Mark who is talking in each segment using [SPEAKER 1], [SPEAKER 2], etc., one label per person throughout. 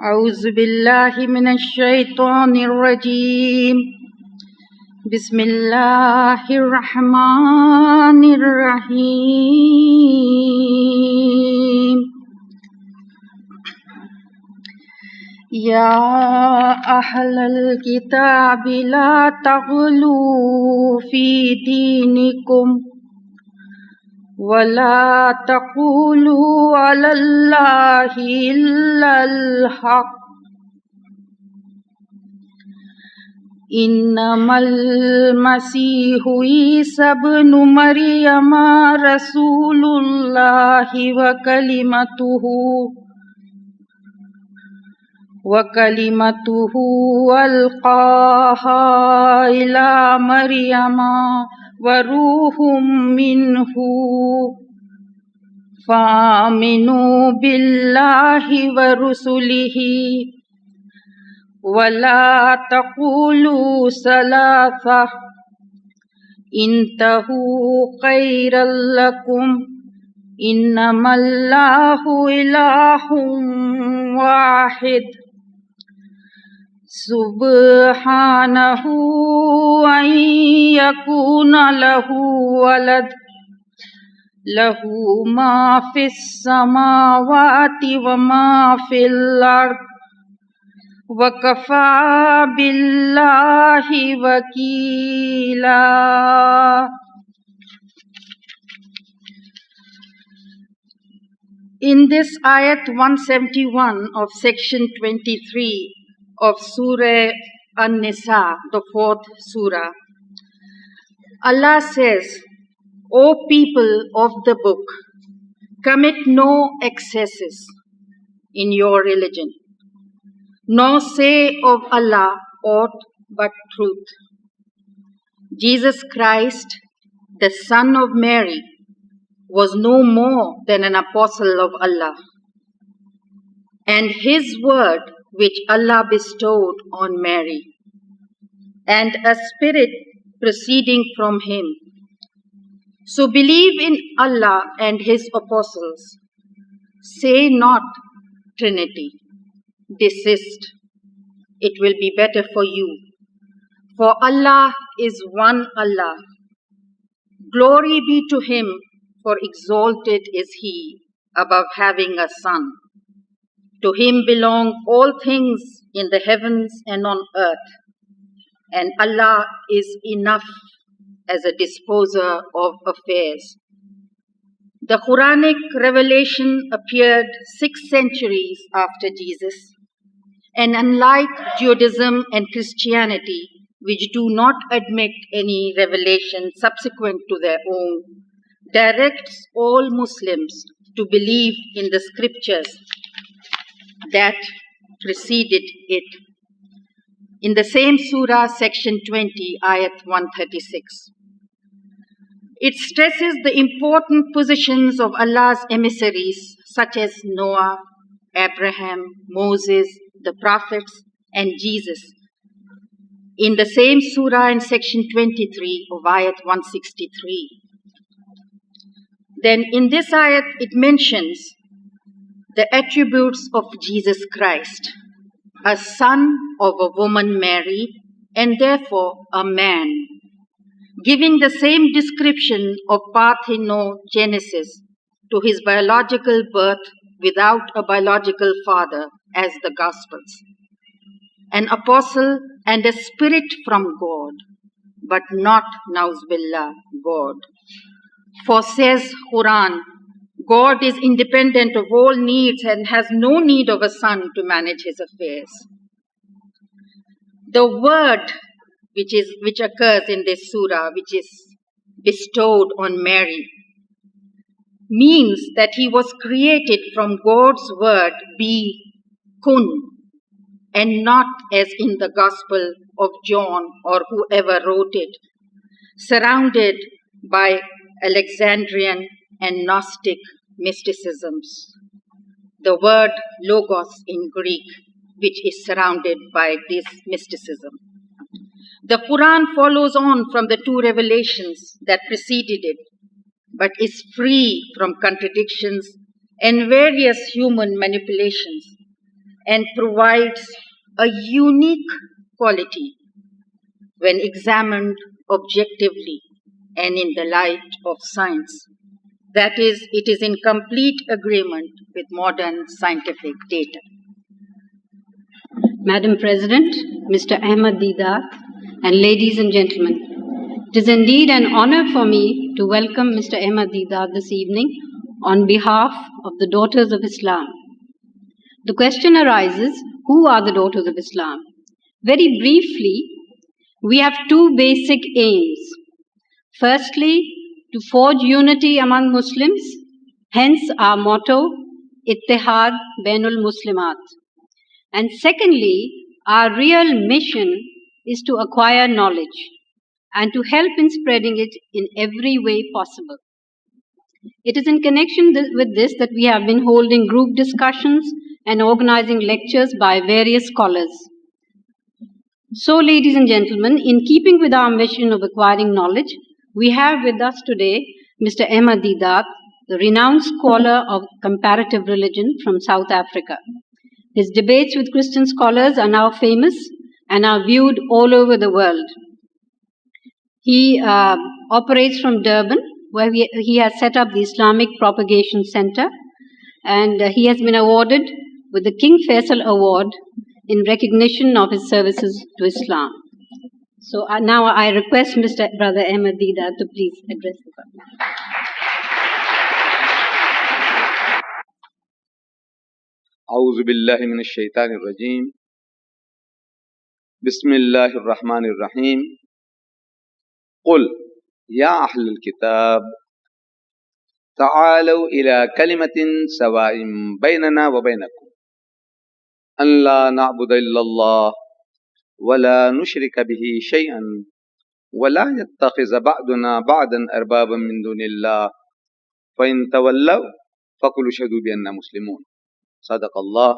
[SPEAKER 1] أعوذ بالله من الشيطان الرجيم بسم الله الرحمن الرحيم يا أهل الكتاب لا تغلوا في دينكم ولا تقولوا على الله إلا الحق إنما المسيح عيسى ابن مريم رسول الله وكلمته ألقاها إلى مريم وروح منه فآمنوا بالله ورسله ولا تقولوا ثلاثة انتهوا خيرا لكم إنما الله إله واحد سبحانه أن يكون له ولد له ما في السماوات وما في الأرض وكفى بالله وكيلا. In this ayat 171 of section 23 of Surah An-Nisa, the fourth surah, Allah says, O people of the book, commit no excesses in your religion, nor say of Allah aught but truth. Jesus Christ, the son of Mary, was no more than an apostle of Allah, and his word which Allah bestowed on Mary, and a spirit proceeding from him. So believe in Allah and his apostles. Say not Trinity. Desist. It will be better for you. For Allah is one Allah. Glory be to him, for exalted is he above having a son. To him belong all things in the heavens and on earth, and Allah is enough as a disposer of affairs. The Quranic revelation appeared 6 centuries after Jesus, and unlike Judaism and Christianity, which do not admit any revelation subsequent to their own, directs all Muslims to believe in the scriptures that preceded it. In the same surah, section 20, ayat 136. It stresses the important positions of Allah's emissaries such as Noah, Abraham, Moses, the prophets, and Jesus. In the same surah in section 23 of ayat 163. Then in this ayat it mentions the attributes of Jesus Christ, a son of a woman Mary, and therefore a man, giving the same description of parthenogenesis to his biological birth without a biological father as the Gospels, an apostle and a spirit from God, but not, Nauzubillah, God. For says Quran, God is independent of all needs and has no need of a son to manage his affairs. The word which occurs in this surah, which is bestowed on Mary, means that he was created from God's word, be kun, and not as in the Gospel of John or whoever wrote it, surrounded by Alexandrian and Gnostic mysticisms. The word logos in Greek, which is surrounded by this mysticism. The Quran follows on from the 2 revelations that preceded it, but is free from contradictions and various human manipulations, and provides a unique quality when examined objectively and in the light of science. That is, it is in complete agreement with modern scientific data.
[SPEAKER 2] Madam President, Mr. Ahmed Deedat, and ladies and gentlemen, it is indeed an honor for me to welcome Mr. Ahmed Deedat this evening on behalf of the Daughters of Islam. The question arises, who are the Daughters of Islam? Very briefly, we have two basic aims. Firstly, to forge unity among Muslims, hence our motto, Ittihad Bainul Muslimat. And secondly, our real mission is to acquire knowledge and to help in spreading it in every way possible. It is in connection with this that we have been holding group discussions and organizing lectures by various scholars. So, ladies and gentlemen, in keeping with our mission of acquiring knowledge, we have with us today Mr. Ahmed Deedat, the renowned scholar of comparative religion from South Africa. His debates with Christian scholars are now famous and are viewed all over the world. He operates from Durban, where he has set up the Islamic Propagation Center, and he has been awarded with the King Faisal Award in recognition of his services to Islam. So now I request Mr. Brother Ahmed Deedat to please address the public.
[SPEAKER 3] أعوذ بالله من الشيطان الرجيم بسم الله الرحمن الرحيم قل يا أهل الكتاب تعالوا إلى كلمة سواء بيننا وبينكم أن لا نعبد إلا الله ولا نشرك به شيئا ولا يتخذ بعضنا بعضا أربابا من دون الله فإن تولوا فقولوا اشهدوا بأننا مسلمون صدق الله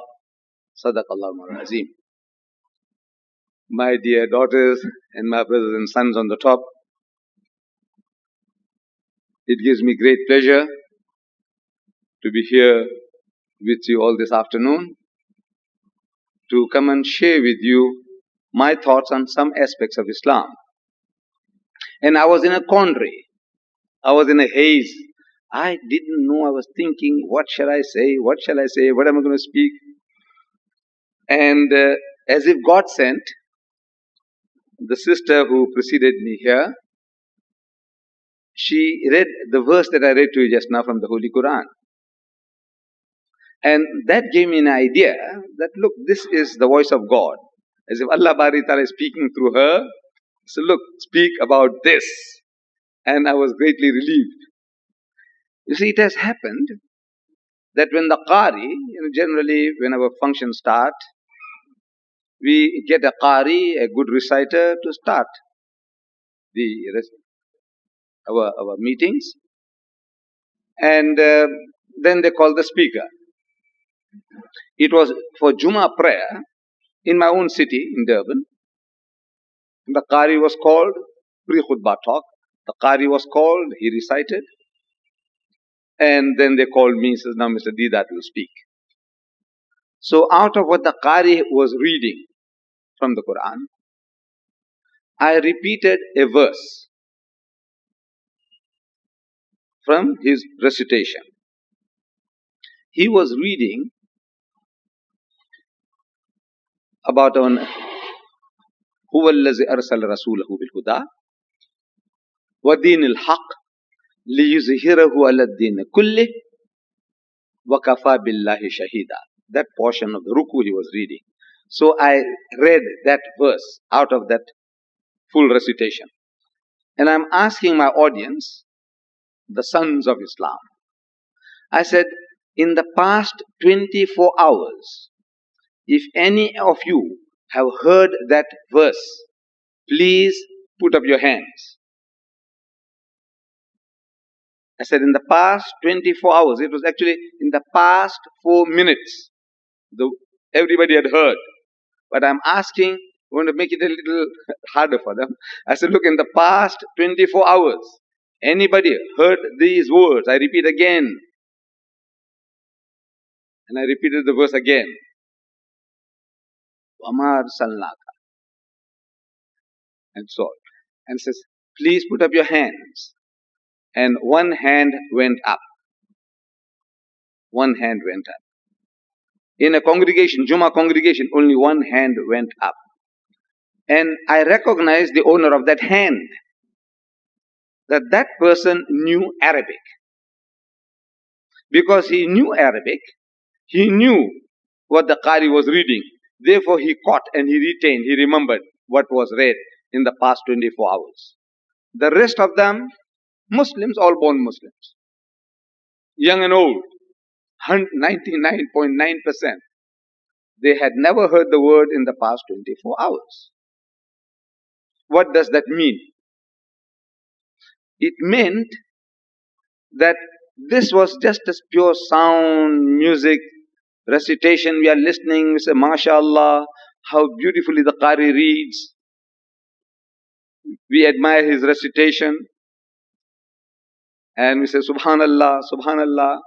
[SPEAKER 3] العظيم. My dear daughters and my brothers and sons on the top, it gives me great pleasure to be here with you all this afternoon to come and share with you my thoughts on some aspects of Islam. And I was in a quandary. I was in a haze. I didn't know. I was thinking, what shall I say? What shall I say? What am I going to speak? And as if God sent, the sister who preceded me here, she read the verse that I read to you just now from the Holy Quran. And that gave me an idea that, look, this is the voice of God. As if Allah Bari Ta'ala is speaking through her. So look, speak about this. And I was greatly relieved. You see, it has happened that when the Qari, generally when our functions start, we get a Qari, a good reciter, to start our meetings. And then they call the speaker. It was for Jummah prayer in my own city, in Durban. The Qari was called, pre-khutbah talk. The Qari was called, he recited. And then they called me, says, now Mr. Deedat will speak. So out of what the Qari was reading from the Quran, I repeated a verse from his recitation. He was reading about هو الذي أرسل رسوله بالهدى ودين الحق ليظهره على الدين كله وكفى بالله شهيدا. That portion of the ruku he was reading. So I read that verse out of that full recitation. And I'm asking my audience, the sons of Islam, I said, in the past 24 hours, if any of you have heard that verse, please put up your hands. I said, in the past 24 hours, it was actually in the past 4 minutes, everybody had heard. But I'm asking, I want to make it a little harder for them. I said, look, in the past 24 hours, anybody heard these words? I repeat again. And I repeated the verse again. وَمَا أَرْسَلْنَاكَ, and so on. And says, please put up your hands. And one hand went up. One hand went up. In a congregation, Jummah congregation, only one hand went up. And I recognized the owner of that hand, that person knew Arabic. Because he knew Arabic, he knew what the Qari was reading. Therefore, he caught and he retained, he remembered what was read in the past 24 hours. The rest of them, Muslims, all born Muslims. Young and old, 99.9%. They had never heard the word in the past 24 hours. What does that mean? It meant that this was just as pure sound, music, recitation. We are listening, we say, MashaAllah, how beautifully the Qari reads. We admire his recitation. And we say, Subhanallah, Subhanallah.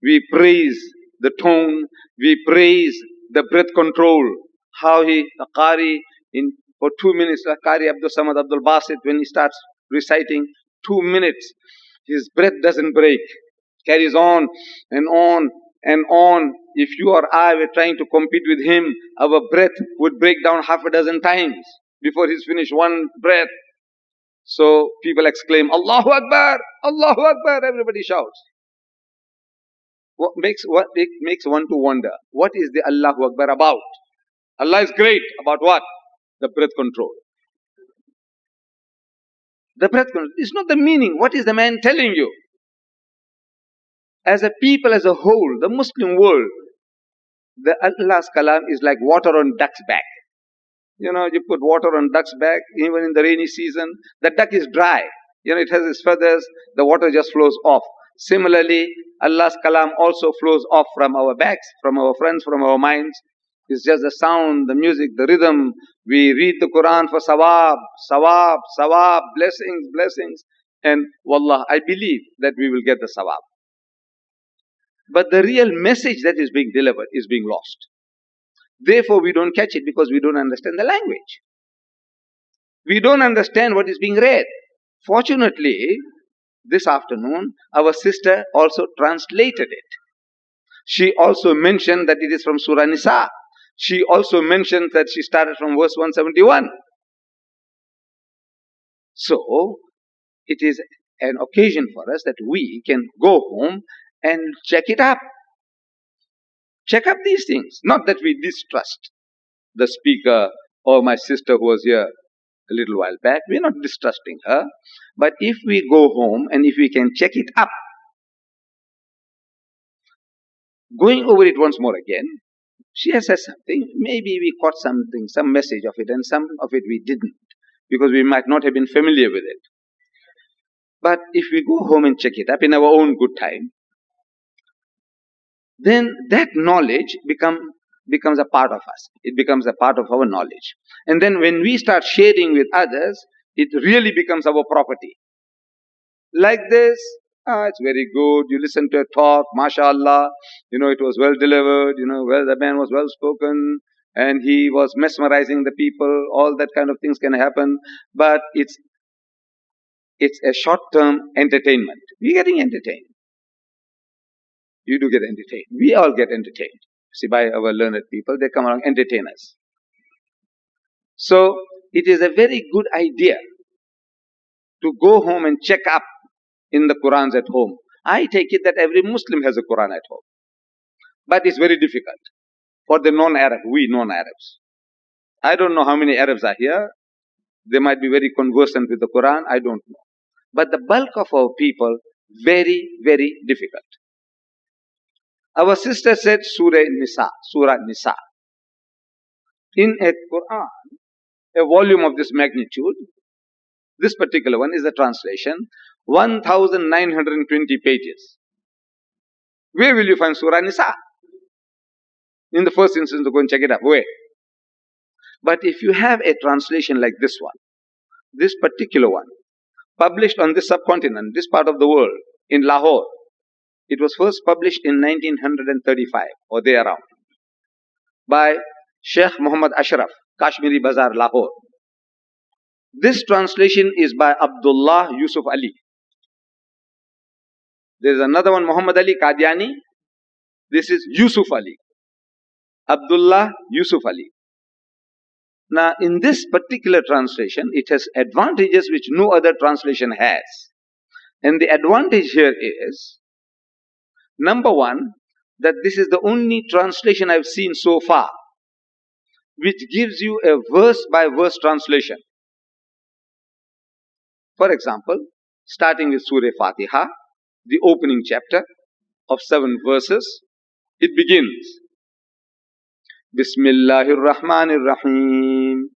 [SPEAKER 3] We praise the tone, we praise the breath control. How the Qari, for 2 minutes, the Qari Abdul Samad Abdul Basit, when he starts reciting, 2 minutes, his breath doesn't break. Carries on and on and on. If you or I were trying to compete with him, our breath would break down half a dozen times before he's finished one breath. So people exclaim, Allahu Akbar, Allahu Akbar, everybody shouts. What makes one to wonder, what is the Allahu Akbar about? Allah is great. About what? The breath control. The breath control. It's not the meaning. What is the man telling you? As a people, as a whole, the Muslim world, the Allah's kalam is like water on duck's back. You know, you put water on duck's back, even in the rainy season, the duck is dry. You know, it has its feathers, the water just flows off. Similarly, Allah's kalam also flows off from our backs, from our friends, from our minds. It's just the sound, the music, the rhythm. We read the Quran for sawab, sawab, sawab, blessings, blessings. And wallah, I believe that we will get the sawab. But the real message that is being delivered is being lost. Therefore, we don't catch it because we don't understand the language. We don't understand what is being read. Fortunately, this afternoon, our sister also translated it. She also mentioned that it is from Surah Nisa. She also mentioned that she started from verse 171. So, it is an occasion for us that we can go home and check it up. Check up these things. Not that we distrust the speaker or my sister who was here a little while back. We're not distrusting her. But if we go home and if we can check it up, going over it once more again, she has said something. Maybe we caught something, some message of it, and some of it we didn't, because we might not have been familiar with it. But if we go home and check it up in our own good time, then that knowledge becomes a part of us. It becomes a part of our knowledge. And then when we start sharing with others, it really becomes our property. Like this, it's very good. You listen to a talk, mashallah, it was well delivered, the man was well spoken, and he was mesmerizing the people. All that kind of things can happen. But it's a short-term entertainment. We're getting entertained. You do get entertained. We all get entertained. See, by our learned people, they come along, entertain us. So, it is a very good idea to go home and check up in the Qurans at home. I take it that every Muslim has a Quran at home. But it's very difficult for the non-Arab, we non-Arabs. I don't know how many Arabs are here. They might be very conversant with the Quran, I don't know. But the bulk of our people, very, very difficult. Our sister said Surah Nisa. In a Quran, a volume of this magnitude, this particular one is the translation, 1920 pages. Where will you find Surah Nisa? In the first instance, to go and check it up. Where? But if you have a translation like this one, this particular one, published on this subcontinent, this part of the world, in Lahore, it was first published in 1935 or therearound by Sheikh Muhammad Ashraf, Kashmiri Bazaar, Lahore. This translation is by Abdullah Yusuf Ali. There is another one, Muhammad Ali Qadiani. This is Yusuf Ali. Abdullah Yusuf Ali. Now, in this particular translation, it has advantages which no other translation has. And the advantage here is, number one, that this is the only translation I've seen so far which gives you a verse-by-verse translation. For example, starting with Surah Fatiha, the opening chapter of 7 verses, it begins, Bismillahir Rahmanir Rahim.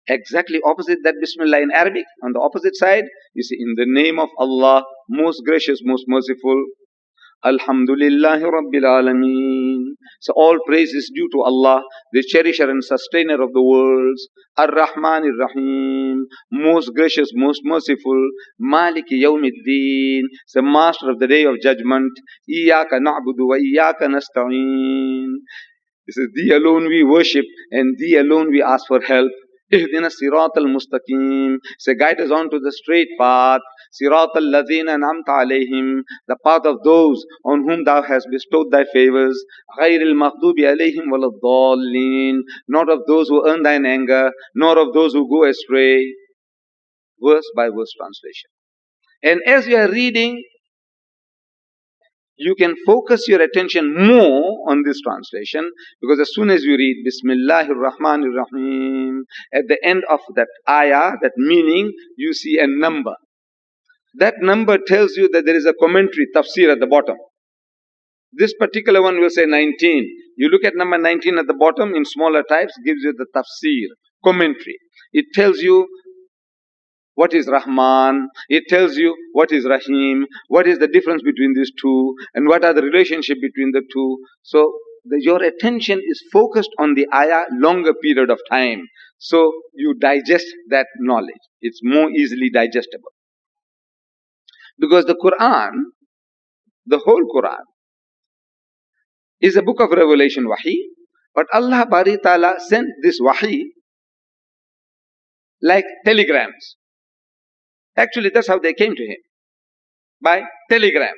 [SPEAKER 3] Exactly opposite that Bismillah in Arabic. On the opposite side, you see, in the name of Allah, most gracious, most merciful. Alhamdulillahi Rabbil Alameen. So all praise is due to Allah, the cherisher and sustainer of the worlds. Ar-Rahman Ar-Rahim, most gracious, most merciful. Maliki Yawmiddin, the master of the day of judgment. Iyaka na'budu wa iyaka nasta'een. This is Thee alone we worship and Thee alone we ask for help. Ihdina siratal mustaqim. Say, guide us on to the straight path. Siratal ladhina an'amta alayhim. The path of those on whom thou hast bestowed thy favors. Ghayril maghdubi alayhim waladdallin. Not of those who earn thine anger, nor of those who go astray. Verse by verse translation. And as you are reading, you can focus your attention more on this translation, because as soon as you read Bismillahir Rahmanir Rahim, at the end of that ayah, that meaning, you see a number. That number tells you that there is a commentary, tafsir at the bottom. This particular one will say 19. You look at number 19 at the bottom in smaller types, gives you the tafsir, commentary. It tells you what is Rahman, it tells you what is Rahim, what is the difference between these two, and what are the relationship between the two. So your attention is focused on the ayah longer period of time. So you digest that knowledge. It's more easily digestible. Because the Quran, the whole Quran, is a book of revelation, wahi. But Allah Bari Ta'ala sent this wahi like telegrams. Actually, that's how they came to him. By telegrams.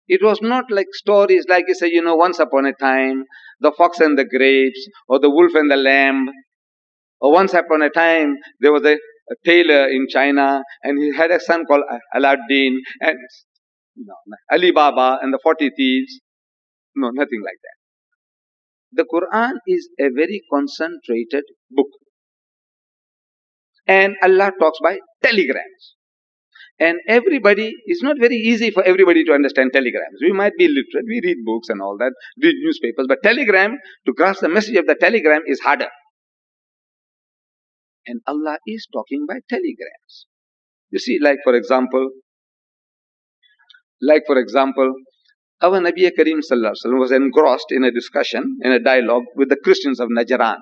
[SPEAKER 3] It was not like stories like you say, once upon a time, the fox and the grapes, or the wolf and the lamb. Or once upon a time, there was a tailor in China, and he had a son called Aladdin, and Ali Baba and the 40 thieves. No, nothing like that. The Quran is a very concentrated book. And Allah talks by telegrams. And everybody, it's not very easy for everybody to understand telegrams. We might be literate, we read books and all that, read newspapers, but telegram, to grasp the message of the telegram is harder. And Allah is talking by telegrams. You see, like for example, our Nabi Kareem Sallallahu Alaihi Wasallam was engrossed in a discussion, in a dialogue with the Christians of Najran.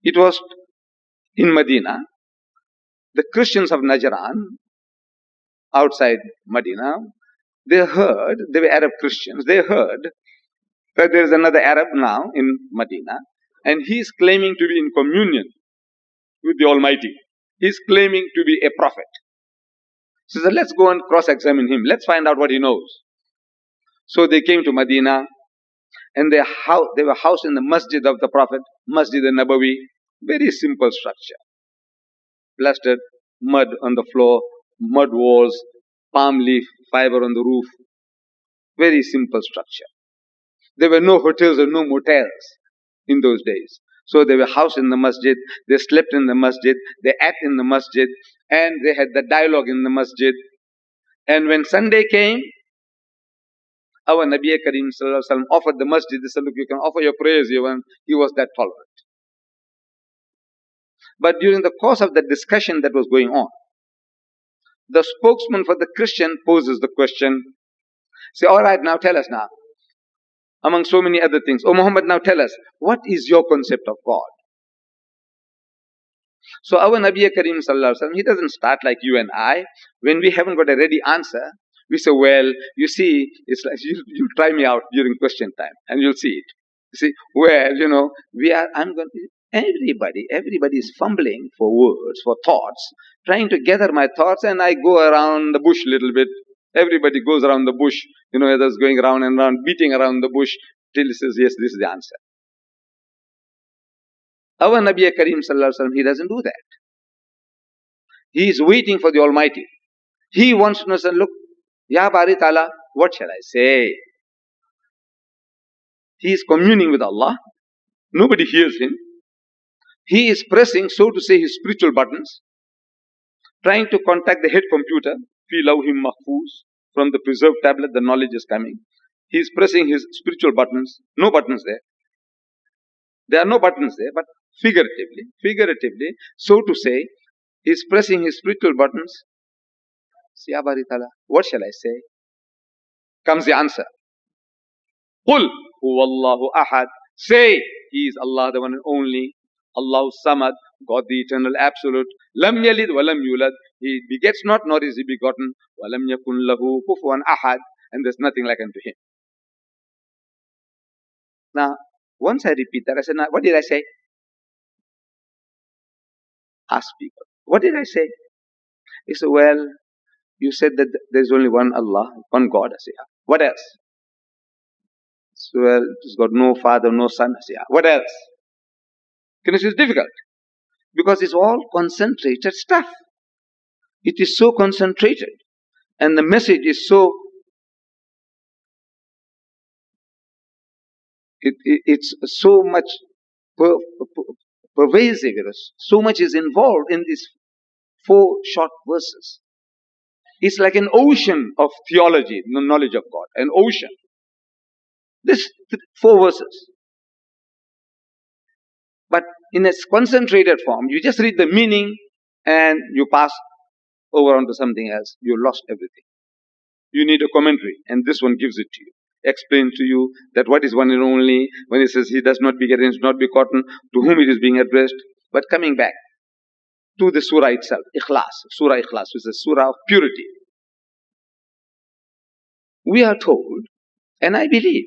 [SPEAKER 3] It was in Medina. The Christians of Najran, outside Medina, they were Arab Christians, they heard that there is another Arab now in Medina, and he is claiming to be in communion with the Almighty. He is claiming to be a prophet. So let's go and cross-examine him. Let's find out what he knows. So they came to Medina, and they were housed in the masjid of the Prophet, Masjid al-Nabawi, very simple structure. Plastered, mud on the floor, mud walls, palm leaf, fiber on the roof. Very simple structure. There were no hotels or no motels in those days. So they were housed in the masjid, they slept in the masjid, they ate in the masjid, and they had the dialogue in the masjid. And when Sunday came, our Nabi Kareem Sallallahu Alaihi Wasallam offered the masjid. They said, look, you can offer your prayers here, and he was that tolerant. But during the course of the discussion that was going on, the spokesman for the Christian poses the question, say, all right, now tell us now, among so many other things, oh Muhammad, now tell us, what is your concept of God? So our Nabi Kareem Sallallahu Alaihi Wasallam, he doesn't start like you and I. When we haven't got a ready answer, we say, well, you see, it's like, you try me out during question time, and you'll see it. See, where, everybody is fumbling for words, for thoughts, trying to gather my thoughts, and I go around the bush a little bit. Everybody goes around the bush, others going around and around, beating around the bush, till he says, yes, this is the answer. Our Nabi Kareem Sallallahu Alaihi Wasallam, he doesn't do that. He is waiting for the Almighty. He wants to know, look, Ya Bari Ta'ala, what shall I say? He is communing with Allah. Nobody hears him. He is pressing, so to say, his spiritual buttons, trying to contact the head computer, fi lawhim mahfuz, from the preserved tablet, the knowledge is coming. He is pressing his spiritual buttons. No buttons there. There are no buttons there, but figuratively, so to say, he is pressing his spiritual buttons. Ya Bari Ta'ala, what shall I say? Comes the answer. Qul huwallahu ahad. Say, He is Allah, the one and only. Allahu Samad, God the eternal absolute. Lam yalid wa lam yulad. He begets not, nor is he begotten. Wa lam yakun lahu kufuwan ahad. And there's nothing like unto him. Now, once I repeat that, I said, now, what did I say? Ask people. What did I say? He said, well, you said that there's only one Allah, one God. I said, yeah. What else? So, well, it's got no father, no son. I said, yeah. What else? It's difficult. Because it's all concentrated stuff. It is so concentrated. And the message is so, it's so much pervasive. So much is involved in these 4 short verses. It's like an ocean of theology, the knowledge of God. An ocean. This 4 verses. But in a concentrated form, you just read the meaning and you pass over onto something else. You lost everything. You need a commentary, and this one gives it to you. Explain to you that what is one and only, when it says he does not beget and is not begotten, to whom it is being addressed. But coming back to the surah itself, Ikhlas, Surah Ikhlas, which is a surah of purity. We are told, and I believe,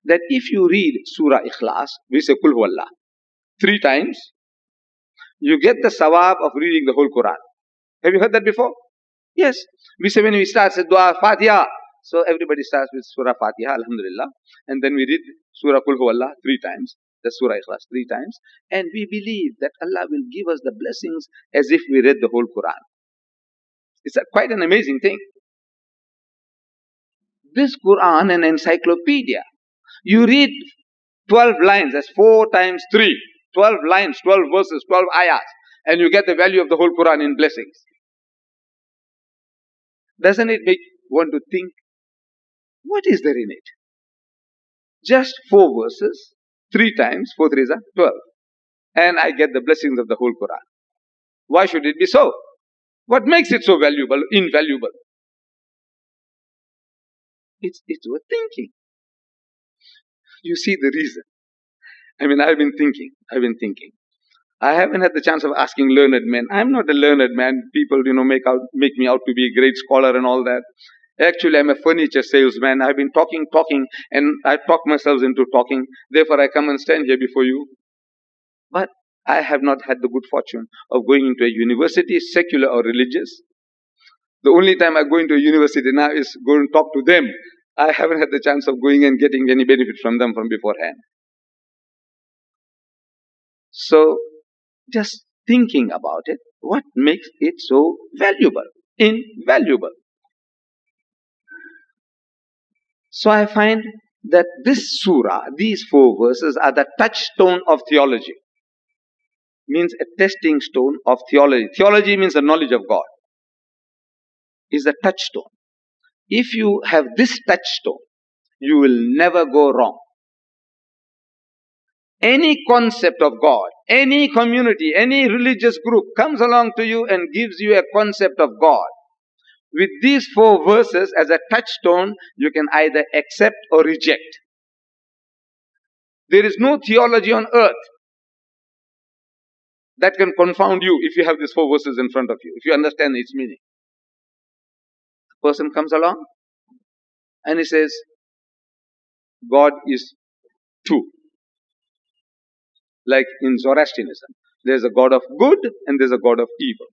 [SPEAKER 3] that if you read Surah Ikhlas, we say Kul Huwallah, 3 times, you get the sawab of reading the whole Quran. Have you heard that before? Yes. We say when we start, say Dua Fatiha. So everybody starts with Surah Fatiha, Alhamdulillah. And then we read Surah Kul Huwallah 3 times. The Surah Ikhlas 3 times. And we believe that Allah will give us the blessings as if we read the whole Quran. It's quite an amazing thing. This Quran, an encyclopedia. You read 12 lines, that's 4 times 3. 12 lines, 12 verses, 12 ayahs. And you get the value of the whole Quran in blessings. Doesn't it make one to think, what is there in it? Just 4 verses, 3 times, 4 3s are 12. And I get the blessings of the whole Quran. Why should it be so? What makes it so valuable, invaluable? It's worth thinking. You see the reason. I've been thinking. I haven't had the chance of asking learned men. I'm not a learned man. People, make me out to be a great scholar and all that. Actually, I'm a furniture salesman. I've been talking, and I talk myself into talking. Therefore, I come and stand here before you. But I have not had the good fortune of going into a university, secular or religious. The only time I go into a university now is go and talk to them. I haven't had the chance of going and getting any benefit from them from beforehand. So, just thinking about it, what makes it so valuable, invaluable? So I find that this surah, these 4 verses are the touchstone of theology. Means a testing stone of theology. Theology means the knowledge of God. Is a touchstone. If you have this touchstone, you will never go wrong. Any concept of God, any community, any religious group comes along to you and gives you a concept of God. With these 4 verses as a touchstone, you can either accept or reject. There is no theology on earth that can confound you if you have these 4 verses in front of you, if you understand its meaning. A person comes along and he says, God is two. Like in Zoroastrianism, there's a God of good and there's a God of evil.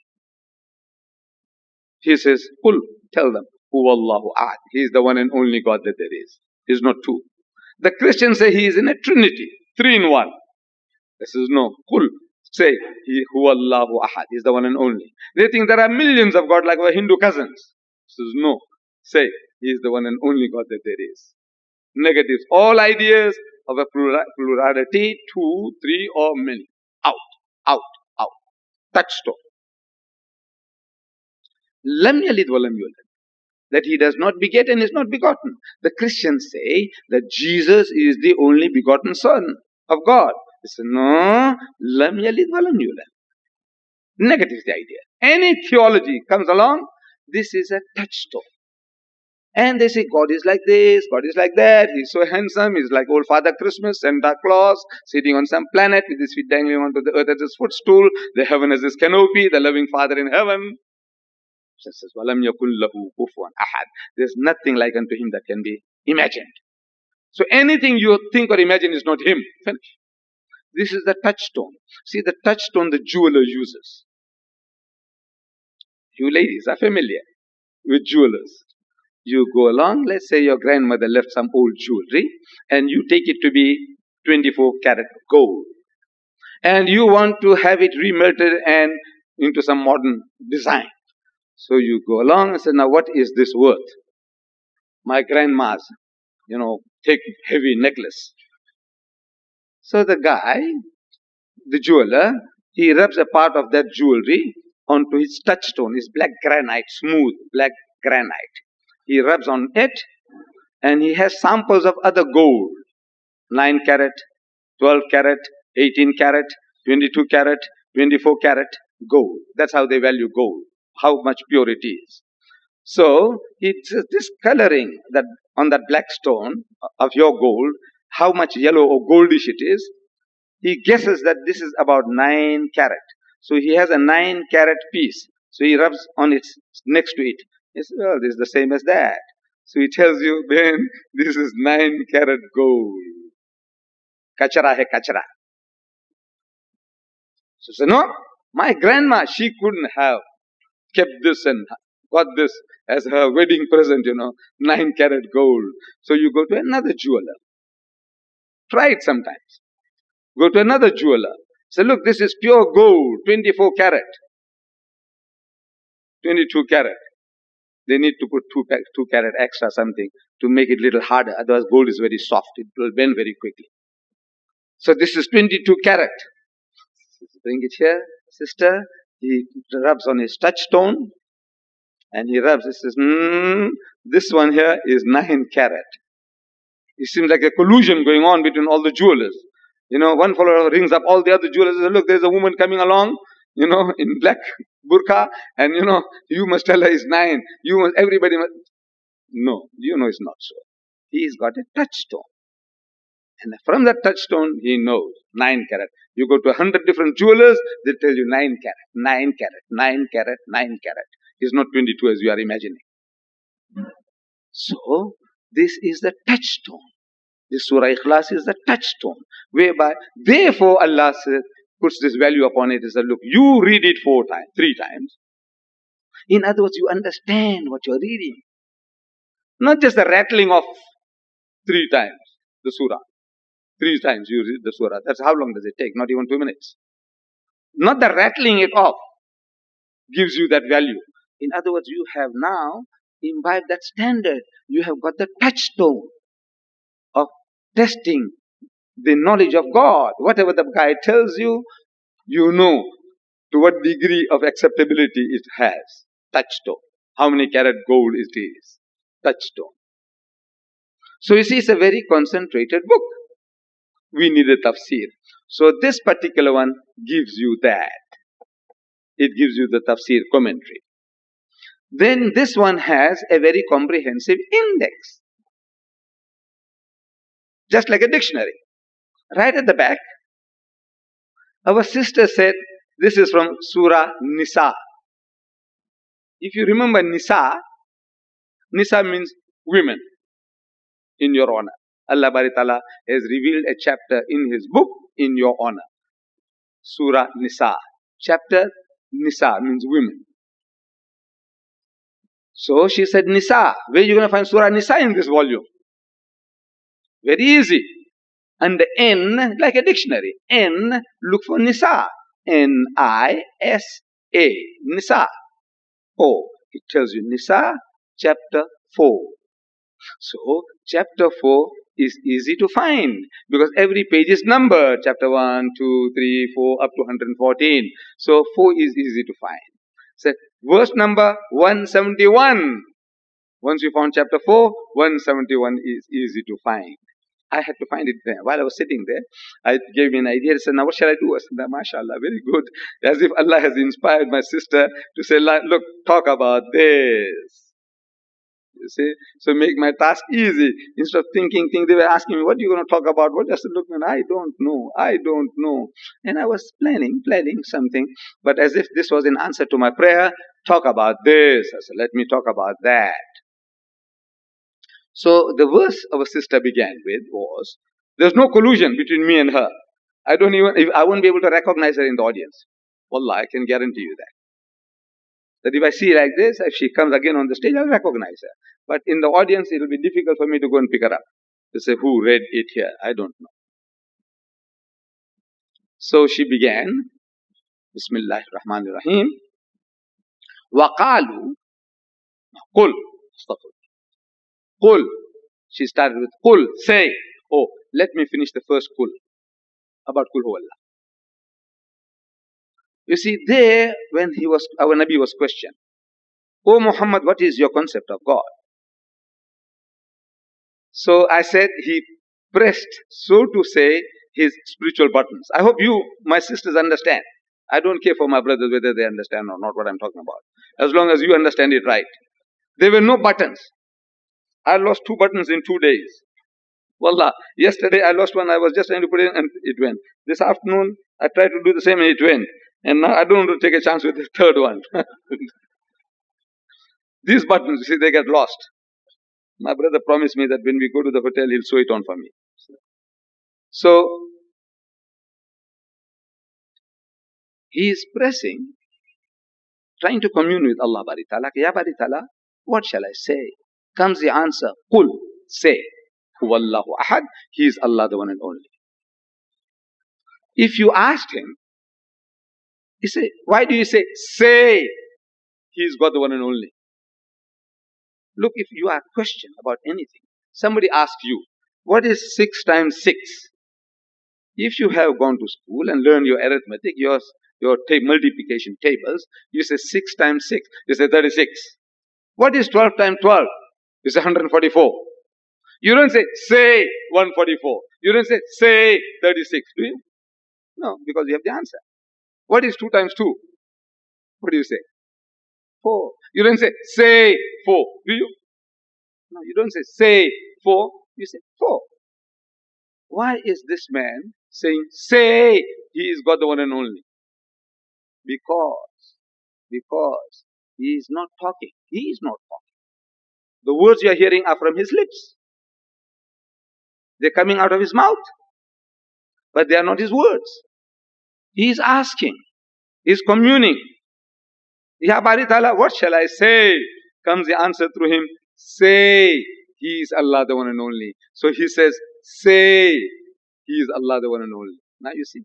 [SPEAKER 3] He says, Qul, tell them, Huwallahu ahad. He is the one and only God that there is. He is not two. The Christians say he is in a trinity, three in one. This is no. Qul, say, Huwallahu ahad. He is the one and only. They think there are millions of God like our Hindu cousins. This is no. Say, he is the one and only God that there is. Negatives. All ideas of a plurality, two, three, or many. Out, out, out. Touchstone. Lam yalid wa lam yulad. That he does not beget and is not begotten. The Christians say that Jesus is the only begotten Son of God. They say, no, lam yalid wa lam yulad. Negative is the idea. Any theology comes along, this is a touchstone. And they say, God is like this, God is like that, He's so handsome, He's like old Father Christmas, Santa Claus, sitting on some planet with his feet dangling onto the earth as his footstool, the heaven as his canopy, the loving Father in heaven. It says, وَلَمْ يَكُنْ لَهُ كُفُوًا أَحَدٌ. There's nothing like unto Him that can be imagined. So anything you think or imagine is not Him. Finish. This is the touchstone. See, the touchstone the jeweler uses. You ladies are familiar with jewelers. You go along, let's say your grandmother left some old jewelry and you take it to be 24 karat gold. And you want to have it remelted and into some modern design. So you go along and say, now what is this worth? My grandma's, thick, heavy necklace. So the guy, the jeweler, he rubs a part of that jewelry onto his touchstone, his black granite, smooth black granite. He rubs on it and he has samples of other gold. 9 karat, 12 karat, 18 karat, 22 karat, 24 karat gold. That's how they value gold, how much pure it is. So, it's this coloring that on that black stone of your gold, how much yellow or goldish it is, he guesses that this is about 9 karat. So he has a 9 karat piece. So he rubs on it next to it. He says, well, this is the same as that. So he tells you, then this is 9 karat gold. Kachara hai kachara. So he says, no, my grandma, she couldn't have kept this and got this as her wedding present, 9 karat gold. So you go to another jeweler. Try it sometimes. Go to another jeweler. Say, look, this is pure gold, 24 karat, 22 karat. They need to put 2 karat extra something to make it a little harder. Otherwise, gold is very soft. It will bend very quickly. So this is 22 karat. Bring it here, sister. He rubs on his touchstone. And he rubs. He says, this one here is 9 karat. It seems like a collusion going on between all the jewelers. One fellow rings up all the other jewelers and says, look, there's a woman coming along, in black burqa, and you must tell her it's 9. Everybody must. No, it's not so. He's got a touchstone. And from that touchstone, he knows 9 karat. You go to 100 different jewelers, they tell you 9 karat, 9 karat, 9 karat, 9 karat. It's not 22 as you are imagining. So, this is the touchstone. This Surah Ikhlas is the touchstone. Whereby, therefore Allah says, puts this value upon it. He says, look, you read it 3 times. In other words, you understand what you're reading. Not just the rattling of 3 times, the Surah. 3 times you read the Surah. That's how long does it take? Not even 2 minutes. Not the rattling it off gives you that value. In other words, you have now imbibed that standard. You have got the touchstone of testing the knowledge of God. Whatever the guy tells you, you know to what degree of acceptability it has. Touchstone. How many karat gold it is. Touchstone. So you see, it's a very concentrated book. We need a tafsir. So this particular one gives you that. It gives you the tafsir commentary. Then this one has a very comprehensive index. Just like a dictionary. Right at the back, our sister said, this is from Surah Nisa. If you remember Nisa, Nisa means women, in your honor. Allah Bari Ta'ala has revealed a chapter in His book in your honor. Surah Nisa. Chapter Nisa means women. So she said, Nisa. Where are you going to find Surah Nisa in this volume? Very easy. And the N, like a dictionary. N, look for Nisa. N-I-S-A. Nisa. Oh, it tells you Nisa, chapter 4. So, chapter 4 is easy to find because every page is numbered. Chapter 1, 2, 3, 4, up to 114. So, 4 is easy to find. So, verse number 171. Once you found chapter 4, 171 is easy to find. I had to find it there. While I was sitting there, I gave me an idea. I said, now what shall I do? I said, mashallah, very good. As if Allah has inspired my sister to say, look, talk about this. You see? So make my task easy. Instead of thinking, they were asking me, what are you going to talk about? What? I said, look, man, I don't know. And I was planning something. But as if this was an answer to my prayer, talk about this. I said, let me talk about that. So the verse our sister began with was, there's no collusion between me and her. I won't be able to recognize her in the audience. Wallah, I can guarantee you that. That if I see like this, if she comes again on the stage, I'll recognize her. But in the audience, it will be difficult for me to go and pick her up. To say, who read it here? I don't know. So she began, Bismillahir Rahmanir Rahim. وَقَالُوا قُلْ Qul. She started with Qul, say. Oh, let me finish the first Qul. About Qul Hu Allah. You see, there, when our Nabi was questioned, Oh Muhammad, what is your concept of God? So I said, he pressed, so to say, his spiritual buttons. I hope you, my sisters, understand. I don't care for my brothers whether they understand or not what I'm talking about. As long as you understand it right. There were no buttons. I lost 2 buttons in 2 days. Wallah, yesterday I lost one. I was just trying to put it in and it went. This afternoon, I tried to do the same and it went. And now I don't want to take a chance with the 3rd one. These buttons, you see, they get lost. My brother promised me that when we go to the hotel, he'll sew it on for me. So, he is pressing, trying to commune with Allah Bari Ta'ala. Ya Bari Ta'ala, what shall I say? Comes the answer, Qul, say. Huwallahu ahad, He is Allah, the one and only. If you asked him, he said, why do you say, He is God, the one and only? Look, if you are questioned about anything, somebody asks you, what is 6 times 6? If you have gone to school and learned your arithmetic, your multiplication tables, you say 6 times 6, you say 36. What is 12 times 12? You say 144. You don't say 144. You don't say 36, do you? No, because you have the answer. What is 2 times 2? What do you say? 4. You don't say 4, do you? No, you don't say 4, you say 4. Why is this man saying, say He is God, the one and only? Because He is not talking. He is not talking. The words you are hearing are from His lips. They're coming out of His mouth. But they are not His words. He is asking. He is communing. Ya Bari Ta'ala, what shall I say? Comes the answer through him. Say, He is Allah, the one and only. So he says, say, He is Allah, the one and only. Now you see,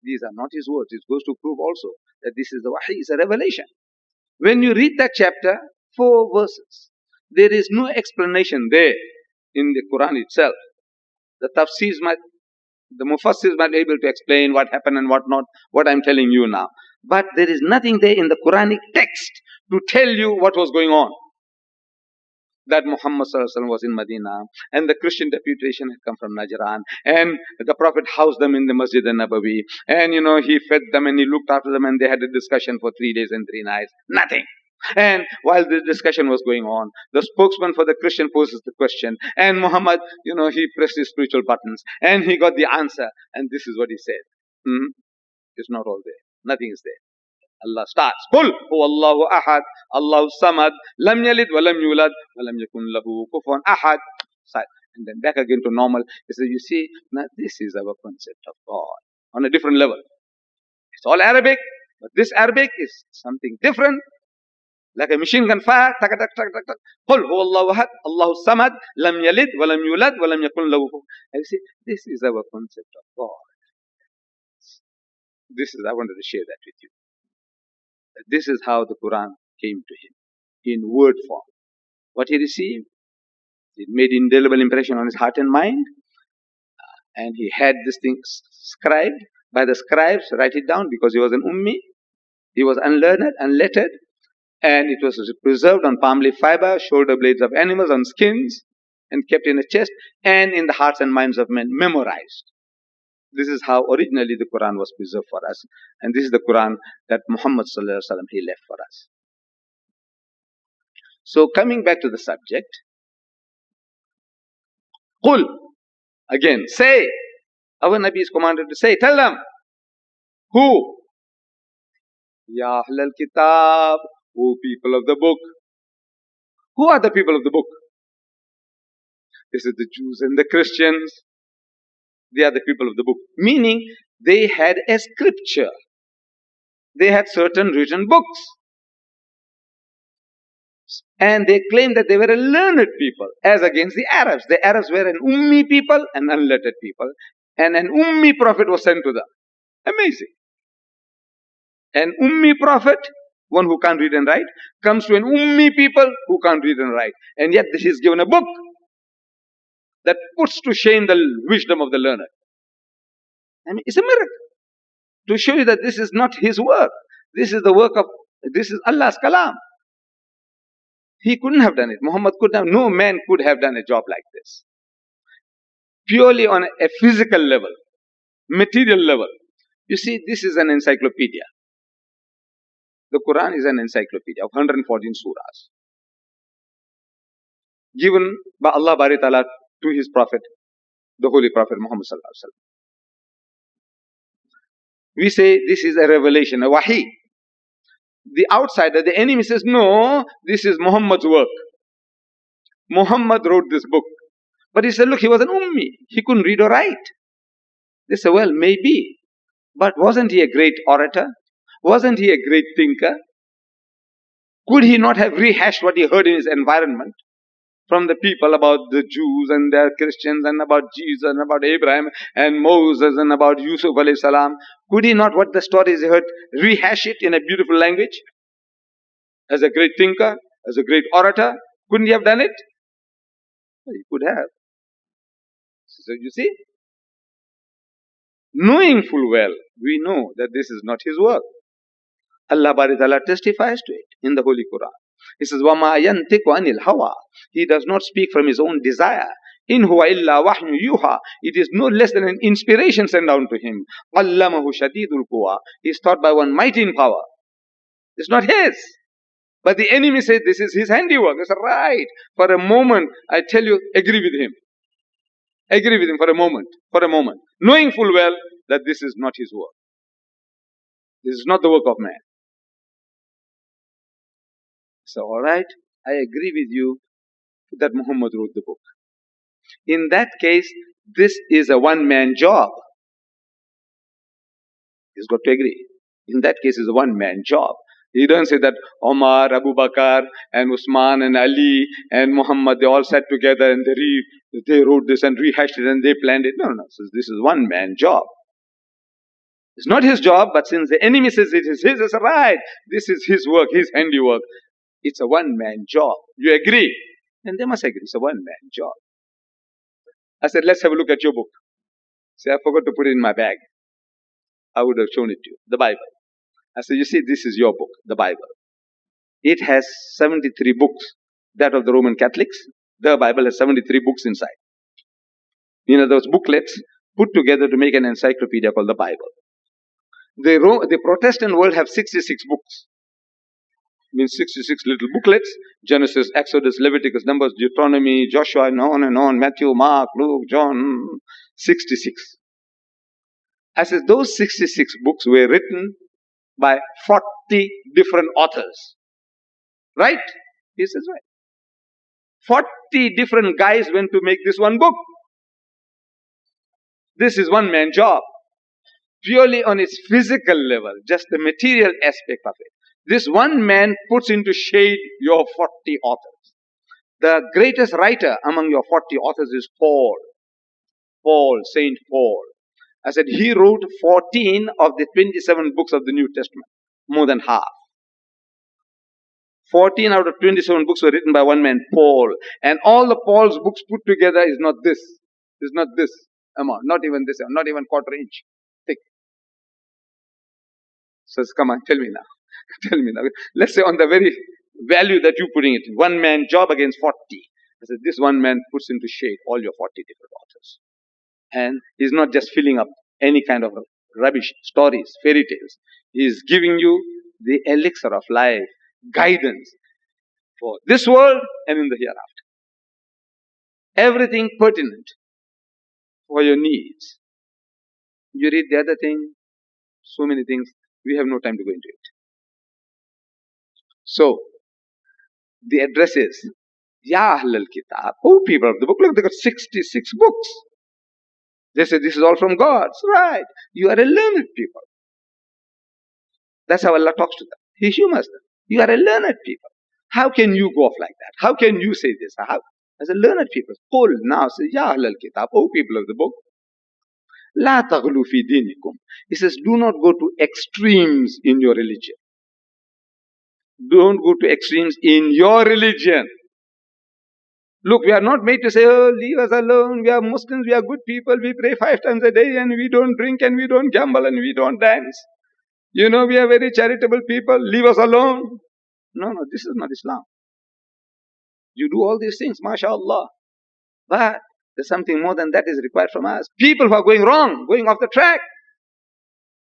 [SPEAKER 3] these are not His words. It goes to prove also that this is the wahi, is a revelation. When you read that chapter, 4 verses, there is no explanation there in the Quran itself. The Mufassirs might be able to explain what happened and what not, what I'm telling you now. But there is nothing there in the Quranic text to tell you what was going on. That Muhammad was in Medina, and the Christian deputation had come from Najran, and the Prophet housed them in the Masjid al-Nabawi, and he fed them and he looked after them, and they had a discussion for 3 days and 3 nights. Nothing. And while the discussion was going on, the spokesman for the Christian poses the question, and Muhammad, he pressed his spiritual buttons, and he got the answer, and this is what he said. It's not all there. Nothing is there. Allah starts. Qul huwallahu ahad, Allahu samad, lam yalid wa lam yulad, wa lam yakun lahu kufuwan ahad. And then back again to normal. He said, you see, now this is our concept of God on a different level. It's all Arabic, but this Arabic is something different. Like a machine gun fire, tak tak tak tak tak. Qul huwallahu ahad, Allahu samad, lam yalid, wa lam yulad, wa lam yakun lahu. And you see, this is our concept of God. I wanted to share that with you. This is how the Quran came to him, in word form. What he received, it made indelible impression on his heart and mind, and he had this thing scribed by the scribes, write it down, because he was an ummi, he was unlearned, unlettered, and it was preserved on palm leaf fiber, shoulder blades of animals, on skins, and kept in a chest, and in the hearts and minds of men, memorized. This is how originally the Quran was preserved for us, and this is the Quran that Muhammad sallallahu alaihi wasallam, he left for us. So coming back to the subject, Qul, again, say. Our Nabi is commanded to say, tell them. Who? Ya Ahlal Kitab, O people of the book. Who are the people of the book? This is the Jews and the Christians. They are the people of the book. Meaning, they had a scripture. They had certain written books. And they claimed that they were a learned people, as against the Arabs. The Arabs were an ummi people, an unlettered people. And an ummi prophet was sent to them. Amazing. An ummi prophet, one who can't read and write, comes to an ummi people who can't read and write. And yet he is given a book that puts to shame the wisdom of the learned. I mean, it's a miracle. To show you that this is not his work. This is Allah's kalam. He couldn't have done it. Muhammad couldn't have. No man could have done a job like this. Purely on a physical level, material level. You see, this is an encyclopedia. The Quran is an encyclopedia of 114 surahs. Given by Allah Bari Ta'ala to his Prophet, the Holy Prophet Muhammad Sallallahu Alaihi Wasallam. We say this is a revelation, a wahi. The outsider, the enemy says, no, this is Muhammad's work. Muhammad wrote this book. But he said, look, he was an ummi. He couldn't read or write. They say, well, maybe. But wasn't he a great orator? Wasn't he a great thinker? Could he not have rehashed what he heard in his environment from the people about the Jews and their Christians and about Jesus and about Abraham and Moses and about Yusuf alayhi salam? Could he not, what the stories he heard, rehash it in a beautiful language? As a great thinker, as a great orator, couldn't he have done it? Well, he could have. So you see, knowing full well, we know that this is not his work. Allah Bari Ta'ala testifies to it in the Holy Quran. He says, وَمَا يَنْتِقُ عَنِ الْهَوَىٰ. He does not speak from his own desire. إِنْ هُوَ إِلَّا وَحْيٌ يُوحَىٰ. It is no less than an inspiration sent down to him. عَلَّمَهُ شَدِيدُ الْقُوَىٰ. He is taught by one mighty in power. It's not his. But the enemy says this is his handiwork. It's right. For a moment, I tell you, agree with him. Agree with him for a moment. For a moment. Knowing full well that this is not his work. This is not the work of man. So, alright, I agree with you that Muhammad wrote the book. In that case, this is a one-man job. He's got to agree. In that case, it's a one-man job. He doesn't say that Omar, Abu Bakr, and Usman, and Ali, and Muhammad, they all sat together and they wrote this and rehashed it and they planned it. No. So this is one-man job. It's not his job, but since the enemy says it is his, it's right. This is his work, his handiwork. It's a one-man job. You agree? And they must agree. It's a one-man job. I said, let's have a look at your book. Say, I forgot to put it in my bag. I would have shown it to you. The Bible. I said, you see, this is your book, the Bible. It has 73 books. That of the Roman Catholics. The Bible has 73 books inside. You know, those booklets put together to make an encyclopedia called the Bible. The Protestant world have 66 books. Means 66 little booklets. Genesis, Exodus, Leviticus, Numbers, Deuteronomy, Joshua, and on, Matthew, Mark, Luke, John. 66. I said, those 66 books were written by 40 different authors. Right? He says, right. 40 different guys went to make this one book. This is one man job. Purely on its physical level, just the material aspect of it. This one man puts into shade your 40 authors. The greatest writer among your 40 authors is Paul. Saint Paul. I said he wrote 14 of the 27 books of the New Testament. More than half. 14 out of 27 books were written by one man, Paul. And all the Paul's books put together is not this. Is not this amount. Not even this amount. Not even quarter inch thick. So come on, tell me now. Tell me now. Let's say on the very value that you're putting it in. One man job against 40. I said this one man puts into shade all your 40 different authors. And he's not just filling up any kind of rubbish, stories, fairy tales. He's giving you the elixir of life, guidance for this world and in the hereafter. Everything pertinent for your needs. You read the other thing, so many things, we have no time to go into it. So, the address is, Ya Ahlal Kitab, oh people of the book, look, they got 66 books. They say this is all from God. That's right. You are a learned people. That's how Allah talks to them. He humors them. You are a learned people. How can you go off like that? How can you say this? How? As a learned people. Qul now say, Ya Ahlal Kitab, oh people of the book. La taghlu fi dinikum. He says, do not go to extremes in your religion. Don't go to extremes in your religion. Look, we are not made to say, oh, leave us alone. We are Muslims, we are good people. We pray 5 times a day and we don't drink and we don't gamble and we don't dance. You know, we are very charitable people. Leave us alone. No, this is not Islam. You do all these things, mashallah. But there's something more than that is required from us. People who are going wrong, going off the track,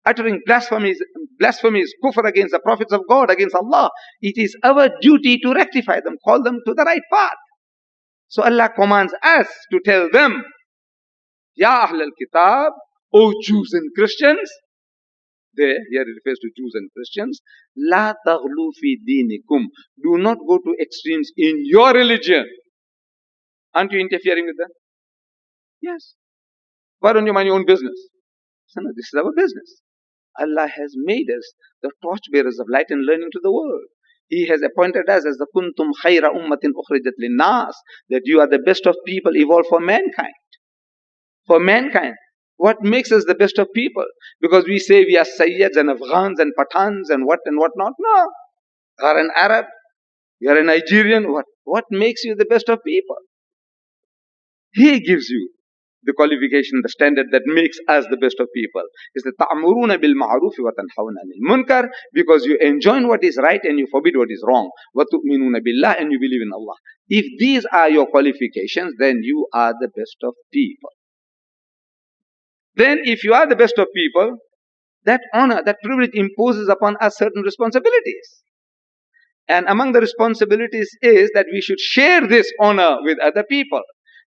[SPEAKER 3] uttering blasphemies, kufr against the prophets of God, against Allah. It is our duty to rectify them, call them to the right path. So Allah commands us to tell them, Ya Ahlal Kitab, O Jews and Christians. Here it refers to Jews and Christians. La taghlu fi dinikum. Do not go to extremes in your religion. Aren't you interfering with them? Yes. Why don't you mind your own business? So no, this is our business. Allah has made us the torchbearers of light and learning to the world. He has appointed us as the kuntum khayra ummatin ukhrijat linnas, that you are the best of people evolved for mankind. For mankind. What makes us the best of people? Because we say we are Sayyids and Afghans and Pathans and what not? No. You are an Arab. You are a Nigerian. What makes you the best of people? He gives you the qualification, the standard that makes us the best of people. Is the ta'muruna bil ma'ruf wa tanhawna 'anil munkar, because you enjoin what is right and you forbid what is wrong. Wa tu'minuna billah, and you believe in Allah. If these are your qualifications, then you are the best of people. Then if you are the best of people, that honor, that privilege imposes upon us certain responsibilities. And among the responsibilities is that we should share this honor with other people.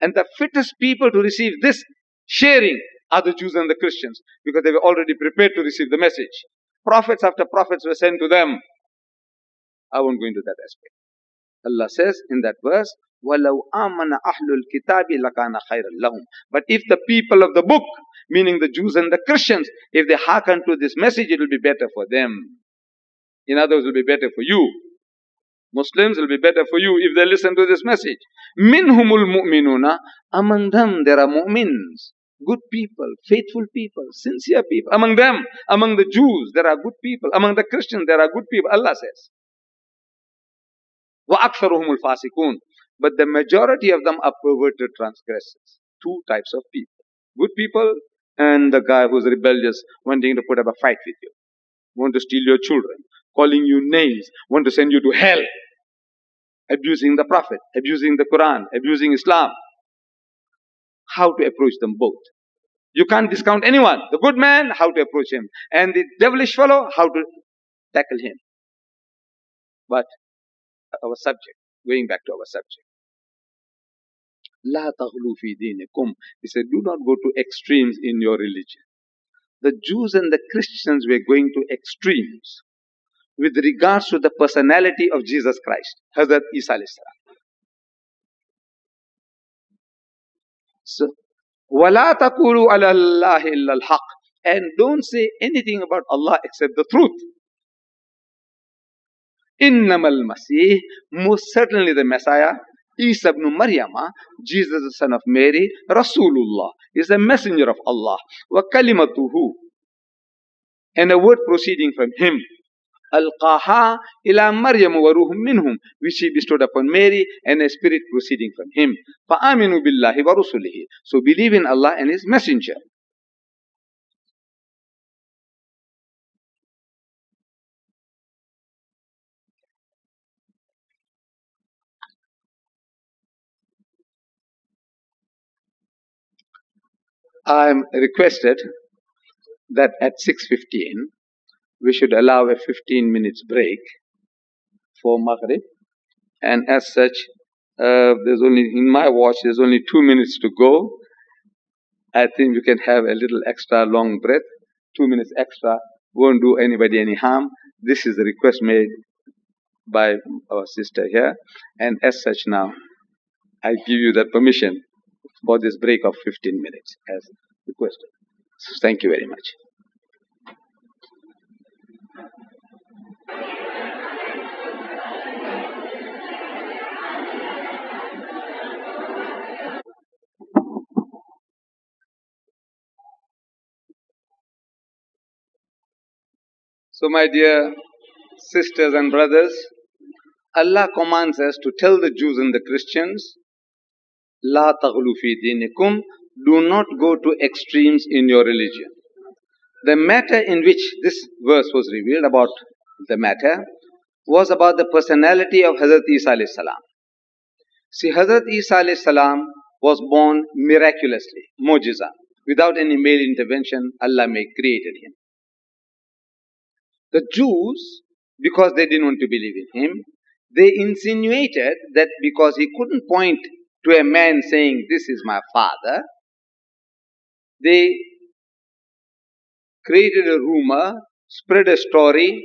[SPEAKER 3] And the fittest people to receive this sharing are the Jews and the Christians, because they were already prepared to receive the message. Prophets after prophets were sent to them. I won't go into that aspect. Allah says in that verse, وَلَوْ آمَنَ أَحْلُ الْكِتَابِ لَكَانَ خَيْرًا لَهُمْ. But if the people of the book, meaning the Jews and the Christians, if they hearken to this message, it will be better for them. In other words, it will be better for you. Muslims will be better for you if they listen to this message. Minhumul mu'minuna. Among them there are mu'mins, good people, faithful people, sincere people. Among them, among the Jews, there are good people. Among the Christians, there are good people. Allah says. Wa aktharuhumul fasiqun. But the majority of them are perverted transgressors. 2 types of people. Good people and the guy who's rebellious, wanting to put up a fight with you. Want to steal your children, calling you names, want to send you to hell. Abusing the Prophet, abusing the Quran, abusing Islam. How to approach them both? You can't discount anyone. The good man, how to approach him. And the devilish fellow, how to tackle him. But our subject, going back to our subject. La taghlu fi dinikum. He said, do not go to extremes in your religion. The Jews and the Christians were going to extremes with regards to the personality of Jesus Christ, Hazrat Isa alayhi salam. So, وَلَا تَقُولُوا عَلَى اللَّهِ إِلَّا الْحَقِّ. And don't say anything about Allah except the truth. إِنَّمَا الْمَسِيحِ, most certainly the Messiah, Isa ibn Maryam, Jesus the son of Mary, Rasulullah, is a messenger of Allah. وَكَلِمَتُهُ, and a word proceeding from him. Al-Qaha ila Maryam wa ruhum minhum, which he bestowed upon Mary, and a spirit proceeding from him. Fa'aminu billahi wa rusulihi. So believe in Allah and his messenger. I am requested that at 6:15 we should allow a 15 minutes break for Maghrib, and as such, there's only, in my watch, there's only 2 minutes to go. I think we can have a little extra long breath. 2 minutes extra won't do anybody any harm. This is the request made by our sister here, and as such now, I give you that permission for this break of 15 minutes as requested. So thank you very much. So my dear sisters and brothers, Allah commands us to tell the Jews and the Christians, La taghlu fi dinikum, do not go to extremes in your religion. The matter in which this verse was revealed about the matter was about the personality of Hazrat Isa alayhi salam. See, Hazrat Isa alayhi salam was born miraculously, mujiza. Without any male intervention, Allah created him. The Jews, because they didn't want to believe in him, they insinuated that because he couldn't point to a man saying, this is my father, they created a rumor, spread a story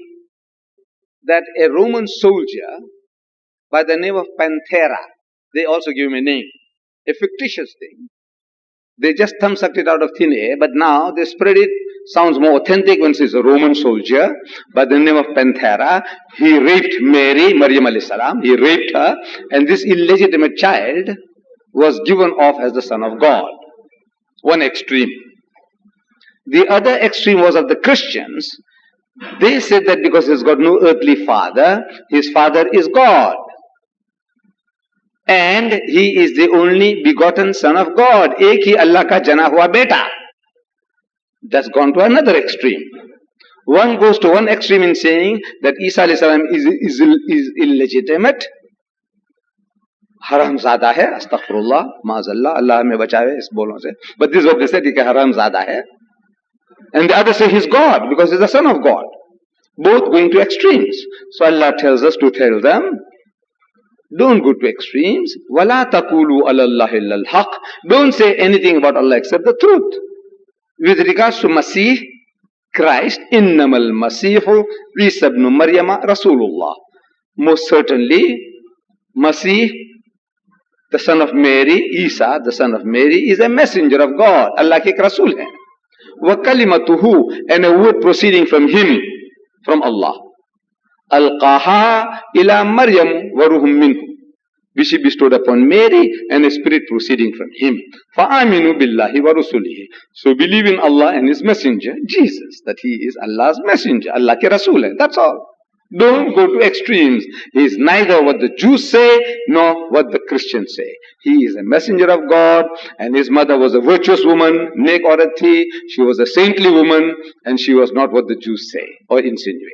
[SPEAKER 3] that a Roman soldier by the name of Panthera, they also give him a name, a fictitious thing. They just thumb-sucked it out of thin air, but now they spread it, sounds more authentic when it's a Roman soldier by the name of Panthera. He raped Mary, Maryam alayhi salam, he raped her, and this illegitimate child was given off as the son of God. One extreme. The other extreme was of the Christians. They said that because he's got no earthly father, his father is God. And he is the only begotten son of God. Ek hi Allah ka jana hua beta. That's gone to another extreme. One goes to one extreme in saying that Isa alayhi salam is illegitimate. Haramzada hai, astaghfirullah, maazallah, Allah hame bachaye is bolon se. But this is what they said, कि haramzada hai. And the other say he's God because he's the son of God. Both going to extremes. So Allah tells us to tell them, don't go to extremes. وَلَا تَقُولُوا عَلَى اللَّهِ إِلَّا الْحَقِّ. Don't say anything about Allah except the truth. With regards to Masih, Christ, إِنَّمَا الْمَسِيحُ عِيسَى ibn Maryam Rasulullah. Most certainly, Masih, the son of Mary, Isa, the son of Mary, is a messenger of God. Allah ke Rasul hai. وَكَلِمَتُهُ, and a word proceeding from him, from Allah. Al-Qaha ila Maryam wa ruhum minhu, which he bestowed upon Mary, and a spirit proceeding from him. Fa'aminu billahi wa rusulihi. So believe in Allah and his messenger, Jesus, that he is Allah's messenger, Allah ke Rasul hai. That's all. Don't go to extremes. He is neither what the Jews say nor what the Christians say. He is a messenger of God, and his mother was a virtuous woman, nek aurat thi. She was a saintly woman, and she was not what the Jews say or insinuate.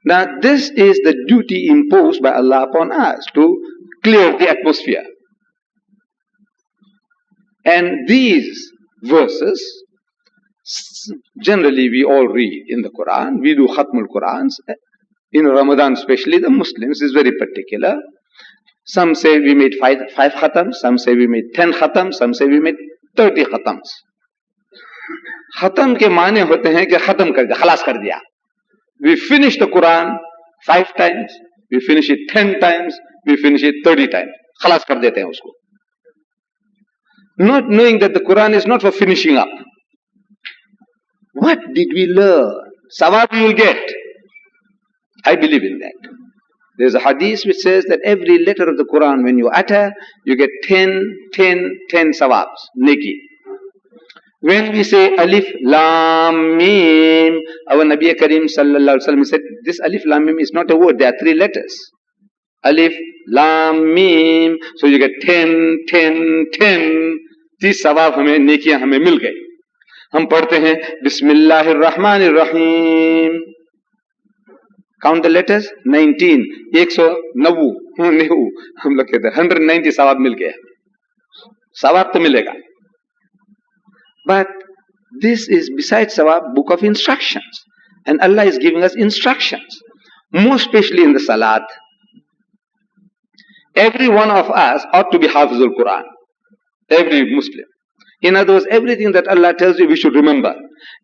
[SPEAKER 3] Now this is the duty imposed by Allah upon us, to clear the atmosphere. And these verses, generally we all read in the Quran. We do Khatmul Qurans. In Ramadan especially, the Muslims is very particular. Some say we made five khatams, some say we made 10 khatams, some say we made 30 khatams. Khatam ke maane hote hain ki khatam kar diya, khalas kar diya. We finish the Quran 5 times, we finish it 10 times, we finish it 30 times. Khalas kar dete hain usko. not knowing that the Quran is not for finishing up. What did we learn? Sawab you will get. I believe in that. There's a hadith which says that every letter of the Quran, when you utter, you get 10 sawabs, neki. When we say alif, lam, mim, our Nabi Karim sallallahu alaihi wasallam said, this alif, lam, mim is not a word, there are 3 letters. Alif, lam, mim, so you get 10. 30 sawab हमें नेकियां हमें मिल गई. हम पढ़ते हैं बिस्मिल्लाहिर रहमानिर रहीम. Count the letters, 19, 190, हम लोग कहते हैं 190 सवाब मिल गया. सवाब तो मिलेगा. But this is besides sawab, book of instructions. And Allah is giving us instructions. More especially in the salat. Every one of us ought to be Hafizul Quran. Every Muslim. In other words, everything that Allah tells you we should remember.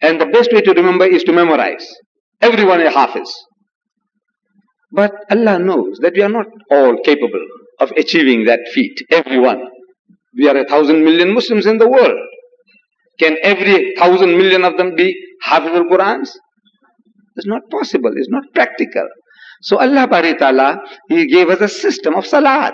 [SPEAKER 3] And the best way to remember is to memorize. Everyone is Hafiz. But Allah knows that we are not all capable of achieving that feat. Everyone. We are 1,000 million Muslims in the world. Can every 1,000 million of them be Hafizul Qurans? It's not possible. It's not practical. So Allah Bari Ta'ala, He gave us a system of salat.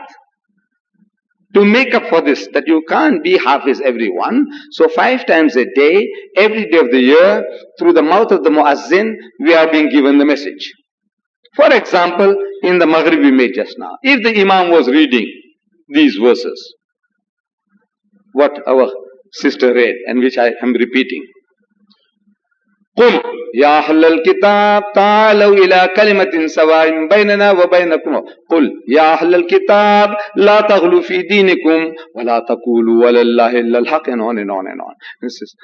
[SPEAKER 3] To make up for this, that you can't be Hafiz everyone. So 5 times a day, every day of the year, through the mouth of the Muazzin, we are being given the message. For example, in the Maghrib we made just now, if the Imam was reading these verses, what our sister read and which I am repeating. قُلْ يَا أَهْلَ الْكِتَابِ تَعَالَوْا إِلَى كَلِمَةٍ سَوَاءٍ بَيْنَنَا وَبَيْنَكُمْ قُلْ يَا أَهْلَ الْكِتَابِ لَا تَغْلُوا فِي دِينِكُمْ وَلَا تَقُولُوا وَلَا اللَّهِ إِلَّا الْحَقِّ and on and on and on. This is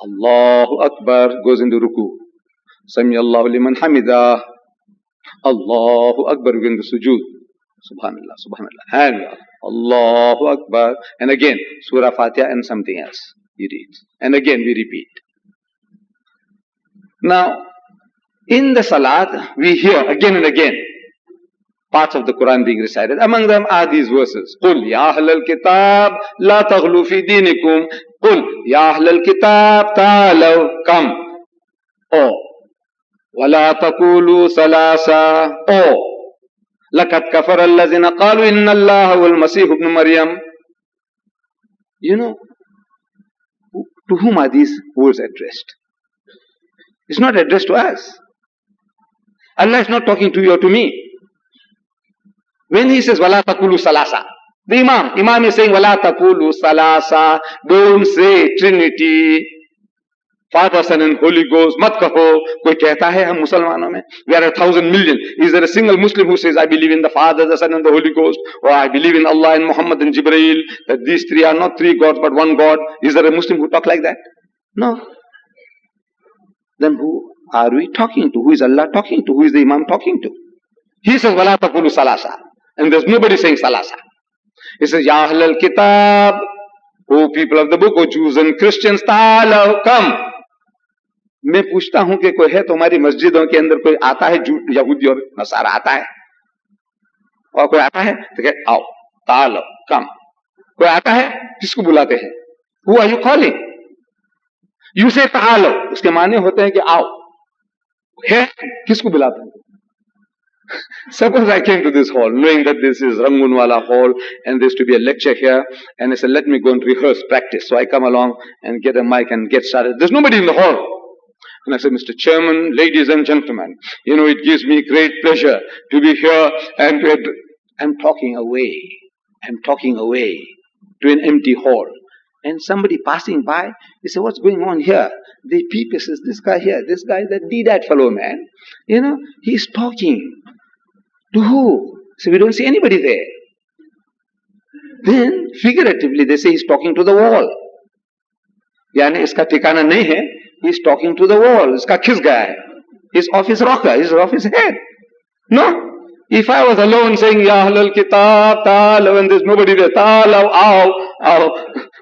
[SPEAKER 3] Allahu Akbar, goes into ruku. Sami Allahu liman hamidah. Allahu Akbar, goes into sujood. Subhanallah, Subhanallah. And Allahu Akbar. And again, Surah Fatiha and something else. You read. And again we repeat. Now, in the Salat, we hear again and again parts of the Quran being recited. Among them are these verses. قُلْ يَا أَهْلَ الْكِتَابِ لَا تَغْلُوا فِي دِينِكُمْ قُلْ يَا أَهْلَ الْكِتَابِ تَعَالَوْا Come. Oh. وَلَا تَقُولُوا ثَلَاثًا Oh. لَقَدْ كَفَرَ الَّذِينَ قَالُوا إِنَّ اللَّهَ وَالْمَسِيحُ ابْنُ مَرْيَمَ. You know, to whom are these words addressed? It's not addressed to us. Allah is not talking to you or to me. When He says, وَلَا تَقُولُوا ثَلَاثًا, the Imam is saying, وَلَا تَقُولُوا ثَلَاثًا, don't say Trinity, Father, Son and Holy Ghost, mat kaho. Koi kehta hai hum Musalmanon mein? We are 1,000 million. Is there a single Muslim who says, I believe in the Father, the Son and the Holy Ghost? Or I believe in Allah and Muhammad and Jibreel, that these 3 are not 3 gods but 1 God? Is there a Muslim who talk like that? No. Then who are we talking to? Who is Allah talking to? Who is the Imam talking to? He says, وَلَا تَقُولُوا ثَلَاثًا. And there's nobody saying Salasa. He says, Ya Ahlal Kitab, O people of the book, O Jews and Christians, ta'alaw, come. मैं पूछता हूं कि कोई है तो हमारी मस्जिदों के अंदर कोई आता है यहूदी और नसारा आता है और कोई आता है तो कहे आओ तालो कम कोई आता है किसको बुलाते हैं Who are you calling? You say तालो उसके माने होते हैं कि आओ है किसको बुलाते हैं Suppose I came to this hall knowing that this is Rangunwala hall and there's to be a lecture here and I said let me go and rehearse practice, so I come along and get a mic and get started. There's nobody in the hall. And I said, Mr. Chairman, ladies and gentlemen, you know, it gives me great pleasure to be here and I'm talking away to an empty hall. And somebody passing by, he said, what's going on here? They peep, he says, this guy here, this guy, that Deedat fellow man, you know, he's talking. To who? So we don't see anybody there. Then, figuratively, they say he's talking to the wall. Yani, iska tikana nahi hai. He's talking to the wall. Iska khis gaya hai. He's off his rocker. He's off his head. No. If I was alone saying, Ya Ahlal Kitab, Ta'alaw, and there's nobody there, Ta'alaw, aao, aao,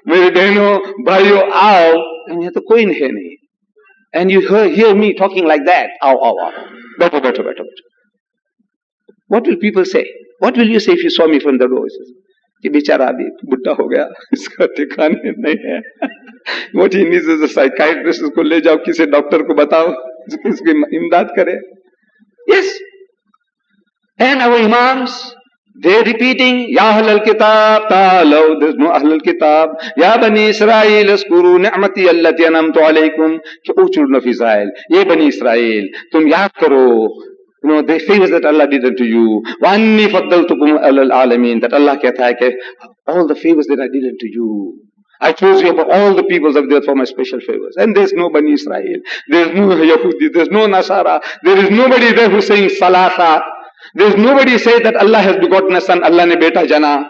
[SPEAKER 3] mere behno, bhaiyo, aao, and yahan to koi hai nahi. And you hear me talking like that, aao, aao, aao. Better. What will people say? What will you say if you saw me from the door? कि बेचारा अभी बुढ़ा हो गया, इसका ठिकाने नहीं है. What he needs is a psychiatrist. उसको ले जाओ, किसी डॉक्टर को बताओ, इसकी इमदाद करे. Yes. And our imams, they're repeating, Ya Ahlal Kitab, ta'alaw. There's no Ahlal Kitab. Ya Bani Israel, askuru ni'mati allati anamtu alaykum. कि ओ children of Israel, ये बनी Israel, तुम याद करो, you know, the favors that Allah did unto you. وَأَنِّي فَضَّلْتُكُمْ عَلَى الْعَالَمِينَ. That Allah कहता है कि all the favors that I did unto you, I chose you above all the peoples of the earth for my special favors. And there's no Bani Israel, there's no Yahudi, there's no Nasara, there is nobody there who's saying Salasa. There's nobody say that Allah has begotten a son, Allah ne beta jana.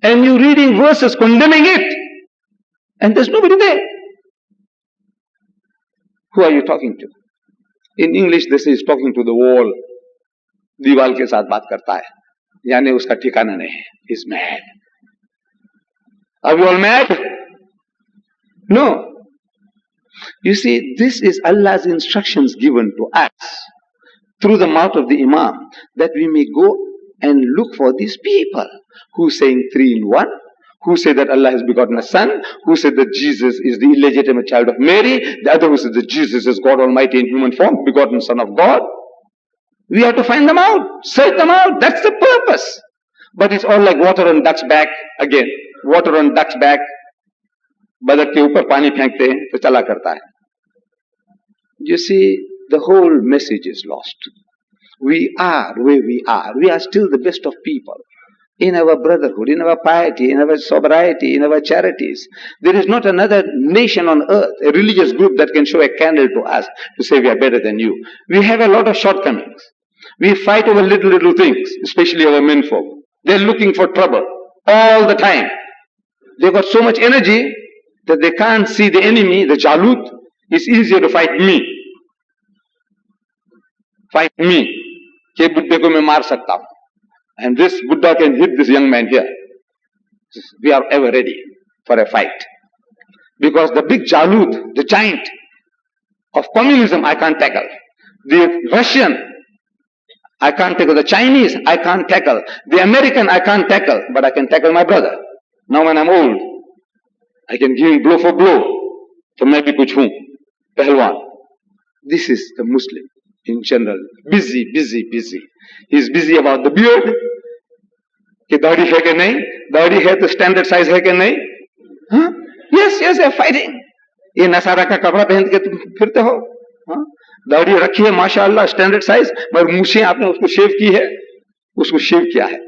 [SPEAKER 3] And you reading verses condemning it. And there's nobody there. Who are you talking to? In English, this is talking to the wall. दीवाल के साथ बात करता है, यानी उसका ठिकाना नहीं है. He's mad. Are we all mad? No. You see, this is Allah's instructions given to us through the mouth of the Imam, that we may go and look for these people who saying 3 in 1, who say that Allah has begotten a son, who say that Jesus is the illegitimate child of Mary, the other who says that Jesus is God Almighty in human form, begotten Son of God. We have to find them out, search them out. That's the purpose. But it's all like water on duck's back again. Water on duck's back. बदक के ऊपर पानी फेंकते हैं तो चला करता है. You see, the whole message is lost. We are where we are. We are still the best of people. In our brotherhood, in our piety, in our sobriety, in our charities. There is not another nation on earth, a religious group that can show a candle to us to say we are better than you. We have a lot of shortcomings. We fight over little things, especially our menfolk. They're looking for trouble all the time. They've got so much energy that they can't see the enemy, the Jalut. It's easier to fight me. Fight me. Ke Buddha ko main maar sakta hu. And this Buddha can hit this young man here. We are ever ready for a fight. Because the big Jalut, the giant of communism, I can't tackle. The Russian, I can't tackle. The Chinese, I can't tackle. The American, I can't tackle. But I can tackle my brother. Now when I'm old, I can give him blow for blow. So maybe kuch hoon. Pehlwan. This is the Muslim in general. Busy. He's busy about the beard. कि दाढ़ी है कि नहीं, दाढ़ी है तो standard size है कि नहीं. हाँ? Yes, they're fighting. ये नसारा का कपड़ा पहन के तुम फिरते हो. हाँ? दाढ़ी रखी है माशाअल्लाह स्टैंडर्ड साइज, मगर मूछें आपने उसको शेव की है. उसको शेव किया है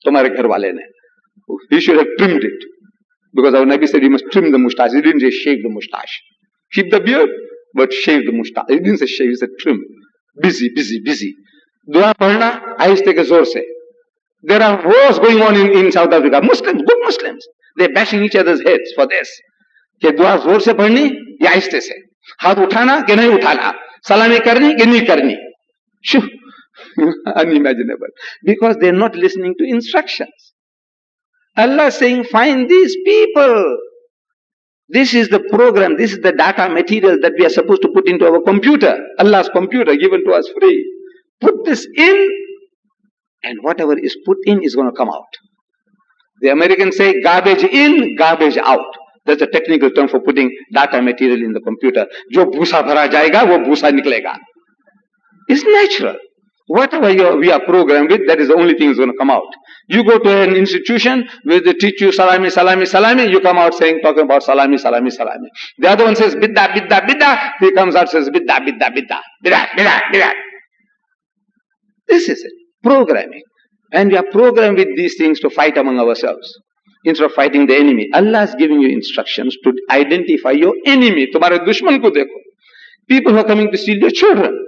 [SPEAKER 3] तुम्हारे घर वाले ने. He should have trimmed it. Because our Nabi said you must trim the mustache. He didn't say shave the mustache. Keep the beard, but shave the mustache. He didn't say shave, he said trim. Busy. दुआ पढ़ना आहिस्ते के जोर से. There are wars going on in South Africa. Muslims, good Muslims, they're bashing each other's heads for this. कि दुआ जोर से पढ़नी या आहिस्ते से. हाथ उठाना कि नहीं उठाना. सलामी करनी कि नहीं करनी. Unimaginable. Because they're not listening to instructions. Allah is saying, find these people. This is the program, this is the data material that we are supposed to put into our computer. Allah's computer given to us free. Put this in, and whatever is put in is going to come out. The Americans say garbage in, garbage out. That's a technical term for putting data material in the computer. जो भूसा भरा जाएगा, वो भूसा निकलेगा. It's natural. Whatever we are programmed with, that is the only thing that's going to come out. You go to an institution where they teach you salami, you come out talking about salami. The other one says bidda, he comes out says bidda. This is it. Programming. And we are programmed with these things to fight among ourselves instead of fighting the enemy. Allah is giving you instructions to identify your enemy. Tumhare dushman ko dekho. People who are coming to steal your children.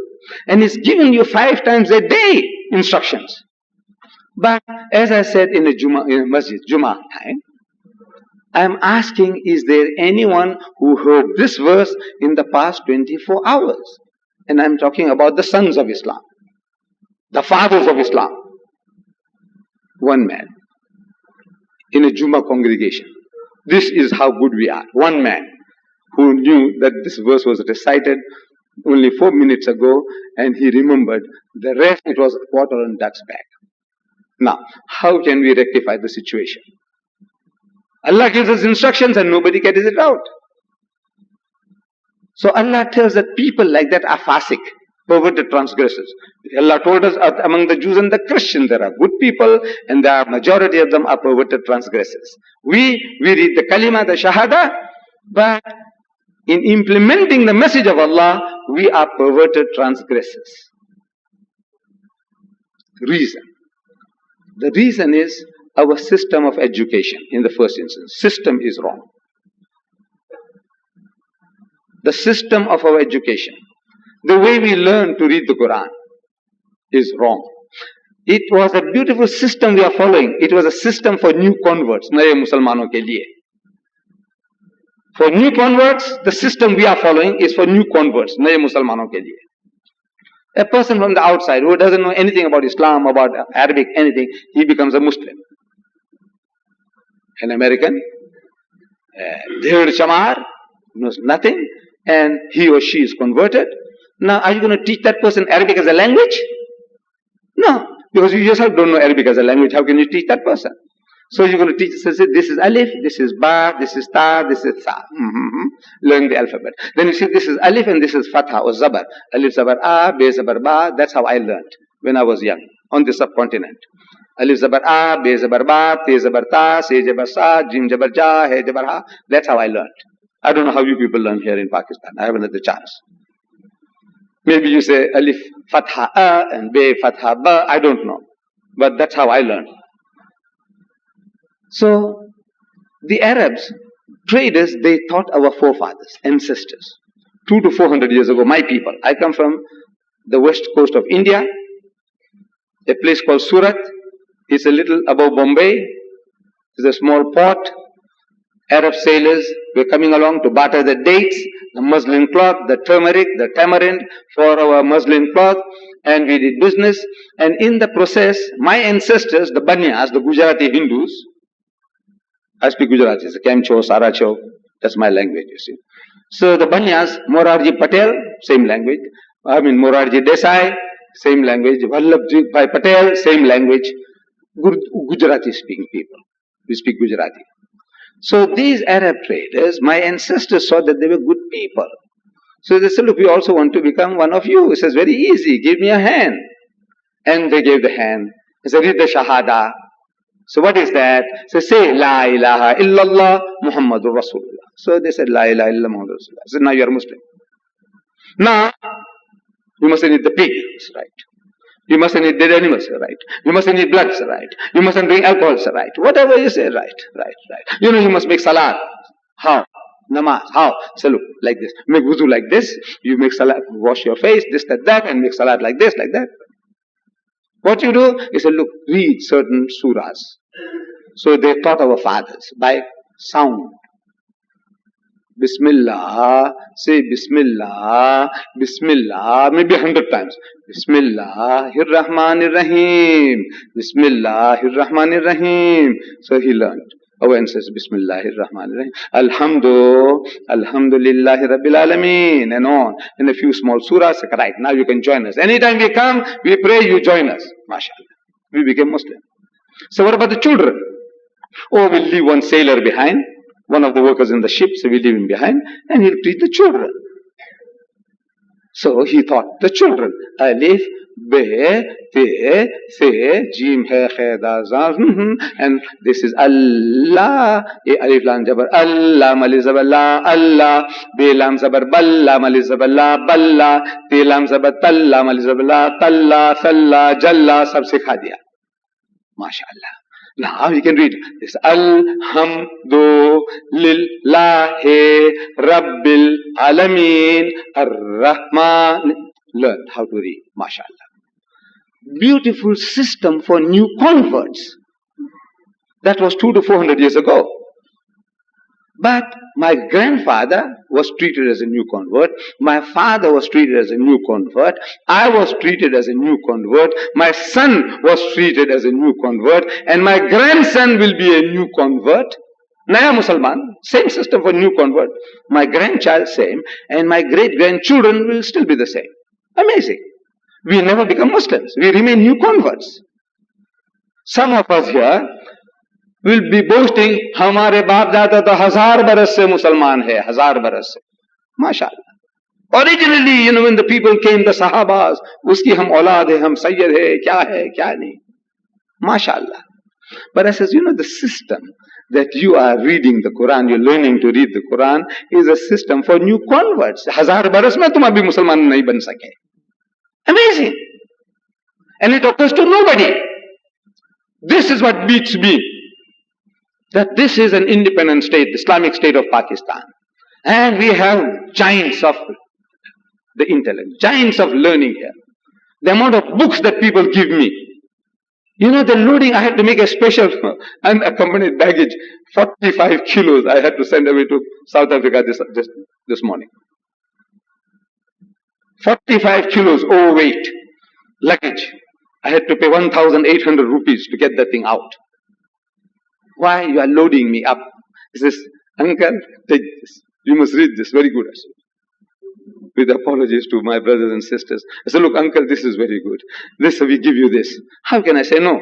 [SPEAKER 3] And He's giving you 5 times a day instructions. But as I said in the Masjid, Jummah time, I am asking, is there anyone who heard this verse in the past 24 hours? And I am talking about the sons of Islam, the fathers of Islam. One man in a Jummah congregation. This is how good we are. One man who knew that this verse was recited only 4 minutes ago, and he remembered. The rest, it was water on duck's back. Now, how can we rectify the situation? Allah gives us instructions and nobody carries it out. So Allah tells that people like that are fasik, perverted transgressors. Allah told us among the Jews and the Christians there are good people and the majority of them are perverted transgressors. We read the kalima, the shahada, but in implementing the message of Allah, we are perverted transgressors. Reason. The reason is our system of education in the first instance. System is wrong. The system of our education, the way we learn to read the Quran is wrong. It was a beautiful system we are following. It was a system for new converts. Naye Musalmanon ke liye. For new converts, the system we are following is for new converts. Naye Musalmanon ke liye. A person from the outside who doesn't know anything about Islam, about Arabic, anything, he becomes a Muslim. An American, Dhir Chamar, knows nothing, and he or she is converted. Now, are you going to teach that person Arabic as a language? No, because you yourself don't know Arabic as a language. How can you teach that person? So you're going to teach, this is alif, this is ba, this is ta, this is sa. Learn the alphabet. Then you see this is alif and this is fatha or zabar. Alif zabar a, be zabar ba. That's how I learned when I was young on the subcontinent. Alif zabar a, be zabar ba, te zabar ta, se zabar sa, jim zabar ja, he zabar ha. That's how I learned. I don't know how you people learn here in Pakistan. I haven't had the chance. Maybe you say alif fatha a and be fatha ba. I don't know. But that's how I learned. So, the Arabs, traders, they taught our forefathers, ancestors, 200 to 400 years ago, my people. I come from the west coast of India, a place called Surat. It's a little above Bombay. It's a small port. Arab sailors were coming along to barter the dates, the muslin cloth, the turmeric, the tamarind for our muslin cloth, and we did business. And in the process, my ancestors, the Banyas, the Gujarati Hindus, I speak Gujarati, it's Kemcho, Saracho, that's my language, you see. So the Banyas, Morarji Patel, same language. Morarji Desai, same language. Vallabhji Bhai Patel, same language. Gujarati speaking people. We speak Gujarati. So these Arab traders, my ancestors saw that they were good people. So they said, look, we also want to become one of you. He says, very easy, give me a hand. And they gave the hand. He said, read the Shahada. So what is that? So say, La ilaha illallah Muhammadur Rasulullah. So they said, La ilaha illallah Muhammadur Rasulullah. So now you are Muslim. Now, you mustn't eat the pig, right? You mustn't eat dead animals, right? You mustn't eat blood, right? You mustn't drink alcohol, right? Whatever you say, right. You know, you must make salat. How? Namaz. How? So look, like this. Make wuzu like this. You make salat, wash your face, this, that, and make salat like this, like that. What you do is say, look, read certain surahs. So they taught our fathers by sound. Bismillah, say Bismillah, Bismillah, maybe 100 times. Bismillahirrahmanirrahim, Bismillahirrahmanirrahim. So he learned. Our ancestors, Bismillahirrahmanirrahim. Alhamdulillahi Rabbil Alameen, and on. In a few small surahs, right, now you can join us. Anytime we come, we pray, you join us. MashaAllah. We became Muslim. So what about the children? Oh, we'll leave one sailor behind, one of the workers in the ship, so we'll leave him behind, and he'll teach the children. So he taught the children. Alif, Be, Te, Se, Jim, He, Khe, Da, Za, and this is Allah. Alif, Lam, Jabar, Allah, Mali, Zabar, La, Allah. Be, Lam, Zabar, Balla, Mali, Zabar, La, Balla. Te, Lam, Zabar, Talla, Mali, Zabar, La, Talla, Salla, Jalla, sab sikha diya. MashaAllah. Now you can read this. Alhamdulillahi Rabbil Alameen Ar-Rahman. Learn how to read. MashaAllah. Beautiful system for new converts. That was 200 to 400 years ago. But my grandfather was treated as a new convert. My father was treated as a new convert. I was treated as a new convert. My son was treated as a new convert. And my grandson will be a new convert. Naya Musalman, same system for new convert. My grandchild, same. And my great-grandchildren will still be the same. Amazing. We never become Muslims. We remain new converts. Some of us here will be boasting, हमारे बाप दादा तो 1000 बरस से मुसलमान है, 1000 बरस से. MashaAllah. Originally, when the people came, the Sahabas, uski hum aulad hai, hum sayyid hai, kya nahi. MashaAllah. But I says, the system that you are reading the Quran, you're learning to read the Quran, is a system for new converts. 1000 baras mein tum abhi Musalman nahi ban sake. Amazing. And it occurs to nobody. This is what beats me. That this is an independent state, Islamic state of Pakistan. And we have giants of the intellect, giants of learning here. The amount of books that people give me. The loading, I had to make a special unaccompanied baggage, 45 kilos I had to send away to South Africa this morning. 45 kilos overweight luggage. I had to pay 1,800 rupees to get that thing out. Why? You are loading me up. He says, uncle, take this. You must read this. Very good. I said. With apologies to my brothers and sisters. I said, look, uncle, this is very good. This, we give you this. How can I say no?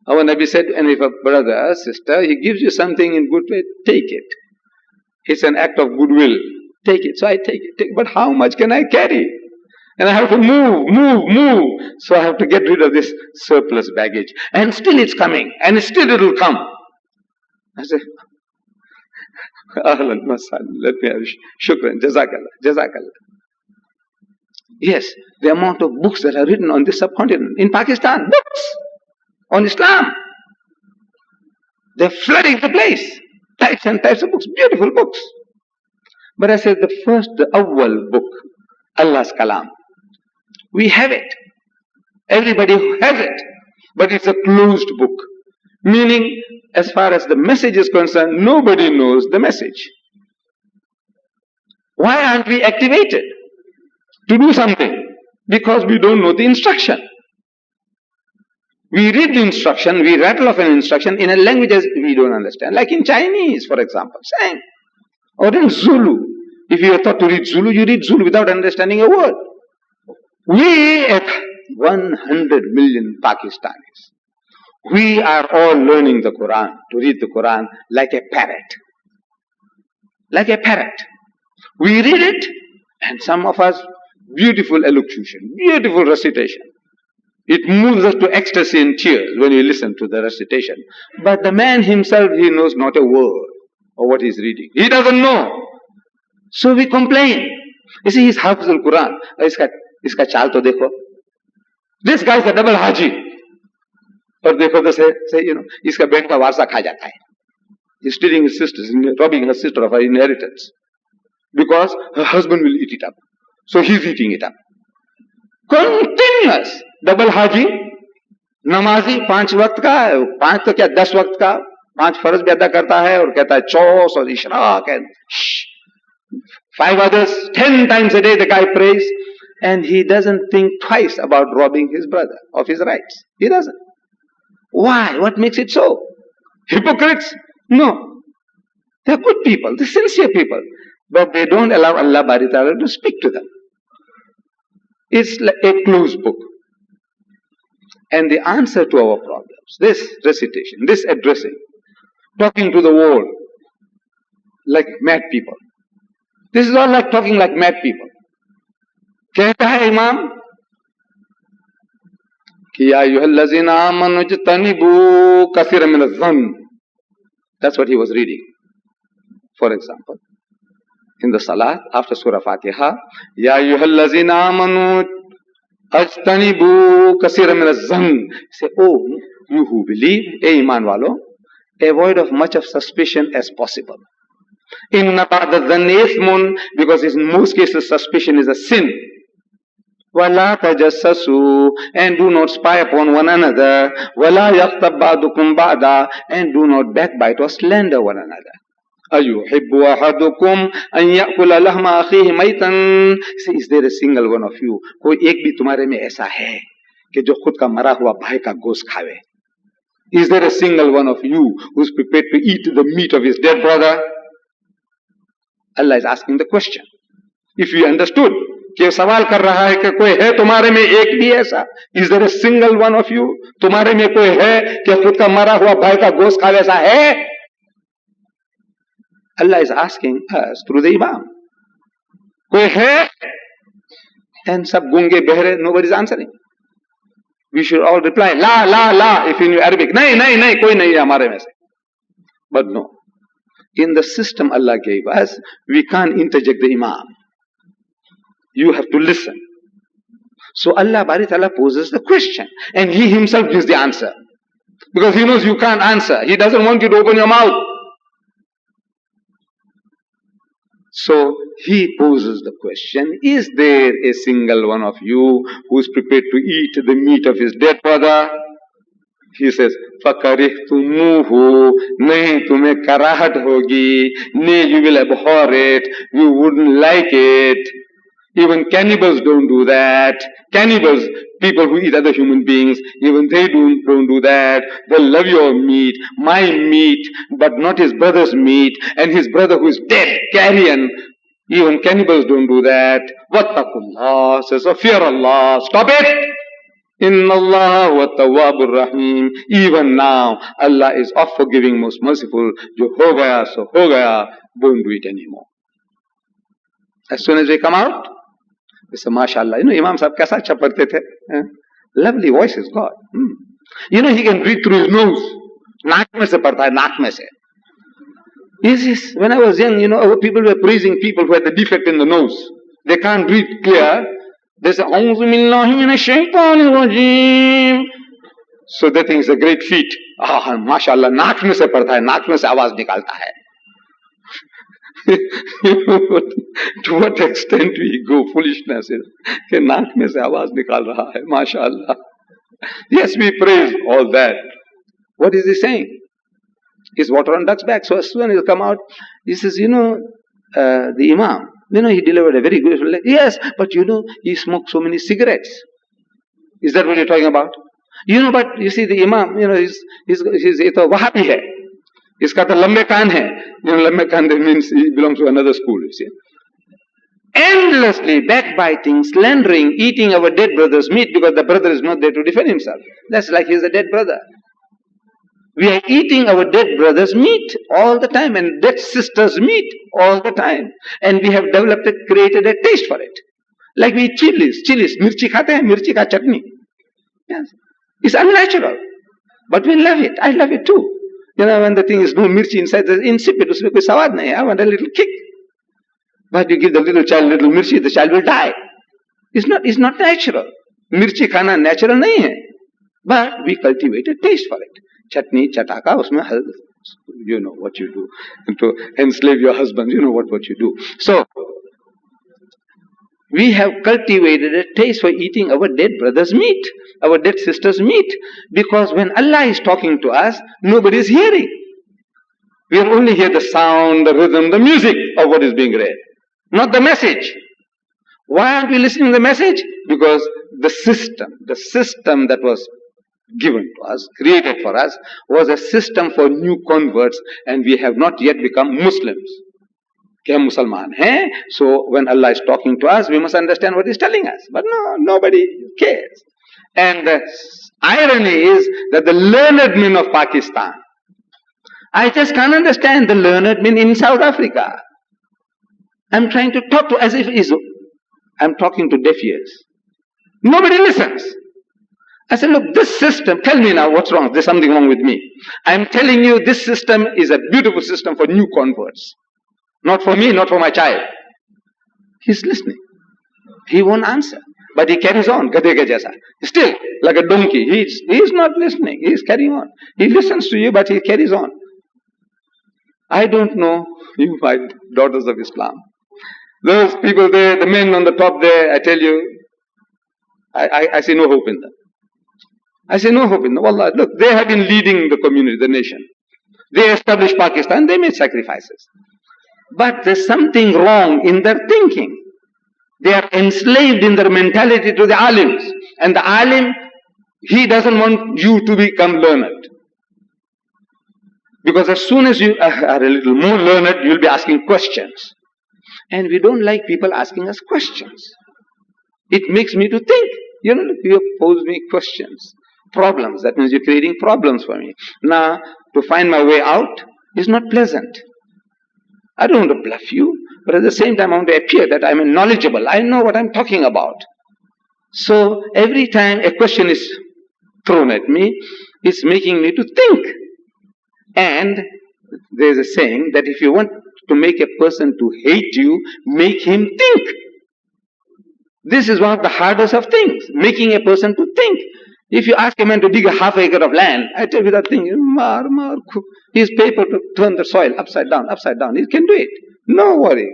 [SPEAKER 3] Our Nabi said, and if a brother, sister, he gives you something in good way, take it. It's an act of goodwill. Take it. So I take it. But how much can I carry? And I have to move. So I have to get rid of this surplus baggage. And still it's coming. And still it will come. I said, Ahlan masal, let me have shukran, jazakallah. Yes, the amount of books that are written on this subcontinent, in Pakistan, books on Islam. They're flooding the place. Types and types of books, beautiful books. But I said the awwal book, Allah's Kalam. We have it. Everybody has it. But it's a closed book. Meaning, as far as the message is concerned, nobody knows the message. Why aren't we activated to do something? Because we don't know the instruction. We read the instruction, we rattle off an instruction in a language we don't understand. Like in Chinese, for example, saying. Or in Zulu. If you are taught to read Zulu, you read Zulu without understanding a word. We at 100 million Pakistanis, we are all learning the Quran, to read the Quran like a parrot. Like a parrot. We read it, and some of us, beautiful elocution, beautiful recitation. It moves us to ecstasy and tears when we listen to the recitation. But the man himself, he knows not a word of what he's reading. He doesn't know. So we complain. You see, he's Hafiz al-Quran. Iska chal to dekho. This guy is a double haji. Or dekho to say, iska ben ka warsa kha jata hai. He's stealing his sister's, robbing her sister of her inheritance. Because her husband will eat it up. So he's eating it up. Continuous. Double haji. Namazi, 5 वक्त का, 5 तो क्या 10 वक्त का, 5 फर्ज भी अदा करता है और कहता है चौस और Ishraq and 5 others, 10 times a day the guy prays, and he doesn't think twice about robbing his brother of his rights. He doesn't. Why? What makes it so? Hypocrites? No. They're good people, they're sincere people, but they don't allow Allah Bari Ta'ala to speak to them. It's like a closed book. And the answer to our problems, this recitation, this addressing, talking to the wall like mad people. This is all like talking like mad people. कहता है इमाम कि या अय्युहल्लज़ीना आमनू इज्तनिबू कसीरन मिनज़-ज़न्न. That's what he was reading. For example, in the Salat, after Surah Fatiha, Ya ayyuhallazina amanu ajtanibu kaseeran min az-zann. Say, oh, you who believe, iman walo, avoid of much of suspicion as possible. Inna ba'da dhanni ithmun, because in most cases suspicion is a sin. Wala tajassasu, and do not spy upon one another. Wala yaghtab ba'dukum ba'da, and do not backbite or slander one another. أَيُحِبُّ أَحَدُكُمْ أَنْ يَأْكُلَ لَحْمَ أَخِيهِ مَيْتًا. Say, is there a single one of you, कोई एक भी तुम्हारे में ऐसा है कि जो खुद का मरा हुआ भाई का गोश्त खावे? Is there a single one of you who is prepared to eat the meat of his dead brother? Allah is asking the question. If we understood कि सवाल कर रहा है कि कोई है तुम्हारे में एक भी ऐसा? Is there a single one of you? तुम्हारे में कोई है कि खुद का मरा हुआ भाई का गोश्त खा वैसा है? Allah is asking us through the imam, कोई है? एंड सब गूंगे बहरे, nobody is answering. We should all reply ला ला ला इफ इन अरबिक, नहीं नहीं नहीं, कोई नहीं है हमारे में से. But no, in the system Allah gave us, we can't interject the Imam. You have to listen. So Allah Bari Ta'ala poses the question and He Himself gives the answer. Because He knows you can't answer. He doesn't want you to open your mouth. So He poses the question, is there a single one of you who is prepared to eat the meat of his dead brother? He says, فَكَرِهْتُمُوهُ, नहीं तुम्हें कराहट होगी, nay, you will abhor it, you wouldn't like it. Even cannibals don't do that. Cannibals, people who eat other human beings, even they don't do that. They love your meat, my meat, but not his brother's meat, and his brother who is dead, carrion. Even cannibals don't do that. Wattaqullah, says, so fear Allah, stop it. Inna Allah wa tawwabur rahim. Even now, Allah is of forgiving, most merciful. Jo ho gaya, so ho gaya. Don't do it anymore. As soon as we come out, we say, MashaAllah. You know, Imam Sahib kaisa अच्छा पढ़ते थे? Lovely voice is God. You know, he can breathe through his nose. नाक में से पढ़ता है, नाक में से. Yes, when I was young, you know, our people were praising people who had the defect in the nose. They can't breathe clear. They say, "A'udhu billahi minash shaitanir rajim." So they think it's a great feat. Ah, mashallah, नाक में से पढ़ता है, नाक में से आवाज निकालता है. To what extent we go, foolishness is कि नाक में से आवाज निकाल रहा है, mashallah. Yes, we praise all that. What is he saying? He's water on duck's back. So as soon as he come out, he says, you know, the Imam, you know, he delivered a very good, yes, but you know, he smoked so many cigarettes. Is that what you're talking about? You know, but you see, the Imam, you know, he's Wahhabi hai. Iska to lambe kaan hai. You know, lambe kaan means he belongs to another school, you see. Endlessly backbiting, slandering, eating our dead brother's meat because the brother is not there to defend himself. That's like he's a dead brother. We are eating our dead brother's meat all the time and dead sister's meat all the time. And we have developed created a taste for it. Like we eat chilies, mirchi khate hain, mirchi ka chutney. Yes. It's unnatural. But we love it. I love it too. You know, when the thing is no mirchi inside, it's insipid, usme koi sawad nahi. I want a little kick. But you give the little child little mirchi, the child will die. It's not natural. Mirchi khana natural nahi hai. But we cultivate a taste for it. Chutney, chataka, usme you know what you do. And to enslave your husband, you know what you do. So, we have cultivated a taste for eating our dead brother's meat, our dead sister's meat. Because when Allah is talking to us, nobody is hearing. We only hear the sound, the rhythm, the music of what is being read. Not the message. Why aren't we listening to the message? Because the system that was given to us, created for us, was a system for new converts, and we have not yet become Muslims. कि हम मुसलमान हैं, so when Allah is talking to us, we must understand what He's telling us. But no, nobody cares. And the irony is that the learned men of Pakistan, I just can't understand the learned men in South Africa. I'm trying to talk to as if I'm talking to deaf ears. Nobody listens. I said, look, this system, tell me now what's wrong. There's something wrong with me. I'm telling you, this system is a beautiful system for new converts. Not for me, not for my child. He's listening. He won't answer. But he carries on, gadhe ke jaisa. Still, like a donkey. He's not listening. He's carrying on. He listens to you, but he carries on. I don't know, you my daughters of Islam. Those people there, the men on the top there, I tell you, I see no hope in them. I say no hope in them. Wallah, look, they have been leading the community, the nation. They established Pakistan, they made sacrifices. But there's something wrong in their thinking. They are enslaved in their mentality to the alims. And the alim, he doesn't want you to become learned. Because as soon as you are a little more learned, you'll be asking questions. And we don't like people asking us questions. It makes me to think. You pose me questions, problems. That means you're creating problems for me. Now, to find my way out is not pleasant. I don't want to bluff you, but at the same time I want to appear that I'm knowledgeable. I know what I'm talking about. So every time a question is thrown at me, it's making me to think. And there's a saying that if you want to make a person to hate you, make him think. This is one of the hardest of things, making a person to think. If you ask a man to dig a half acre of land, I tell you that thing, his paper to turn the soil upside down. He can do it. No worry.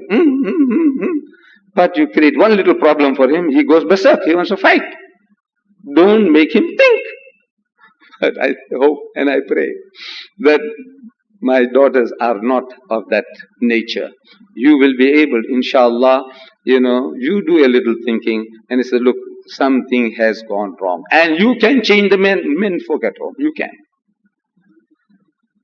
[SPEAKER 3] But you create one little problem for him, he goes berserk, he wants to fight. Don't make him think. But I hope and I pray that my daughters are not of that nature. You will be able, inshallah, you do a little thinking and say, look, something has gone wrong. And you can change the men folk at home. You can.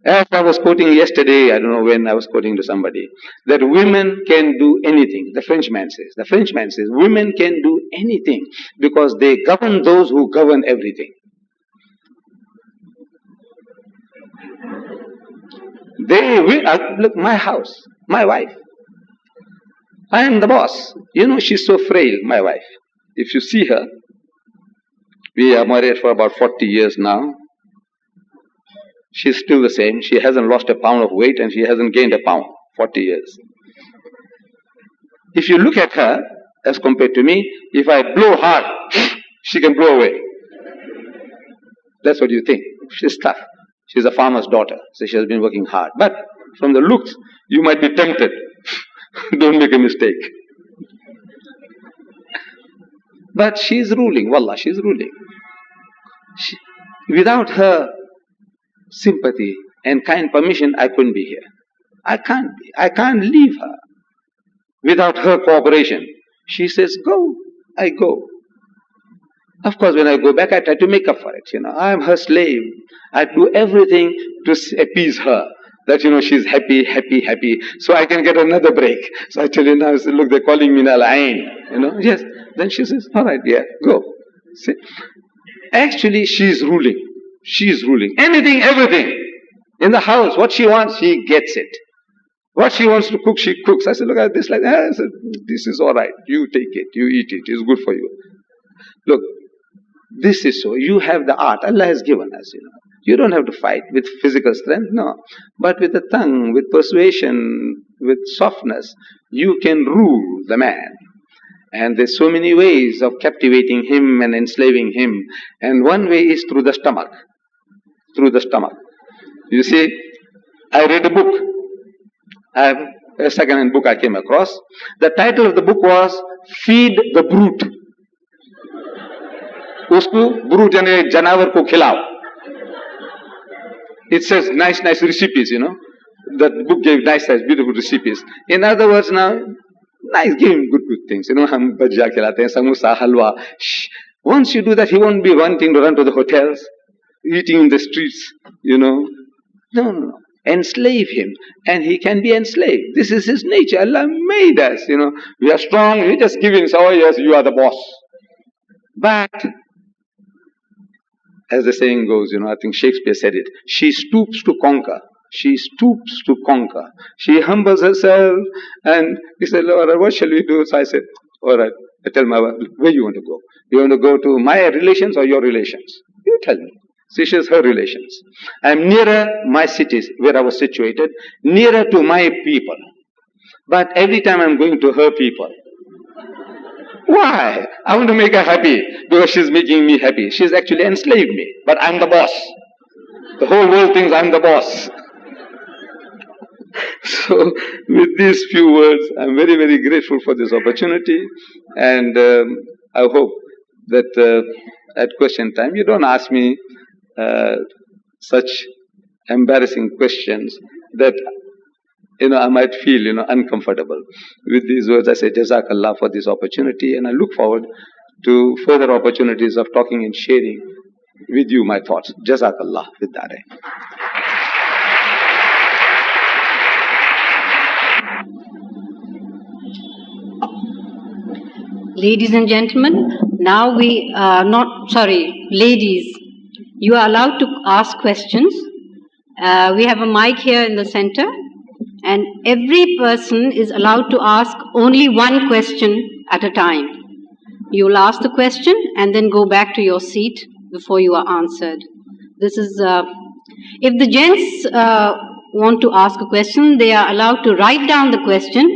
[SPEAKER 3] As I was quoting yesterday, I don't know when I was quoting to somebody, that women can do anything. The Frenchman says, women can do anything because they govern those who govern everything. They will, look, my house, my wife. I am the boss. She's so frail, my wife. If you see her, we are married for about 40 years now. She's still the same. She hasn't lost a pound of weight and she hasn't gained a pound. 40 years. If you look at her, as compared to me, if I blow hard, she can blow away. That's what you think. She's tough. She's a farmer's daughter, so she has been working hard. But from the looks, you might be tempted. Don't make a mistake. But she's ruling. Wallah, she's ruling. Without her sympathy and kind permission, I couldn't be here. I can't leave her. Without her cooperation. She says, go. I go. Of course, when I go back, I try to make up for it. I'm her slave. I do everything to appease her. That, she's happy. So I can get another break. So I tell you now, look, they're calling me Nalain. Yes. Then she says, all right, yeah, go. See? Actually, she's ruling. She's ruling. Anything, everything. In the house, what she wants, she gets it. What she wants to cook, she cooks. I said, look at this like that. I said, this is all right. You take it. You eat it. It's good for you. Look, this is so. You have the art. Allah has given us, You don't have to fight with physical strength, no. But with the tongue, with persuasion, with softness, you can rule the man. And there's so many ways of captivating him and enslaving him. And one way is through the stomach. Through the stomach. You see, I read a book. I have a second-hand book I came across. The title of the book was Feed the Brute. Usko brute यानी जानवर को खिलाओ. It says nice recipes, That book gave nice, beautiful recipes. In other words, now, nice, give him good things. हम बज्जा खिलाते हैं, samosa, halwa. Once you do that, he won't be wanting to run to the hotels, eating in the streets, No. Enslave him, and he can be enslaved. This is his nature. Allah made us, We are strong. We just give him, oh yes, you are the boss. But as the saying goes, I think Shakespeare said it, she stoops to conquer. She stoops to conquer. She humbles herself, and he said, Lord, what shall we do? So I said, all right. I tell my wife, where you want to go? You want to go to my relations or your relations? You tell me. She says her relations. I am nearer my cities, where I was situated, nearer to my people. But every time I am going to her people, why? I want to make her happy because she's making me happy. She's actually enslaved me, but I'm the boss. The whole world thinks I'm the boss. So, with these few words, I'm very, very grateful for this opportunity, and I hope that at question time you don't ask me such embarrassing questions that I might feel, uncomfortable. With these words, I say, Jazakallah for this opportunity, and I look forward to further opportunities of talking and sharing with you my thoughts. Jazakallah with that.
[SPEAKER 2] Ladies and gentlemen, now ladies, you are allowed to ask questions. We have a mic here in the center, and every person is allowed to ask only one question at a time. You will ask the question and then go back to your seat before you are answered. This is, if the gents want to ask a question, they are allowed to write down the question,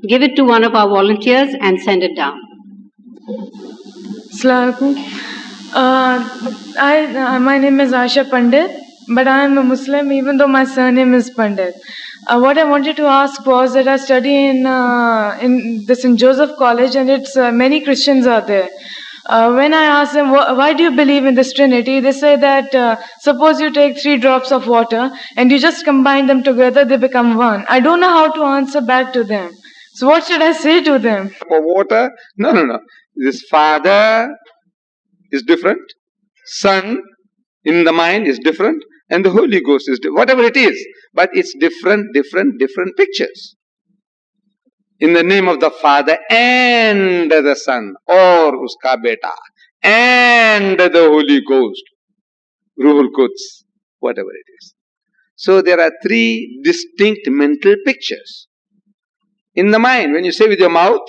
[SPEAKER 2] give it to one of our volunteers and send it down.
[SPEAKER 4] Assalamualaikum. My name is Asha Pandit, but I am a Muslim even though my surname is Pandit. What I wanted to ask was that I study in the St. Joseph College, and it's many Christians are there. When I ask them, why do you believe in this Trinity? They say that suppose you take 3 drops of water and you just combine them together, they become one. I don't know how to answer back to them. So what should I say to them?
[SPEAKER 3] For water? No. This Father is different. Son in the mind is different. And the Holy Ghost is different. Whatever it is. But it's different pictures. In the name of the Father and the Son, or uska beta, and the Holy Ghost, Ruhul Quds, whatever it is. So there are 3 distinct mental pictures. In the mind, when you say with your mouth,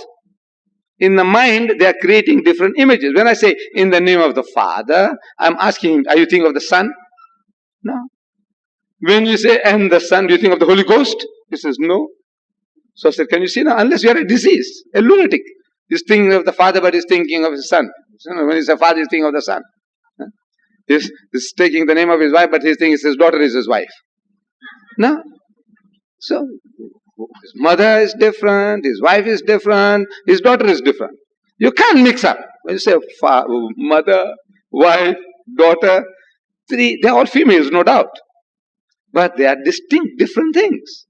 [SPEAKER 3] in the mind they are creating different images. When I say in the name of the Father, I'm asking him, are you thinking of the Son? No. When you say and the Son, do you think of the Holy Ghost? He says no. So I said, can you see now? Unless you are a disease, a lunatic. He's thinking of the Father, but he's thinking of his Son. When he's a father, he's thinking of the Son. He's taking the name of his wife, but he's thinking his daughter is his wife. No? So, his mother is different, his wife is different, his daughter is different. You can't mix up. When you say mother, wife, daughter, 3, they're all females, no doubt. But they are distinct, different things.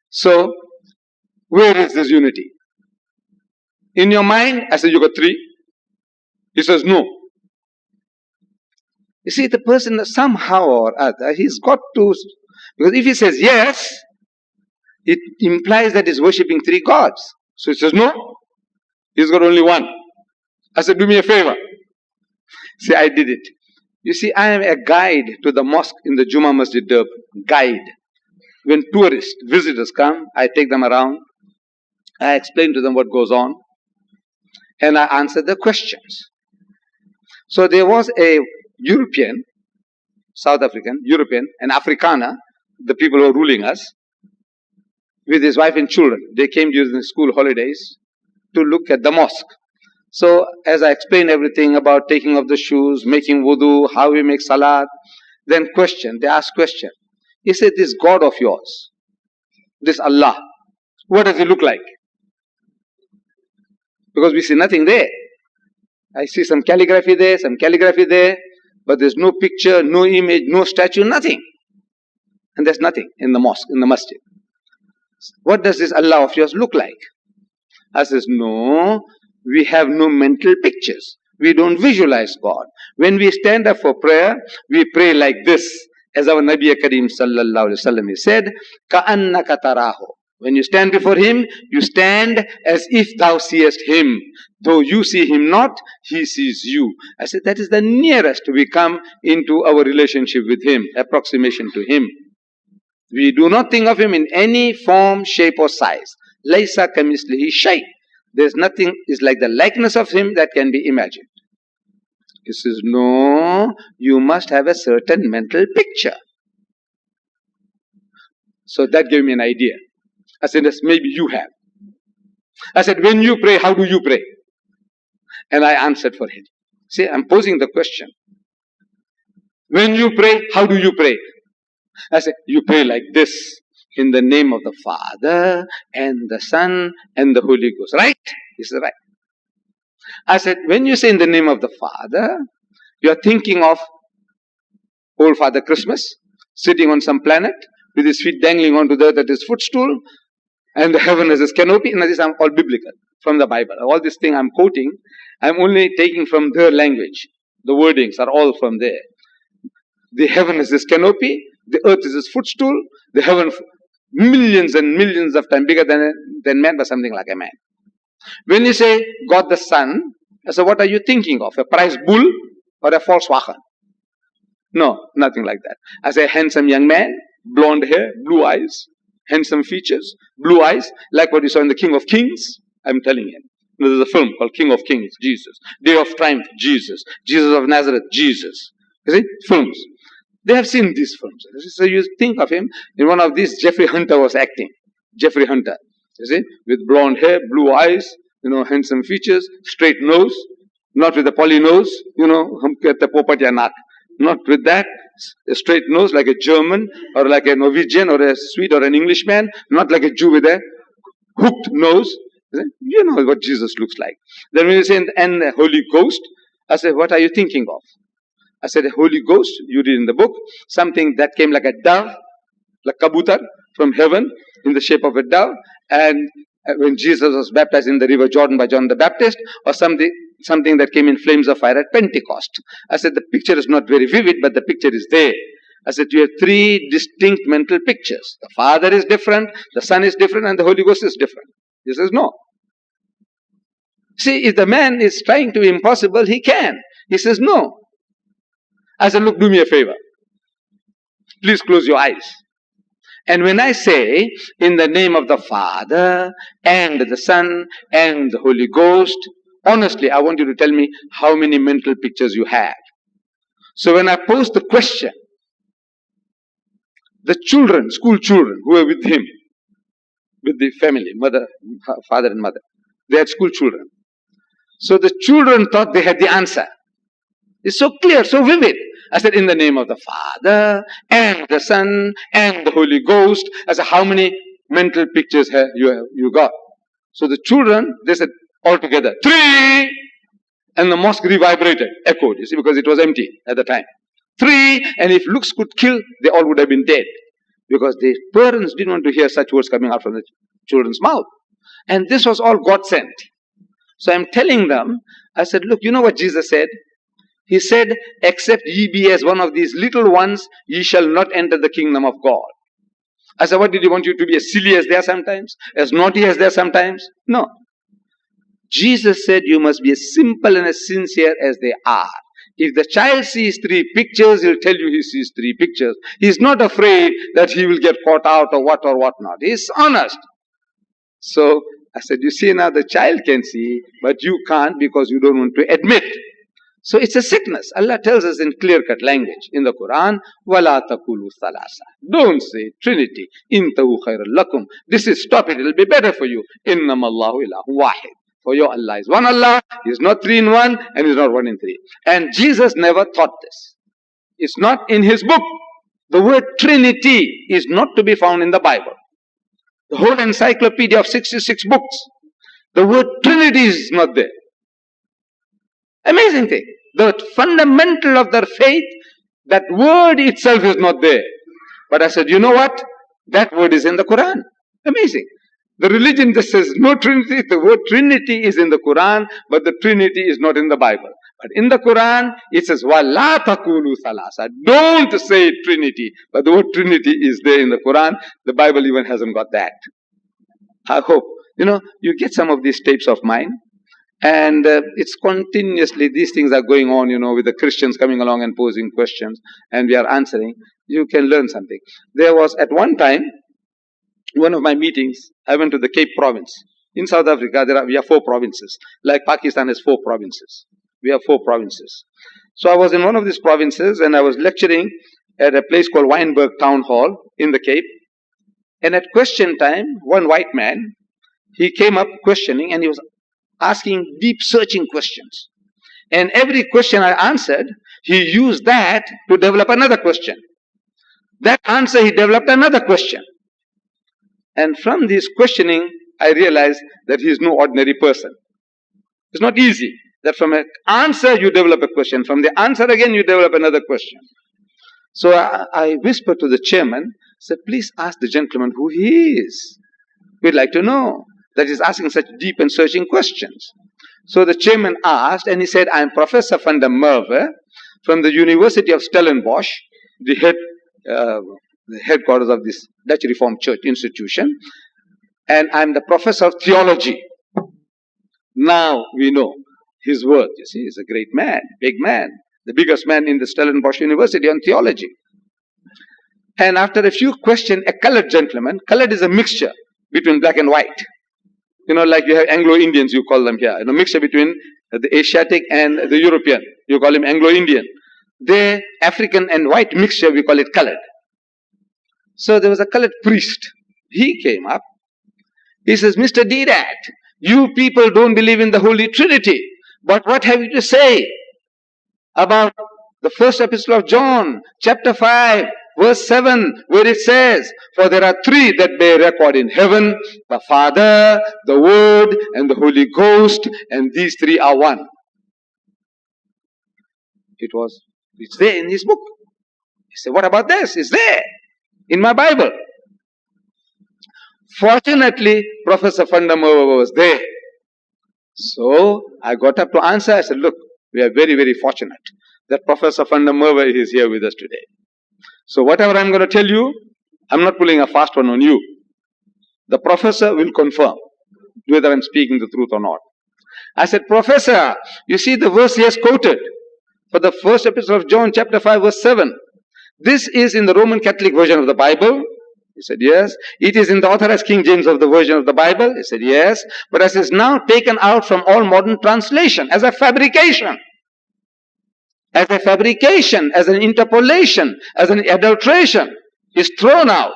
[SPEAKER 3] So, where is this unity? In your mind, I said, you got 3. He says, no. You see, the person somehow or other, he's got to, because if he says yes, it implies that he's worshipping 3 gods. So he says, no, he's got only 1. I said, do me a favor. See, I did it. You see, I am a guide to the mosque in the Juma Masjid Durban. Guide. When tourists, visitors come, I take them around. I explain to them what goes on. And I answer the questions. So there was a European, South African, European, an Afrikaner, the people who are ruling us, with his wife and children. They came during the school holidays to look at the mosque. So as I explained everything about taking off the shoes, making wudu, how we make salat, then they ask question. He said, this God of yours, this Allah, what does he look like? Because we see nothing there. I see some calligraphy there, but there's no picture, no image, no statue, nothing. And there's nothing in the mosque, in the masjid. What does this Allah of yours look like? I says, no, we have no mental pictures. We don't visualize God. When we stand up for prayer, we pray like this. As our Nabi Kareem sallallahu alaihi wasallam he said, "Ka'annaka tarahu." When you stand before him, you stand as if thou seest him. Though you see him not, he sees you. I said that is the nearest we come into our relationship with him, approximation to him. We do not think of him in any form, shape or size. Laysa kamislihi shay. There's nothing is like the likeness of him that can be imagined. He says, no, you must have a certain mental picture. So that gave me an idea. I said, yes, maybe you have. I said, when you pray, how do you pray? And I answered for him. See, I'm posing the question. When you pray, how do you pray? I said, you pray like this, in the name of the Father and the Son and the Holy Ghost. Right? He said, right. I said, when you say in the name of the Father, you are thinking of old Father Christmas, sitting on some planet, with his feet dangling onto the earth at his footstool, and the heaven as his canopy. And this is all biblical, from the Bible. All this thing I'm quoting, I'm only taking from their language. The wordings are all from there. The heaven is his canopy, the earth is his footstool, the heaven millions and millions of times bigger than man, but something like a man. When you say God the Son, I say, what are you thinking of? A prize bull or a Volkswagen? No, nothing like that. I say, handsome young man, blonde hair, blue eyes, handsome features, blue eyes, like what you saw in the King of Kings. I'm telling you. There's a film called King of Kings, Jesus. Day of Triumph, Jesus. Jesus of Nazareth, Jesus. You see, films. They have seen these films. So you think of him, in one of these, Jeffrey Hunter was acting. Jeffrey Hunter, you see, with blonde hair, blue eyes, handsome features, straight nose, not with a poly nose, not with that, a straight nose like a German or like a Norwegian or a Swede or an Englishman, not like a Jew with a hooked nose. You know what Jesus looks like. Then when you say, and the Holy Ghost, I say, what are you thinking of? I said, the Holy Ghost, you read in the book, something that came like a dove, like kabutar from heaven in the shape of a dove. And when Jesus was baptized in the river Jordan by John the Baptist, or something that came in flames of fire at Pentecost. I said, the picture is not very vivid, but the picture is there. I said, you have three distinct mental pictures. The Father is different, the Son is different, and the Holy Ghost is different. He says, no. See, if the man is trying to be impossible, he can. He says, no. I said, look, do me a favor. Please close your eyes. And when I say, in the name of the Father, and the Son, and the Holy Ghost, honestly, I want you to tell me how many mental pictures you have. So when I pose the question, the children, school children who were with him, with the family, mother, father and mother, they had school children. So the children thought they had the answer. It's so clear, so vivid. I said, in the name of the Father, and the Son, and the Holy Ghost. I said, how many mental pictures have you got? So the children, they said, all together, 3! And the mosque revibrated, echoed, you see, because it was empty at the time. 3, and if looks could kill, they all would have been dead. Because the parents didn't want to hear such words coming out from the children's mouth. And this was all God sent. So I'm telling them, I said, look, you know what Jesus said? He said, except ye be as one of these little ones, ye shall not enter the kingdom of God. I said, what did he want you to be? As silly as they are sometimes? As naughty as they are sometimes? No. Jesus said you must be as simple and as sincere as they are. If the child sees 3 pictures, he'll tell you he sees 3 pictures. He's not afraid that he will get caught out or what not. He's honest. So I said, you see now the child can see, but you can't because you don't want to admit. So it's a sickness. Allah tells us in clear-cut language in the Quran, وَلَا تَقُولُوا ثَلَاثًا. Don't say Trinity. إِنْتَهُ خَيْرٌ لَكُمْ. This is, stop it, it'll be better for you. إِنَّمَا اللَّهُ إِلَهٌ وَاحِدٌ. For your Allah is one Allah, He is not 3 in 1, and He is not 1 in 3. And Jesus never taught this. It's not in His book. The word Trinity is not to be found in the Bible. The whole encyclopedia of 66 books, the word Trinity is not there. Amazing thing. The fundamental of their faith, that word itself is not there. But I said, you know what? That word is in the Quran. Amazing. The religion just says no Trinity. The word Trinity is in the Quran, but the Trinity is not in the Bible. But in the Quran, it says, وَلَا تَقُولُوا ثَلَاثًا. Don't say Trinity. But the word Trinity is there in the Quran. The Bible even hasn't got that. I hope, you get some of these tapes of mine. And it's continuously, these things are going on, with the Christians coming along and posing questions. And we are answering. You can learn something. There was at one time, one of my meetings, I went to the Cape province. In South Africa, we have 4 provinces. Like Pakistan has 4 provinces. We have 4 provinces. So I was in one of these provinces and I was lecturing at a place called Wynberg Town Hall in the Cape. And at question time, one white man, he came up questioning and he was asking deep searching questions. And every question I answered, he used that to develop another question. That answer, he developed another question. And from this questioning, I realized that he is no ordinary person. It's not easy that from an answer you develop a question. From the answer again you develop another question. So I whispered to the chairman, said, please ask the gentleman who he is. We'd like to know that he's asking such deep and searching questions. So the chairman asked, and he said, I am Professor van der Merwe from the University of Stellenbosch, the headquarters of this Dutch Reformed Church institution, and I'm the professor of theology. Now we know his worth. You see, he's a great man, big man, the biggest man in the Stellenbosch University on theology. And after a few questions, a colored gentleman, colored is a mixture between black and white. You know, like you have Anglo-Indians, you call them here. You know, mixture between the Asiatic and the European. You call him Anglo-Indian. The African and white mixture, we call it colored. So there was a colored priest. He came up. He says, Mr. Deedat, you people don't believe in the Holy Trinity. But what have you to say about the first epistle of John, chapter 5, verse 7, where it says, for there are three that bear record in heaven, the Father, the Word, and the Holy Ghost, and these three are one. It's there in his book. He said, what about this? It's there in my Bible. Fortunately, Professor Fundamova was there. So I got up to answer. I said, look, we are very, very fortunate that Professor Fundamova is here with us today. So whatever I'm going to tell you, I'm not pulling a fast one on you. The professor will confirm whether I'm speaking the truth or not. I said, Professor, you see the verse he has quoted for the first epistle of John, chapter 5, verse 7. This is in the Roman Catholic version of the Bible. He said, yes. It is in the Authorized King James of the version of the Bible. He said, yes. But as is now taken out from all modern translation as a fabrication. As a fabrication, as an interpolation, as an adulteration. Is thrown out.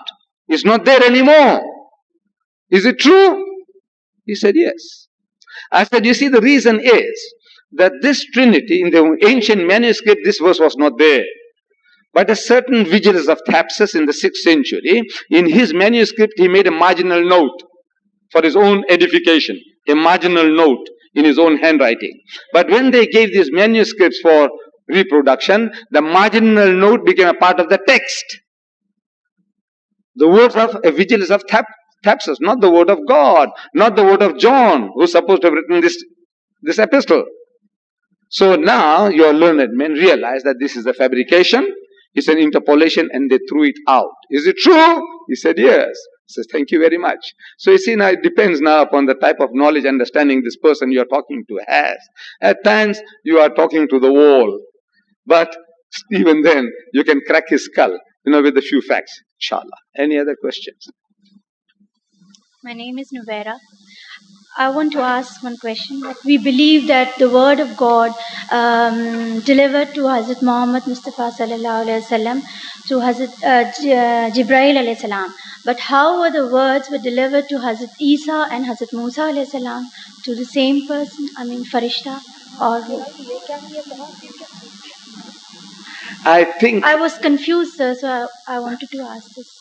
[SPEAKER 3] Is not there anymore. Is it true? He said, yes. I said, you see, the reason is that this Trinity, in the ancient manuscript, this verse was not there. But a certain Vigilus of Thapsus in the 6th century, in his manuscript, he made a marginal note for his own edification. A marginal note in his own handwriting. But when they gave these manuscripts for reproduction, the marginal note became a part of the text. The words of a Vigilus of Thapsus, not the word of God, not the word of John, who's supposed to have written this epistle. So now your learned men realize that this is a fabrication, it's an interpolation, and they threw it out. Is it true? He said, yes. He says, thank you very much. So you see, now it depends now upon the type of knowledge, understanding this person you are talking to has. At times, you are talking to the wall. But even then, you can crack his skull, with a few facts. Inshallah. Any other questions?
[SPEAKER 5] My name is Nuvera. I want to ask one question. We believe that the word of God delivered to Hazrat Muhammad Mustafa sallallahu alaihi wasallam to Hazrat Jibreel alayhi salam. But how were the words delivered to Hazrat Isa and Hazrat Musa alayhi salam to the same person? I mean, Farishta or who? I was confused, sir, so I wanted to ask this.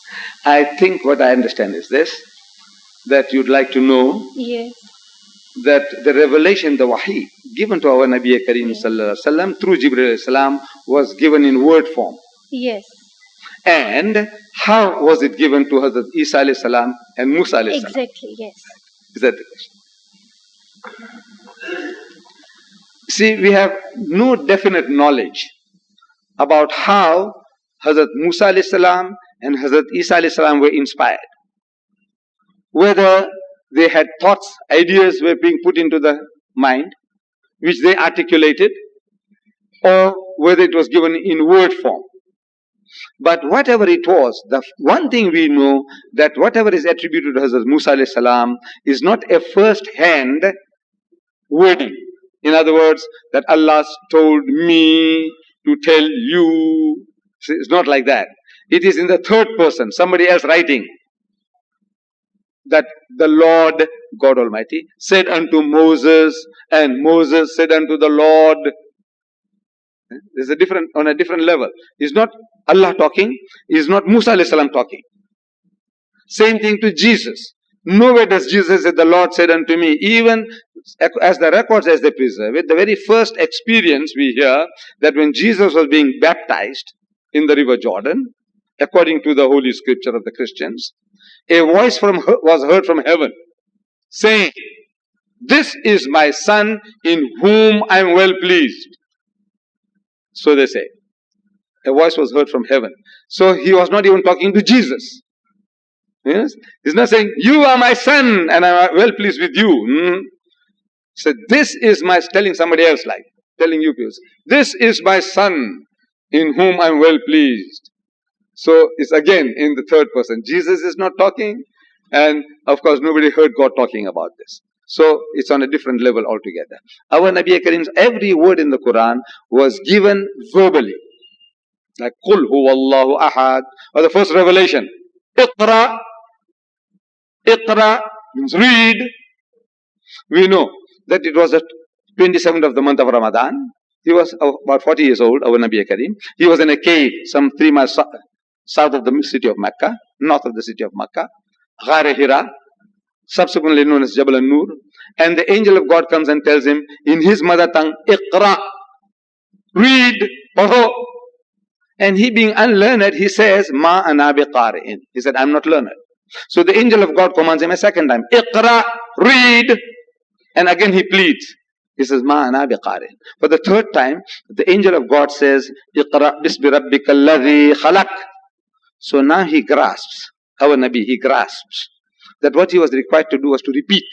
[SPEAKER 3] I think what I understand is this, that you'd like to know.
[SPEAKER 5] Yes.
[SPEAKER 3] That the revelation, the wahi, given to our Nabi Kareem sallallahu alaihi wasallam through Jibreel alayhi salam was given in word form.
[SPEAKER 5] Yes.
[SPEAKER 3] And how was it given to Hazrat Isa alayhi salam and Musa alayhi salam?
[SPEAKER 5] Exactly, yes.
[SPEAKER 3] Is that the question? See, we have no definite knowledge about how Hazrat Musa alayhi salam and Hazrat Isa alayhi salam were inspired. Whether they had thoughts, ideas were being put into the mind, which they articulated, or whether it was given in word form. But whatever it was, the one thing we know, that whatever is attributed to Hazrat Musa alayhi salam is not a first-hand wording. In other words, that Allah told me to tell you. It's not like that. It is in the third person, somebody else writing. That the Lord, God Almighty, said unto Moses, and Moses said unto the Lord. There's on a different level. It's not Allah talking, it's not Musa alayhi salam talking. Same thing to Jesus. Nowhere does Jesus say, the Lord said unto me. Even as the records as they preserve it, the very first experience we hear, that when Jesus was being baptized in the river Jordan, according to the Holy Scripture of the Christians, a voice was heard from heaven saying, this is my son in whom I am well pleased. So they say. A voice was heard from heaven. So he was not even talking to Jesus. Yes? He's not saying, you are my son and I am well pleased with you. Said, this is my, telling somebody else like, telling you people, this is my son in whom I'm well pleased. So it's again in the third person. Jesus is not talking, and of course nobody heard God talking about this. So it's on a different level altogether. Our Nabi Karim's every word in the Quran was given verbally. Like Qul huwallahu ahad, or the first revelation. Iqra. Iqra means read. We know that it was the 27th of the month of Ramadan. He was about 40 years old, our Nabi Karim. He was in a cave some 3 miles south of the city of Mecca, north of the city of Mecca. Ghar Hira, subsequently known as Jabal an-Nur. And the angel of God comes and tells him in his mother tongue, Iqra, read, paho. And he being unlearned, he says, Ma ana biqari'in. He said, I'm not learned. So the angel of God commands him a second time, Iqra, read. And again he pleads. He says, Ma ana biqari'in. For the third time, the angel of God says, Iqra bismi rabbika alladhi khalaq. So now he grasps, our Nabi, he grasps that what he was required to do was to repeat.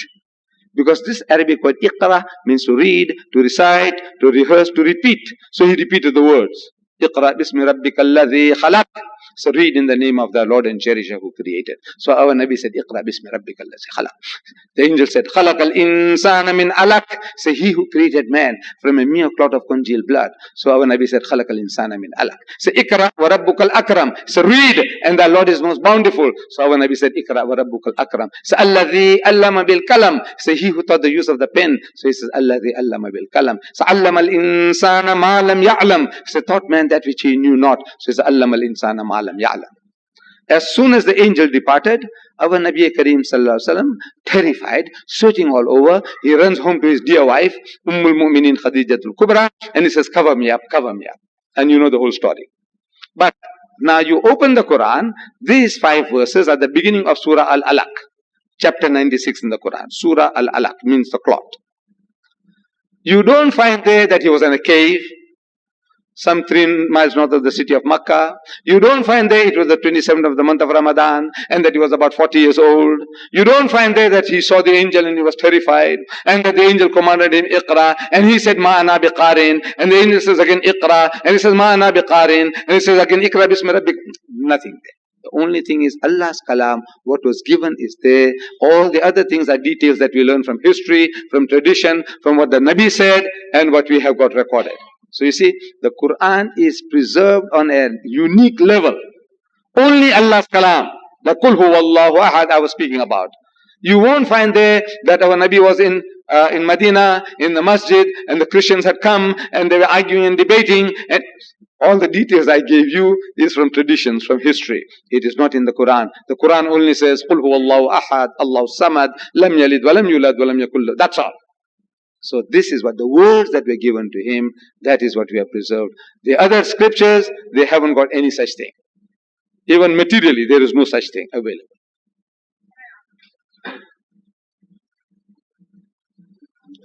[SPEAKER 3] Because this Arabic word Iqra means to read, to recite, to rehearse, to repeat. So he repeated the words. Iqra bismi rabbika alladhi khalaq. So read in the name of the Lord and Cherisher who created. So our Nabi said, Iqra bismi rabbika alladhi khalaq. The angel said, Khalaq al-insana min alaq. Say, he who created man from a mere clot of congealed blood. So our Nabi said, Khalaq al-insana min alaq. Say, Iqra wa rabbuka al-akram. So read, and the Lord is most bountiful. So our Nabi said, Iqra wa rabbuka al-akram. So alladhi allama bil kalam. Say, he who taught the use of the pen. So he says, alladhi allama bil kalam. So allama al-insana ma lam ya'lam. So taught man that which he knew not. So he says, allama al-insana ma lam ya'lam. As soon as the angel departed, our Nabi Kareem sallallahu alaihi wasallam, terrified, searching all over, he runs home to his dear wife, Ummul Mu'minin Khadijatul Kubra, and he says, cover me up, cover me up. And you know the whole story. But now you open the Quran, these 5 verses are the beginning of Surah Al-Alaq, chapter 96 in the Quran. Surah Al-Alaq means the clot. You don't find there that he was in a cave, some 3 miles north of the city of Makkah. You don't find there it was the 27th of the month of Ramadan and that he was about 40 years old. You don't find there that he saw the angel and he was terrified and that the angel commanded him Iqra and he said Ma ana biqarin, and the angel says again Iqra and he says Ma ana biqarin and he says again Iqra bismi rabbik. Nothing there. The only thing is Allah's kalam. What was given is there. All the other things are details that we learn from history, from tradition, from what the Nabi said and what we have got recorded. So you see, the Quran is preserved on a unique level. Only Allah's kalam, the Qul huwallahu ahad I was speaking about. You won't find there that our Nabi was in Medina, in the masjid, and the Christians had come, and they were arguing and debating, and all the details I gave you is from traditions, from history. It is not in the Quran. The Quran only says, Qul huwallahu ahad, Allahu samad, lam yalid, walam yulad, walam yakul. That's all. So this is what the words that were given to him, that is what we have preserved. The other scriptures, they haven't got any such thing. Even materially, there is no such thing available.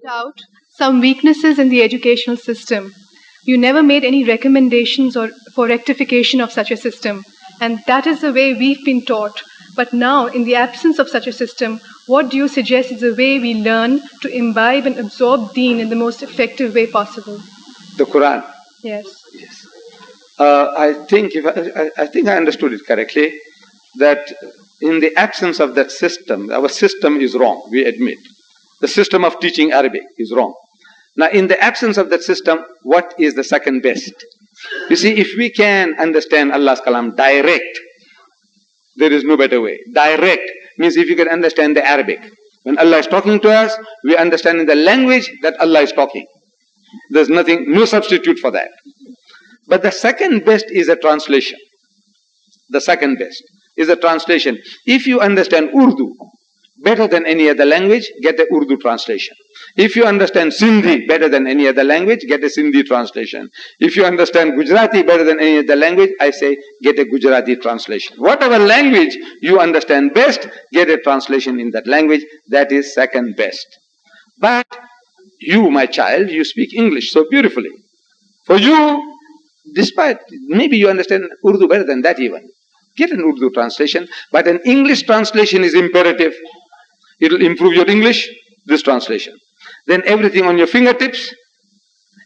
[SPEAKER 6] Out some weaknesses in the educational system. You never made any recommendations or for rectification of such a system. And that is the way we've been taught. But now, in the absence of such a system, what do you suggest is the way we learn to imbibe and absorb Deen in the most effective way possible?
[SPEAKER 3] The Quran.
[SPEAKER 6] Yes.
[SPEAKER 3] Yes. I think I understood it correctly, that in the absence of that system, our system is wrong, we admit. The system of teaching Arabic is wrong. Now, in the absence of that system, what is the second best? You see, if we can understand Allah's kalam direct, there is no better way. Direct means if you can understand the Arabic. When Allah is talking to us, we understand in the language that Allah is talking. There's nothing, no substitute for that. But the second best is a translation. The second best is a translation. If you understand Urdu better than any other language, get a Urdu translation. If you understand Sindhi better than any other language, get a Sindhi translation. If you understand Gujarati better than any other language, I say get a Gujarati translation. Whatever language you understand best, get a translation in that language. That is second best. But you, my child, you speak English so beautifully. For you, despite, maybe you understand Urdu better than that even. Get an Urdu translation, but an English translation is imperative. It will improve your English, this translation. then everything on your fingertips.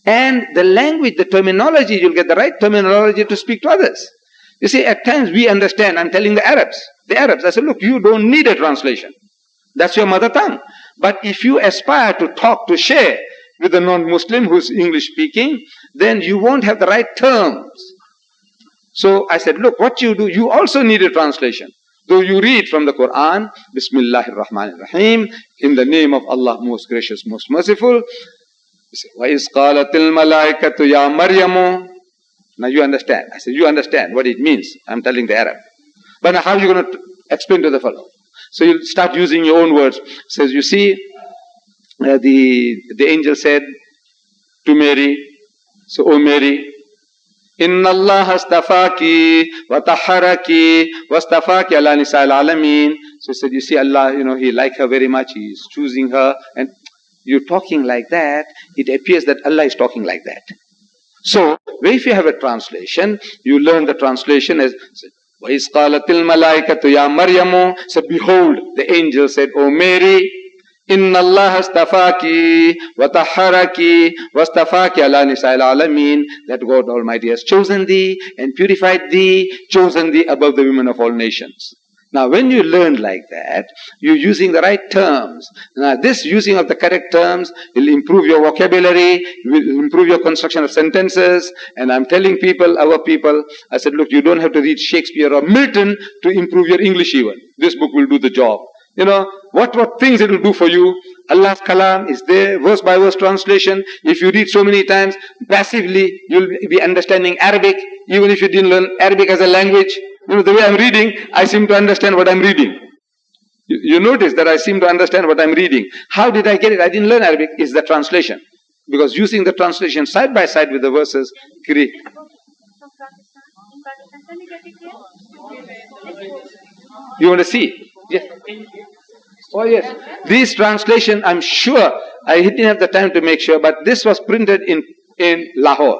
[SPEAKER 3] And the language, the terminology, you'll get the right terminology to speak to others. You see, at times we understand, I'm telling the Arabs, I said, look, you don't need a translation. That's your mother tongue. But if you aspire to talk, to share with a non-Muslim who's English speaking, then you won't have the right terms. So I said, look, what you do, you also need a translation. Though you read from the Quran, Bismillahir Rahmanir Rahim, in the name of Allah, most gracious, most merciful. وَإِذْ قَالَتِ الْمَلَائِكَةُ يَا مَرْيَمُ. Now you understand. I said, you understand what it means. I'm telling the Arab. But now how are you going to explain to the fellow? So you start using your own words. Says, you see, the angel said to Mary, so, O Mary, Inna Allah astafaki wa taharaki wa astafaki ala nisa'il alameen. So he said, you see, Allah, He liked her very much. He is choosing her. And you're talking like that, it appears that Allah is talking like that. So, if you have a translation, you learn the translation as وَإِذْ قَالَتِ الْمَلَائِكَةُ يَا مَرْيَمُ. So behold, the angel said, O Mary, إِنَّ اللَّهَ اسْتَفَاكِ وَطَهَّرَكِ وَاسْتَفَاكِ عَلَى نِسَاءِ الْعَالَمِينَ. That God Almighty has chosen thee and purified thee, chosen thee above the women of all nations. Now, when you learn like that, you're using the right terms. Now, this using of the correct terms will improve your vocabulary, will improve your construction of sentences. And I'm telling people, our people, I said, look, you don't have to read Shakespeare or Milton to improve your English even. This book will do the job. What things it will do for you. Allah's kalam is there, verse by verse translation. If you read so many times, passively, you'll be understanding Arabic, even if you didn't learn Arabic as a language. The way I'm reading, I seem to understand what I'm reading. You notice that I seem to understand what I'm reading. How did I get it? I didn't learn Arabic. It's the translation. Because using the translation side by side with the verses, create. You want to see? Yes. Oh yes. This translation, I'm sure, I didn't have the time to make sure, but this was printed in Lahore.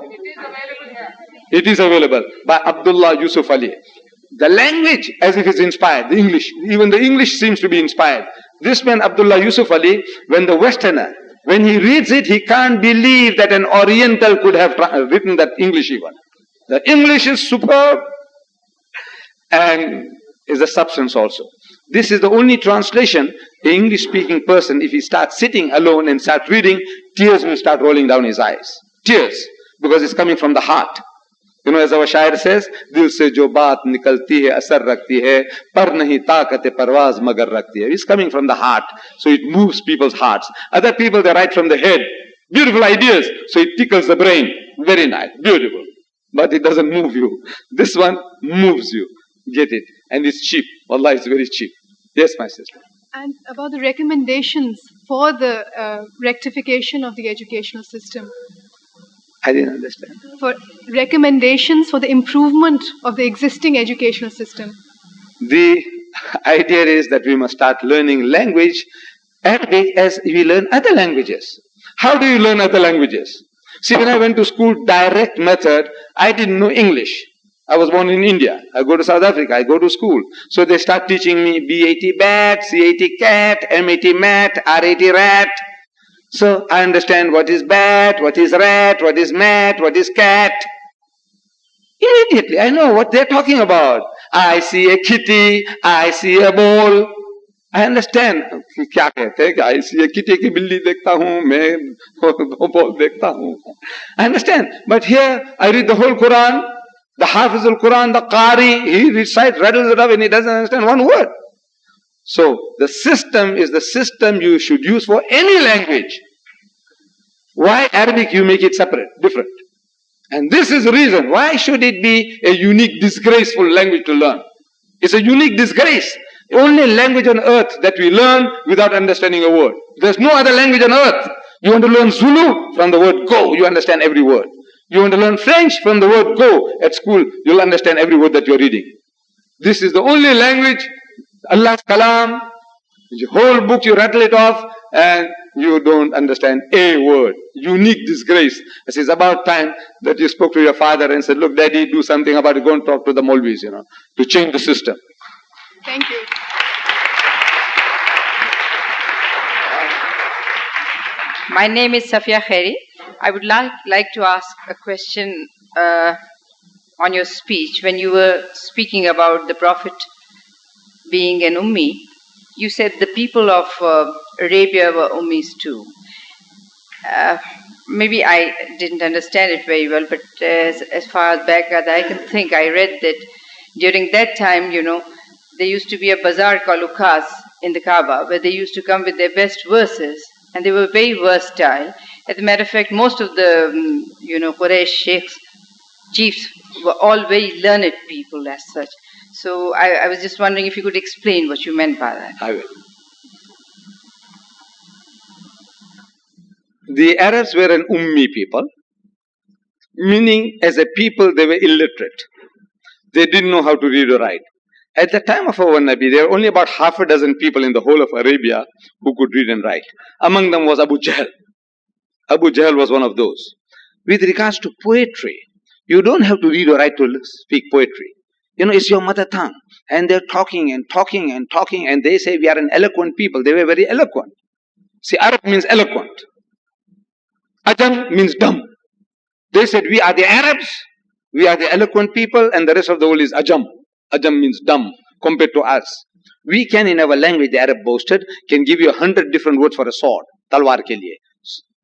[SPEAKER 3] It is available by Abdullah Yusuf Ali. The language, as if it's inspired, the English, even the English seems to be inspired. This man, Abdullah Yusuf Ali, when the Westerner, when he reads it, he can't believe that an Oriental could have written that English even. The English is superb and is a substance also. This is the only translation, an English-speaking person, if he starts sitting alone and starts reading, tears will start rolling down his eyes. Tears, because it's coming from the heart. As our shair says, dil se jo baat nikalti hai, asar rakhti hai, par nahi taqat parwaz magar rakhti hai. It's coming from the heart, so it moves people's hearts. Other people, they write from the head. Beautiful ideas, so it tickles the brain. Very nice, beautiful. But it doesn't move you. This one moves you. Get it? And it's cheap. Wallah, it's very cheap. Yes, my sister.
[SPEAKER 6] And about the recommendations for the rectification of the educational system.
[SPEAKER 3] I didn't understand.
[SPEAKER 6] For recommendations for the improvement of the existing educational system.
[SPEAKER 3] The idea is that we must start learning language Arabic as we learn other languages. How do you learn other languages? See, when I went to school, direct method, I didn't know English. I was born in India. I go to South Africa. I go to school. So they start teaching me BAT bat, CAT cat, MAT mat, RAT rat. So I understand what is bat, what is rat, what is mat, what is cat. Immediately I know what they're talking about. I see a kitty, I see a ball. I understand. क्या कहते हैं कि I see a kitty की बिल्ली देखता हूँ, मैं ball देखता हूँ. I understand. But here I read the whole Quran. The Hafiz al-Quran, the Qari, he recites, rattles it up and he doesn't understand one word. So, the system is the system you should use for any language. Why Arabic you make it separate, different? And this is the reason. Why should it be a unique, disgraceful language to learn? It's a unique disgrace. Only language on earth that we learn without understanding a word. There's no other language on earth. You want to learn Zulu? From the word go, you understand every word. You want to learn French? From the word go at school, you'll understand every word that you're reading. This is the only language, Allah's kalam, the whole book you rattle it off and you don't understand a word. Unique disgrace. It is about time that you spoke to your father and said, look, daddy, do something about it. Go and talk to the Maulvis, to change the system.
[SPEAKER 6] Thank you.
[SPEAKER 7] My name is Safia Khairi. I would like to ask a question on your speech. When you were speaking about the Prophet being an Ummi, you said the people of Arabia were Ummis too. Maybe I didn't understand it very well, but as far back as I can think, I read that during that time, there used to be a bazaar called Ukas in the Kaaba, where they used to come with their best verses, and they were very versatile. As a matter of fact, most of the, Quraysh sheikhs, chiefs, were all very learned people as such. So I was just wondering if you could explain what you meant by that.
[SPEAKER 3] I will. The Arabs were an Ummi people, meaning as a people they were illiterate. They didn't know how to read or write. At the time of our Nabi, there were only about half a dozen people in the whole of Arabia who could read and write. Among them was Abu Jahl. Abu Jahl was one of those. With regards to poetry, you don't have to read or write to speak poetry. It's your mother tongue. And they're talking and talking and talking, and they say we are an eloquent people. They were very eloquent. See, Arab means eloquent. Ajam means dumb. They said we are the Arabs, we are the eloquent people, and the rest of the world is Ajam. Ajam means dumb compared to us. We can, in our language, the Arab boasted, can give you 100 different words for a sword. Talwar ke liye.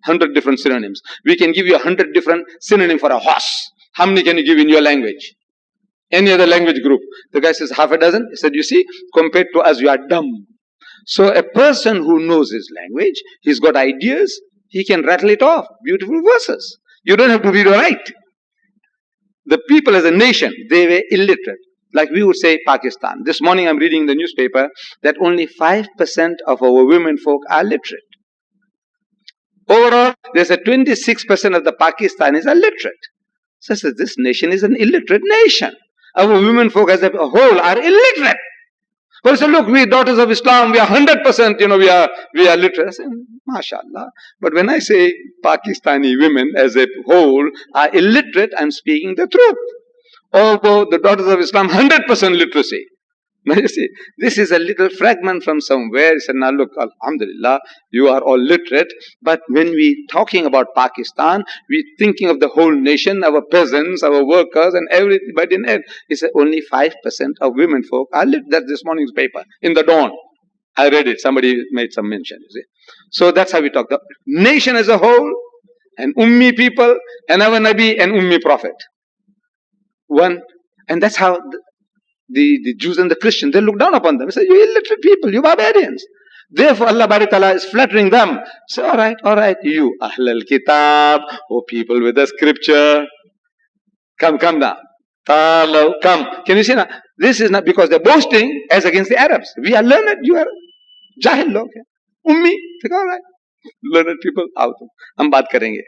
[SPEAKER 3] 100 different synonyms. We can give you 100 different synonyms for a horse. How many can you give in your language? Any other language group? The guy says half a dozen. He said, you see, compared to us, you are dumb. So a person who knows his language, he's got ideas, he can rattle it off. Beautiful verses. You don't have to read or write. The people as a nation, they were illiterate. Like we would say Pakistan. This morning I'm reading in the newspaper that only 5% of our women folk are literate. Overall, there's a 26% of the Pakistanis are literate. So this nation is an illiterate nation. Our women folk as a whole are illiterate. But I said, look, we daughters of Islam, we are 100%, we are literate. I said, mashallah. But when I say Pakistani women as a whole are illiterate, I'm speaking the truth. Although the daughters of Islam, 100% literacy. Now you see, this is a little fragment from somewhere. He said, now look, alhamdulillah, you are all literate. But when we talking about Pakistan, we thinking of the whole nation, our peasants, our workers, and everybody in it. He said, only 5% of women folk are literate. That's this morning's paper, in the dawn. I read it. Somebody made some mention, you see. So that's how we talk. The nation as a whole, an Ummi people, and our Nabi, an Ummi prophet. One, and that's how the Jews and the Christians, they look down upon them. They say, you illiterate people, you barbarians. Therefore, Allah Bari Ta'ala is flattering them. Say, all right, you Ahlul Kitab, oh people with the scripture, come now. Come. Can you see now? This is not because they're boasting as against the Arabs. We are learned, you are Jahil log. Ummi, all right. Learned people out. Hum baat karenge.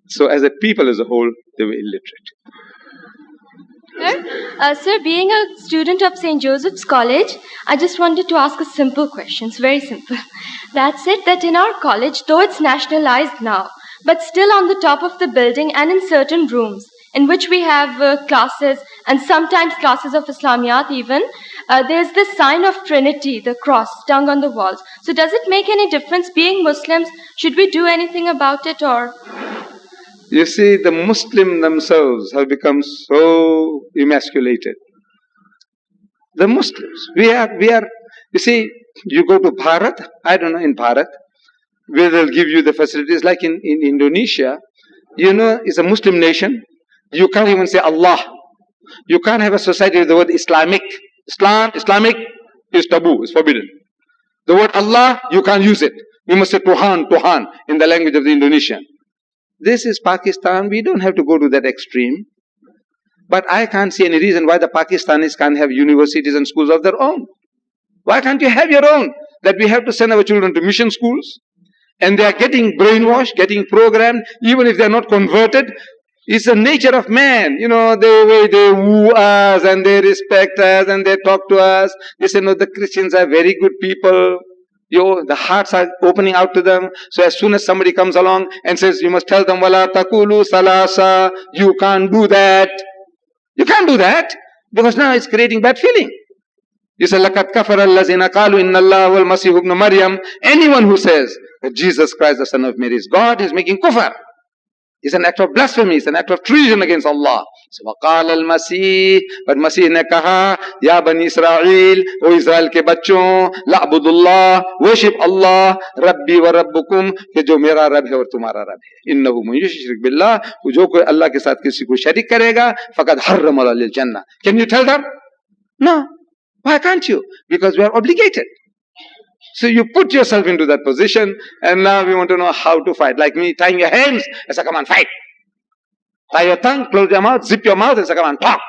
[SPEAKER 3] So as a people as a whole, they were illiterate.
[SPEAKER 8] Sir, being a student of St. Joseph's College, I just wanted to ask a simple question. It's very simple. That's it, that in our college, though it's nationalized now, but still on the top of the building and in certain rooms, in which we have classes, and sometimes classes of Islamiyat even, there's this sign of Trinity, the cross, stung on the walls. So does it make any difference, being Muslims? Should we do anything about it, or...?
[SPEAKER 3] You see, the Muslims themselves have become so emasculated. The Muslims, we are, you see, you go to Bharat, I don't know, in Bharat, where they'll give you the facilities, like in Indonesia, it's a Muslim nation, you can't even say Allah. You can't have a society with the word Islamic. Islamic is taboo, is forbidden. The word Allah, you can't use it. You must say Tuhan, in the language of the Indonesian. This is Pakistan. We don't have to go to that extreme. But I can't see any reason why the Pakistanis can't have universities and schools of their own. Why can't you have your own? That we have to send our children to mission schools. And they are getting brainwashed, getting programmed, even if they are not converted. It's the nature of man. The way they woo us and they respect us and they talk to us. They say, no, the Christians are very good people. The hearts are opening out to them. So as soon as somebody comes along and says, you must tell them, Wala takulu salasa, you can't do that. You can't do that. Because now it's creating bad feeling. You say, Lakat kafara allazina qalu inna Allah wal masih ibn Maryam. Anyone who says that Jesus Christ, the Son of Mary, is God, is making kufr. It's an act of blasphemy, it's an act of treason against Allah. So, وَقَالَ الْمَسِيحِ, but Masih ne kaha, Ya Bani Israel, O Israel ke bachon, la'budullah, worship Allah, Rabbi wa Rabbukum, ke jo mera Rabb hai aur tumhara Rabb hai. Innahu man yushrik billah, jo koi Allah ke saath kisi ko sharik karega, faqad harrama alayhi al-jannah. Can you tell them? No. Why can't you? Because we are obligated. So you put yourself into that position, and now we want to know how to fight. Like me tying your hands, I say, come on, fight. Tie your tongue, close your mouth, zip your mouth, and say, come on, talk.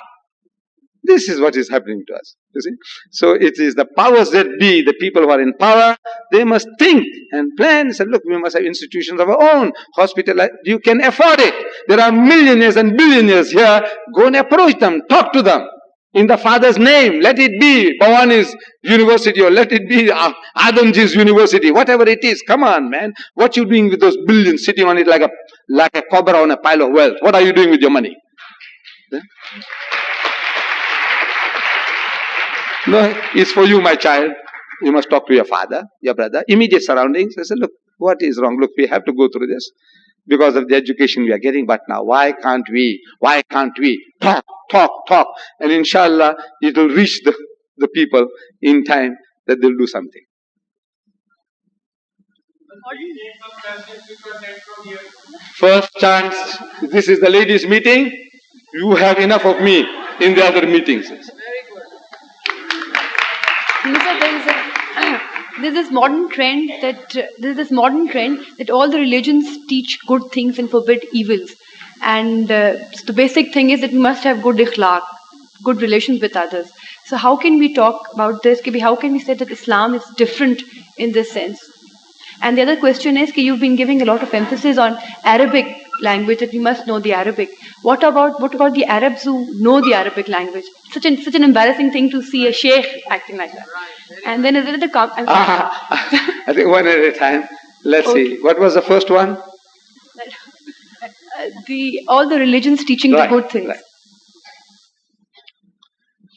[SPEAKER 3] This is what is happening to us. You see? So it is the powers that be, the people who are in power, they must think and plan. Say, look, we must have institutions of our own. Hospital, you can afford it. There are millionaires and billionaires here. Go and approach them, talk to them. In the Father's name, let it be Bhavani's university, or let it be Adamji's university, whatever it is. Come on, man. What you doing with those billions, sitting on it like a cobra on a pile of wealth? What are you doing with your money? Yeah? No, it's for you, my child. You must talk to your father, your brother, immediate surroundings. I said, look, what is wrong? Look, we have to go through this because of the education we are getting. But now, why can't we? Why can't we? Talk. And inshallah, it will reach the people in time that they'll do something. First chance, this is the ladies' meeting. You have enough of me in the other meetings.
[SPEAKER 9] There's this modern trend that all the religions teach good things and forbid evils. And the basic thing is that we must have good ikhlaq, good relations with others. So how can we talk about this? How can we say that Islam is different in this sense? And the other question is, you've been giving a lot of emphasis on Arabic language, that we must know the Arabic. What about the Arabs who know the Arabic language? Such an embarrassing thing to see a Sheikh acting like that. And then I
[SPEAKER 3] think one at a time. Let's see. What was the first one?
[SPEAKER 9] All the religions teaching the good things.
[SPEAKER 3] Right.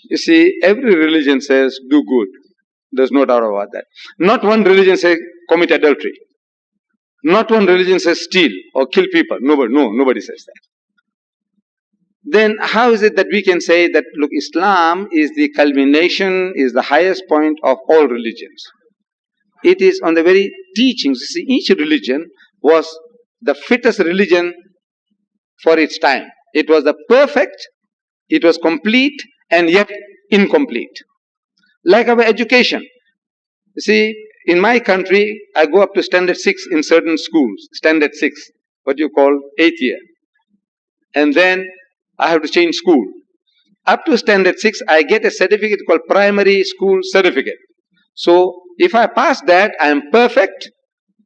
[SPEAKER 3] You see, every religion says do good. There's no doubt about that. Not one religion says commit adultery. Not one religion says steal or kill people. Nobody says that. Then how is it that we can say that, look, Islam is the culmination, is the highest point of all religions? It is on the very teachings. You see, each religion was the fittest religion for its time. It was the perfect, it was complete, and yet incomplete. Like our education. You see, in my country, I go up to standard 6 in certain schools. Standard 6, what you call 8th year. And then I have to change school. Up to standard 6, I get a certificate called primary school certificate. So, if I pass that, I am perfect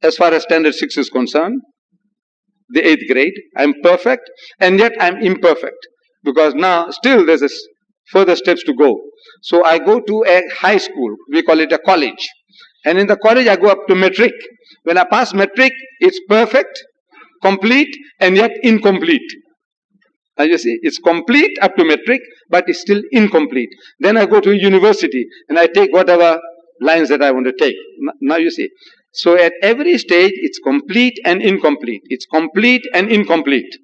[SPEAKER 3] as far as standard 6 is concerned. The 8th grade, I am perfect, and yet I am imperfect. Because now, still there's further steps to go. So I go to a high school, we call it a college. And in the college I go up to metric. When I pass metric, it's perfect, complete, and yet incomplete. Now you see, it's complete up to metric, but it's still incomplete. Then I go to university, and I take whatever lines that I want to take. Now you see. So at every stage, it's complete and incomplete. It's complete and incomplete.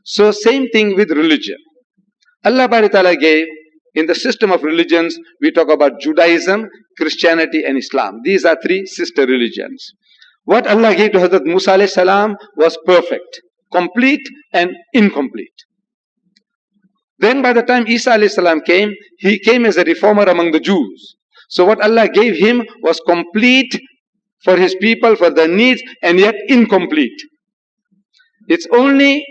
[SPEAKER 3] So same thing with religion. Allah Ta'ala gave, in the system of religions, we talk about Judaism, Christianity and Islam. These are 3 sister religions. What Allah gave to Hazrat Musa alayhi salam was perfect, complete and incomplete. Then by the time Isa alayhi salam came, he came as a reformer among the Jews. So what Allah gave him was complete for his people, for their needs, and yet incomplete. It's only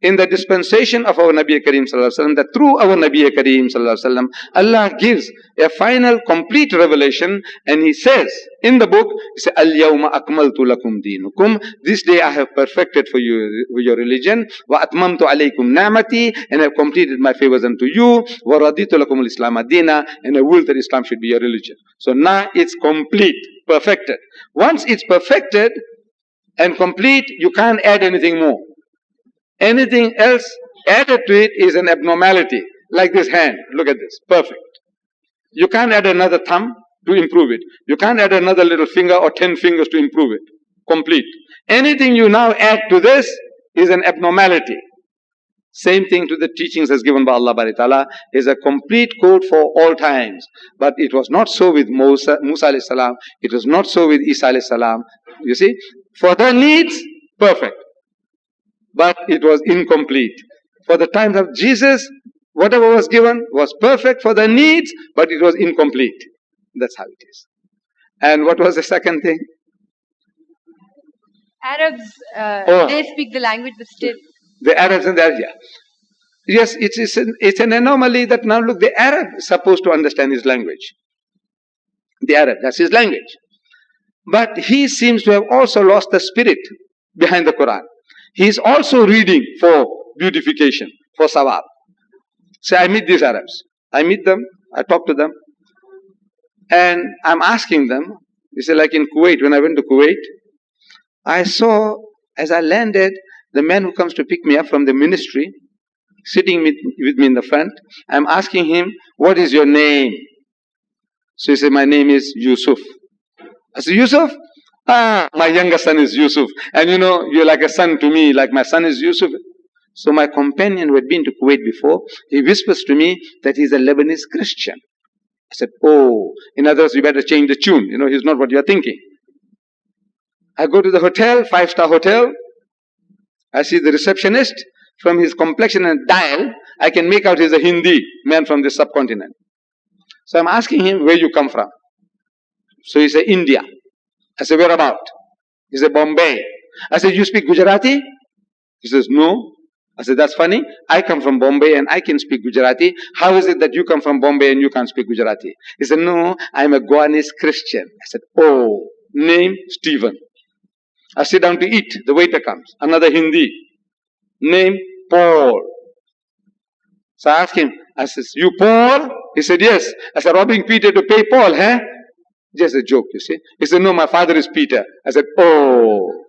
[SPEAKER 3] in the dispensation of our Nabi Kareem Sallallahu Alaihi Wasallam that through our Nabi Kareem Sallallahu Alaihi Wasallam, Allah gives a final complete revelation, and He says in the book, He says, Al-Yawma akmaltu lakum dinukum. This day I have perfected for you your religion. Wa atmamtu alaykum na'mati, and I have completed my favors unto you. Wa raditu lakum al-Islam adina, and I will that Islam should be your religion. So now it's complete, perfected. Once it's perfected and complete, you can't add anything more. Anything else added to it is an abnormality. Like this hand. Look at this. Perfect. You can't add another thumb to improve it. You can't add another little finger or 10 fingers to improve it. complete. Anything you now add to this is an abnormality. Same thing to the teachings as given by Allah Bari Ta'ala is a complete code for all times. But it was not so with Musa alayhi salam. It was not so with Isa alayhi salam. You see, for their needs, perfect. But it was incomplete. For the times of Jesus, whatever was given was perfect for their needs, but it was incomplete. That's how it is. And what was the second thing?
[SPEAKER 9] Arabs, they speak the language, but still.
[SPEAKER 3] The Arabs and the Arabs, yeah. Yes, it's an anomaly that now look, the Arab is supposed to understand his language. The Arab, that's his language. But he seems to have also lost the spirit behind the Quran. He is also reading for beautification, for sawab. So I meet these Arabs. I meet them, I talk to them, and I'm asking them, you see, like in Kuwait, when I went to Kuwait, I saw, as I landed, the man who comes to pick me up from the ministry, sitting with me in the front, I'm asking him, what is your name? So he said, my name is Yusuf. I said, Yusuf? Ah, my younger son is Yusuf. And you know, you're like a son to me, like my son is Yusuf. So my companion who had been to Kuwait before, he whispers to me that he's a Lebanese Christian. I said, oh, in other words, you better change the tune. You know, he's not what you're thinking. I go to the hotel, 5-star hotel. I see the receptionist. From his complexion and dial, I can make out he's a Hindi man from the subcontinent. So I'm asking him, where you come from? So he said, India. I said, where about? He said, Bombay. I said, you speak Gujarati? He says, no. I said, that's funny. I come from Bombay and I can speak Gujarati. How is it that you come from Bombay and you can't speak Gujarati? He said, no, I'm a Goanese Christian. I said, oh, name Stephen. I sit down to eat. The waiter comes. Another Hindi. Name Paul. So I asked him, I said, you Paul? He said, yes. I said, robbing Peter to pay Paul, huh? Just a joke, you see. He said, no, my father is Peter. I said, oh.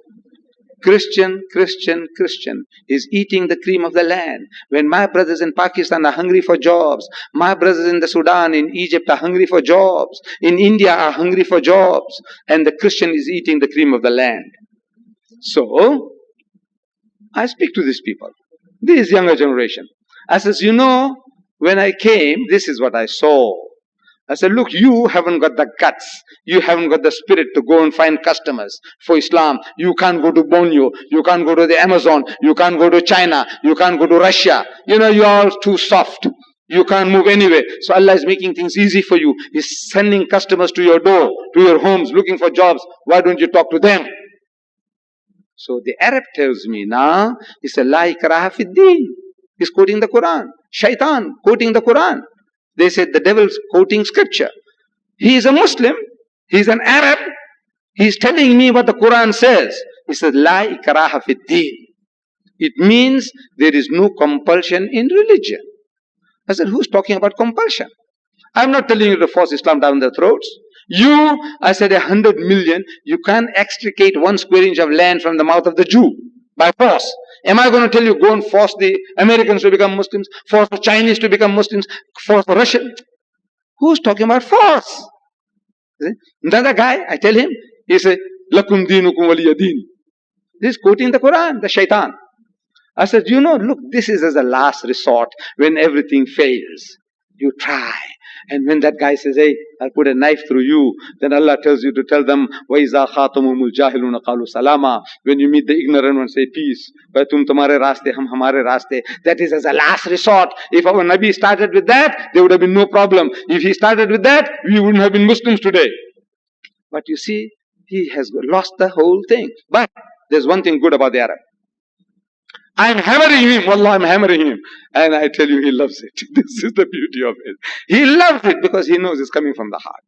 [SPEAKER 3] Christian, Christian, Christian is eating the cream of the land. When my brothers in Pakistan are hungry for jobs, my brothers in the Sudan, in Egypt are hungry for jobs, in India are hungry for jobs, and the Christian is eating the cream of the land. So, I speak to these people, this younger generation. I says, you know, when I came, this is what I saw. I said, look, you haven't got the guts. You haven't got the spirit to go and find customers for Islam. You can't go to Borneo. You can't go to the Amazon. You can't go to China. You can't go to Russia. You know, you're all too soft. You can't move anywhere. So Allah is making things easy for you. He's sending customers to your door, to your homes, looking for jobs. Why don't you talk to them? So the Arab tells me now, he said, La ikraha fid deen. He's quoting the Quran. Shaitan quoting the Quran. They said the devil's quoting scripture. He is a Muslim. He's an Arab. He's telling me what the Quran says. He says, La ikraha fid deen. It means there is no compulsion in religion. I said, who's talking about compulsion? I'm not telling you to force Islam down their throats. You, I said 100 million, you can't extricate 1 square inch of land from the mouth of the Jew by force. Am I going to tell you, go and force the Americans to become Muslims, force the Chinese to become Muslims, force the Russians? Who's talking about force? Another guy, I tell him, he said, Lakum deenukum waliya deen. He's quoting the Quran, the shaitan. I said, you know, look, this is as a last resort when everything fails. You try. And when that guy says, hey, I'll put a knife through you, then Allah tells you to tell them, وَإِذَا خَاطَمُهُمُ الْجَاهِلُونَ قَالُوا سَلَامًا. When you meet the ignorant one, say peace. Bhai tum tumhare raaste, hum hamare raaste. That is as a last resort. If our Nabi started with that, there would have been no problem. If he started with that, we wouldn't have been Muslims today. But you see, he has lost the whole thing. But there's one thing good about the Arab. I'm hammering him. Wallah, I'm hammering him. And I tell you, he loves it. This is the beauty of it. He loves it because he knows it's coming from the heart.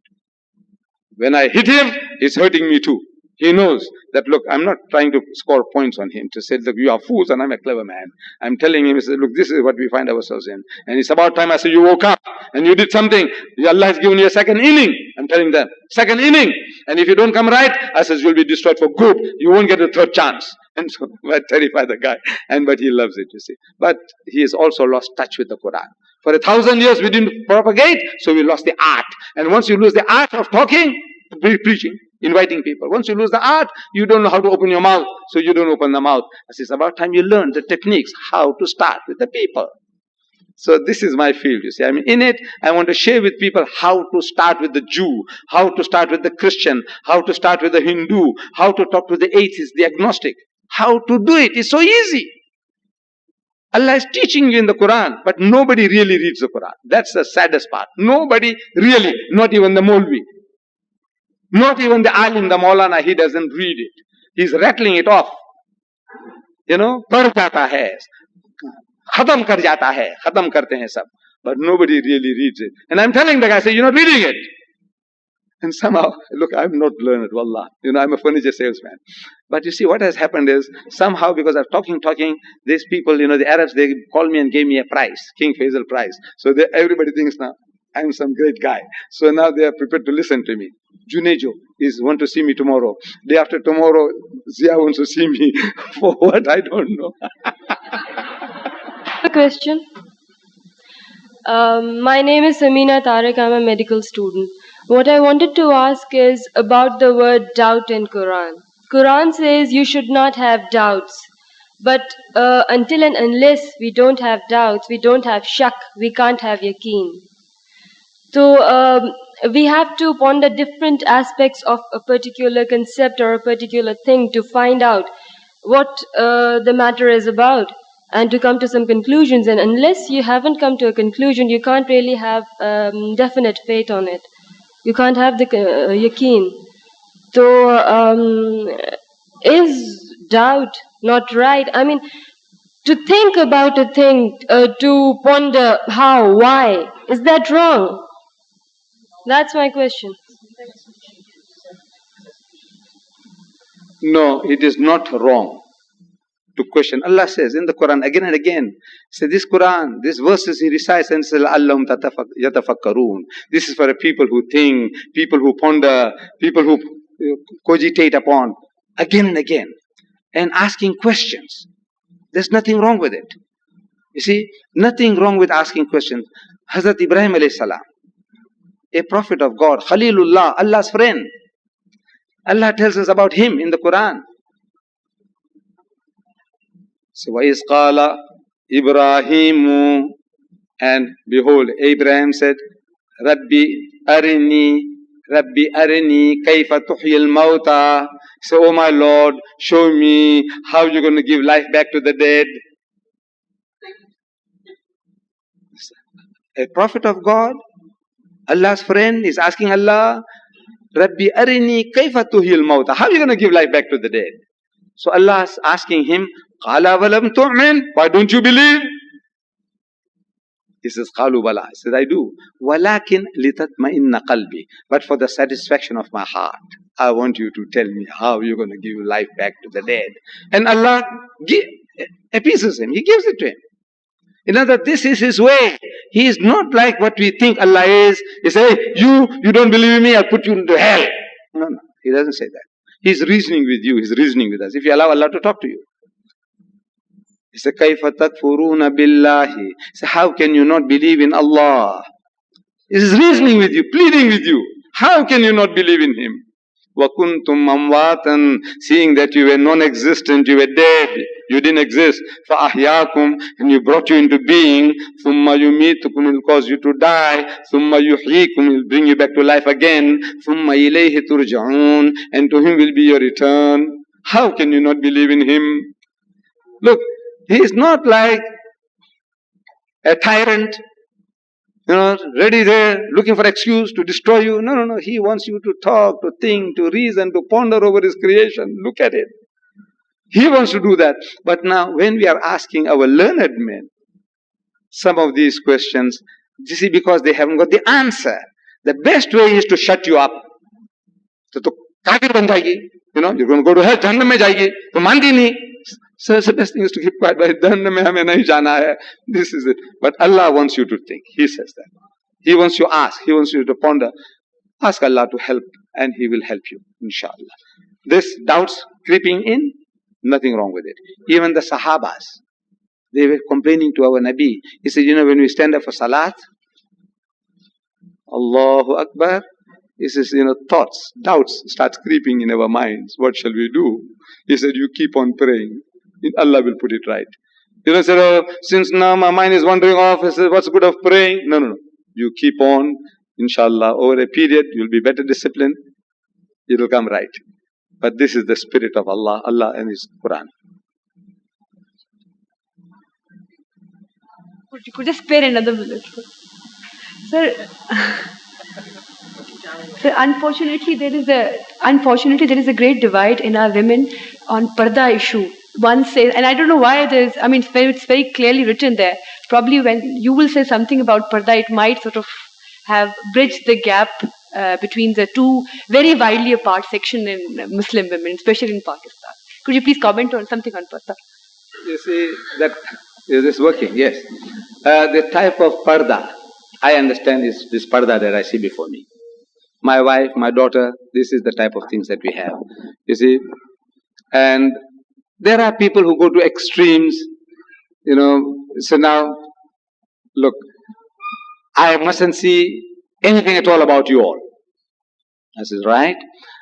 [SPEAKER 3] When I hit him, it's hurting me too. He knows that, look, I'm not trying to score points on him to say, look, you are fools and I'm a clever man. I'm telling him, look, this is what we find ourselves in. And it's about time I say, you woke up and you did something. Allah has given you a second inning. I'm telling them, second inning. And if you don't come right, I says, you'll be destroyed for good. You won't get a third chance. And so I terrify the guy. But he loves it, you see. But he has also lost touch with the Quran. For 1,000 years we didn't propagate, so we lost the art. And once you lose the art of talking, preaching, inviting people. Once you lose the art, you don't know how to open your mouth, so you don't open the mouth. It's about time you learn the techniques, how to start with the people. So this is my field, you see. I mean, in it, I want to share with people how to start with the Jew, how to start with the Christian, how to start with the Hindu, how to talk to the atheist, the agnostic. How to do it is so easy. Allah is teaching you in the Quran, but nobody really reads the Quran. That's the saddest part. Nobody really, not even the Molvi, not even the Alim, the Maulana, he doesn't read it. He's rattling it off. You know, पढ़ जाता है, खत्म कर जाता है, खत्म करते हैं सब. But nobody really reads it. And I'm telling the guy, say, you're not reading it. And somehow, look, I'm not learned, wallah. You know, I'm a furniture salesman. But you see, what has happened is, somehow, because of talking, these people, you know, the Arabs, they called me and gave me a prize, King Faisal prize. So everybody thinks now, I'm some great guy. So now they are prepared to listen to me. Junejo want to see me tomorrow. Day after tomorrow, Zia wants to see me. For what, I don't know.
[SPEAKER 8] A question. My name is Samina Tariq. I'm a medical student. What I wanted to ask is about the word doubt in Quran. Quran says you should not have doubts. But until and unless we don't have doubts, we don't have shak, we can't have yaqeen. So we have to ponder different aspects of a particular concept or a particular thing to find out what the matter is about and to come to some conclusions. And unless you haven't come to a conclusion, you can't really have definite faith on it. You can't have the yaqeen. So is doubt not right? I mean, to think about a thing, to ponder how, why, is that wrong? That's my question.
[SPEAKER 3] No, it is not wrong to question. Allah says in the Quran again and again, say this Quran, these verses he recites and says, Allahum yatafakkarun. This is for a people who think, people who ponder, people who cogitate upon, again and again, and asking questions. There's nothing wrong with it. You see, nothing wrong with asking questions. Hazrat Ibrahim alayhi salam, a prophet of God, Khalilullah, Allah's friend. Allah tells us about him in the Quran. So, وَإِذْ قَالَ إِبْرَاهِيمُ, and behold, Abraham said, Rabbi arini kayfa tuhyil mawta. So, oh my Lord, show me how you're going to give life back to the dead. A prophet of God, Allah's friend, is asking Allah, Rabbi arini kayfa tuhyil mawta. How are you going to give life back to the dead? So Allah is asking him, Qala walam tu'min. Why don't you believe? He says, Qalu bala. He says, I do. Walakin litatma'inna qalbi. But for the satisfaction of my heart, I want you to tell me how you're going to give life back to the dead. And Allah appeases him. He gives it to him. In other words, this is his way. He is not like what we think Allah is. He says, hey, you don't believe in me, I'll put you into hell. No, he doesn't say that. He's reasoning with you, he's reasoning with us. If you allow Allah to talk to you. He said, كَيْفَ تَكْفُرُونَ بِاللَّهِ. So how can you not believe in Allah? He's reasoning with you, pleading with you. How can you not believe in Him? وَكُنْتُمْ أَمْوَاتًا. Seeing that you were non-existent, you were dead, you didn't exist. فَأَحْيَاكُمْ. And you brought you into being. ثُمَّ يُمِيتُكُمْ. Will cause you to die. ثُمَّ يُحْيِيكُمْ. Will bring you back to life again. ثُمَّ إِلَيْهِ تُرْجَعُونَ. And to Him will be your return. How can you not believe in Him? Look, He is not like a tyrant, ready there, looking for excuse to destroy you. No. He wants you to talk, to think, to reason, to ponder over His creation. Look at it. He wants to do that. But now, when we are asking our learned men some of these questions, you see, because they haven't got the answer, the best way is to shut you up. So, kafir ban jayegi. You're going to go to hell, jahannam mein jayegi. To mandi nahi. So the best thing is to keep quiet. This is it. But Allah wants you to think. He says that. He wants you to ask. He wants you to ponder. Ask Allah to help and He will help you. Inshallah. This doubts creeping in, nothing wrong with it. Even the Sahabas, they were complaining to our Nabi. He said, when we stand up for Salat, Allahu Akbar, He says, thoughts, doubts start creeping in our minds. What shall we do? He said, you keep on praying. Allah will put it right. You don't say, oh, since now my mind is wandering off, he says, what's good of praying? No, no, no. You keep on, inshallah, over a period, you'll be better disciplined. It will come right. But this is the spirit of Allah, Allah and His Quran.
[SPEAKER 9] You could just spare another minute. Sir, unfortunately, there is a great divide in our women on parda issue. One says, and I don't know why it's very clearly written there. Probably when you will say something about parda, it might sort of have bridged the gap between the two very widely apart section in Muslim women, especially in Pakistan. Could you please comment on something on parda?
[SPEAKER 3] You see, that is this working? Yes. The type of parda I understand is this parda that I see before me. My wife, my daughter, this is the type of things that we have. You see, and there are people who go to extremes, so now, look, I mustn't see anything at all about you all. I said, right.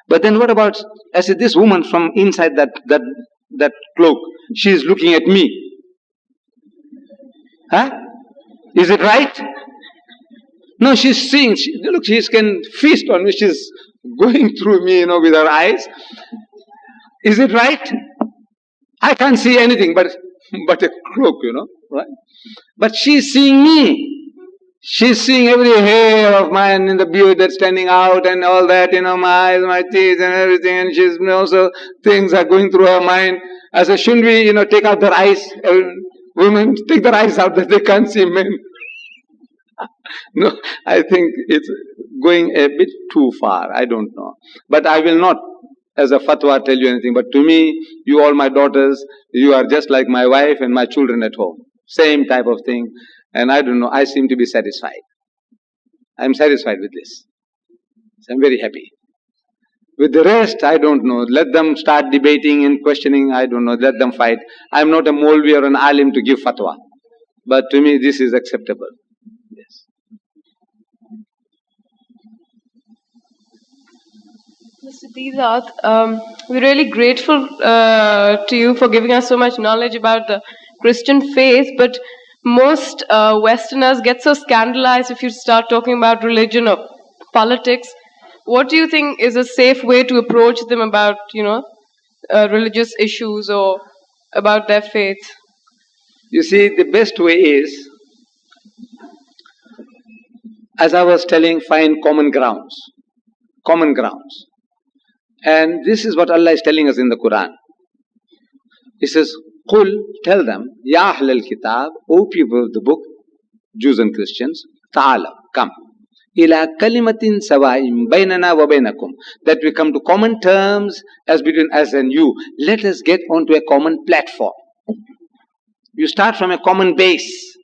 [SPEAKER 3] But then what about, I said, this woman from inside that cloak, she is looking at me. Huh? Is it right? No, she's seeing, look, she can feast on me, she's going through me, with her eyes. Is it right? I can't see anything but a cloak, right? But she's seeing me. She's seeing every hair of mine in the beard that's standing out and all that, my eyes, my teeth and everything, and she's also, things are going through her mind. I said, shouldn't we, take out their eyes? Women take their eyes out that they can't see men. No, I think it's going a bit too far. I don't know. But I will not, as a fatwa, tell you anything. But to me, you all my daughters, you are just like my wife and my children at home. Same type of thing. And I don't know, I seem to be satisfied. I'm satisfied with this. So I'm very happy. With the rest, I don't know. Let them start debating and questioning. I don't know. Let them fight. I'm not a Maulvi or an alim to give fatwa. But to me, this is acceptable. Yes.
[SPEAKER 10] Mr. Deedat, we're really grateful to you for giving us so much knowledge about the Christian faith, but most Westerners get so scandalized if you start talking about religion or politics. What do you think is a safe way to approach them about, religious issues or about their faith?
[SPEAKER 3] You see, the best way is, as I was telling, find common grounds. Common grounds. And this is what Allah is telling us in the Quran. He says, Qul, tell them, Ya Ahl al-Kitab, O people of the book, Jews and Christians, Ta'ala, come. Ila kalimatin sawaim bainana wa bainakum. That we come to common terms as between us and you. Let us get onto a common platform. You start from a common base.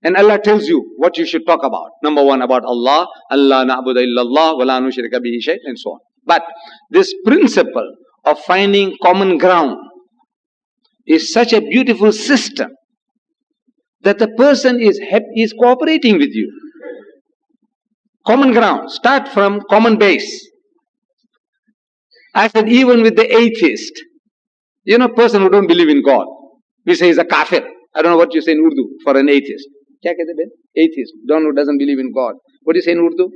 [SPEAKER 3] And Allah tells you what you should talk about. Number one, about Allah, Allah na'budu illallah, wa la nushrika bihi shay', and so on. But this principle of finding common ground is such a beautiful system that the person is cooperating with you. Common ground. Start from common base. I said, even with the atheist, person who don't believe in God, we say he's a kafir. I don't know what you say in Urdu for an atheist. Kya kehte hain? Atheist, one who doesn't believe in God. What do you say in Urdu?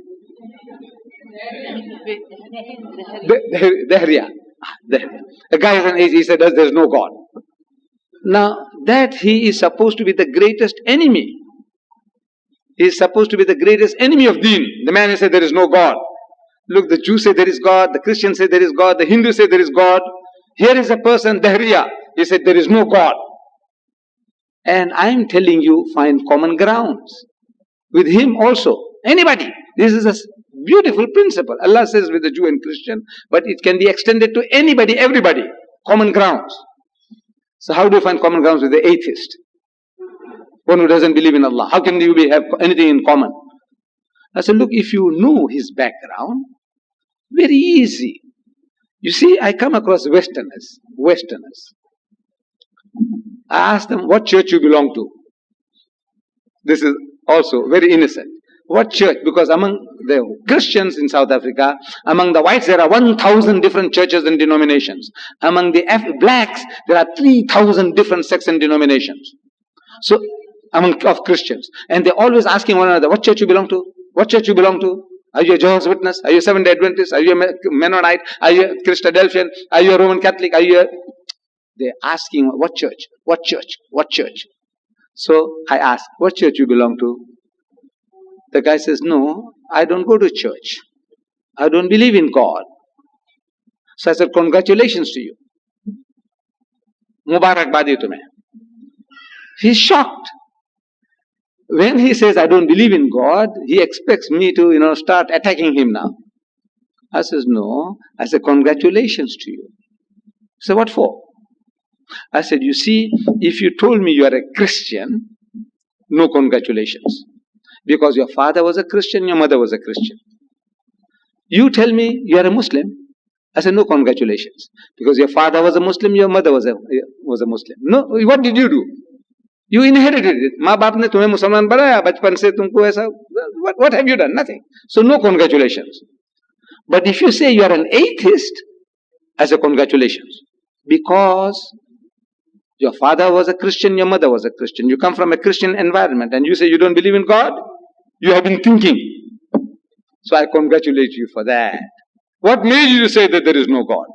[SPEAKER 3] Dahriya. A guy is an atheist, he said there's no God. Now, that he is supposed to be the greatest enemy. He is supposed to be the greatest enemy of deen. The man who said there is no God. Look, the Jews say there is God, the Christians say there is God, the Hindus say there is God. Here is a person, Dahriya, he said there is no God. And I am telling you, find common grounds with him also. Anybody. This is a beautiful principle. Allah says with the Jew and Christian, but it can be extended to anybody, everybody. Common grounds. So how do you find common grounds with the atheist? One who doesn't believe in Allah. How can you have anything in common? I said, look, if you know his background, very easy. You see, I come across Westerners. I ask them, what church you belong to? This is also very innocent. what church? Because among the Christians in South Africa, among the whites there are 1,000 different churches and denominations. Among the blacks there are 3,000 different sects and denominations. So, of Christians. And they're always asking one another, what church you belong to? What church you belong to? Are you a Jehovah's Witness? Are you a Seventh-day Adventist? Are you a Mennonite? Are you a Christadelphian? Are you a Roman Catholic? Are you a... They're asking, what church? What church? What church? So I ask, what church you belong to? The guy says, no, I don't go to church. I don't believe in God. So I said, congratulations to you. Mubarakbadi tumhe. He's shocked. When he says, I don't believe in God, he expects me to, start attacking him now. I says, no. I said, congratulations to you. So what for? I said, you see, if you told me you are a Christian, no congratulations. Because your father was a Christian, your mother was a Christian. You tell me you are a Muslim, I said, no congratulations. Because your father was a Muslim, your mother was a Muslim. No, what did you do? You inherited it. माँ बाप ने तुम्हें मुसलमान बनाया बचपन से तुमको ऐसा. What have you done? Nothing. So no congratulations. But if you say you are an atheist, I say congratulations. Because your father was a Christian, your mother was a Christian. You come from a Christian environment and you say you don't believe in God, you have been thinking. So I congratulate you for that. What made you say that there is no God?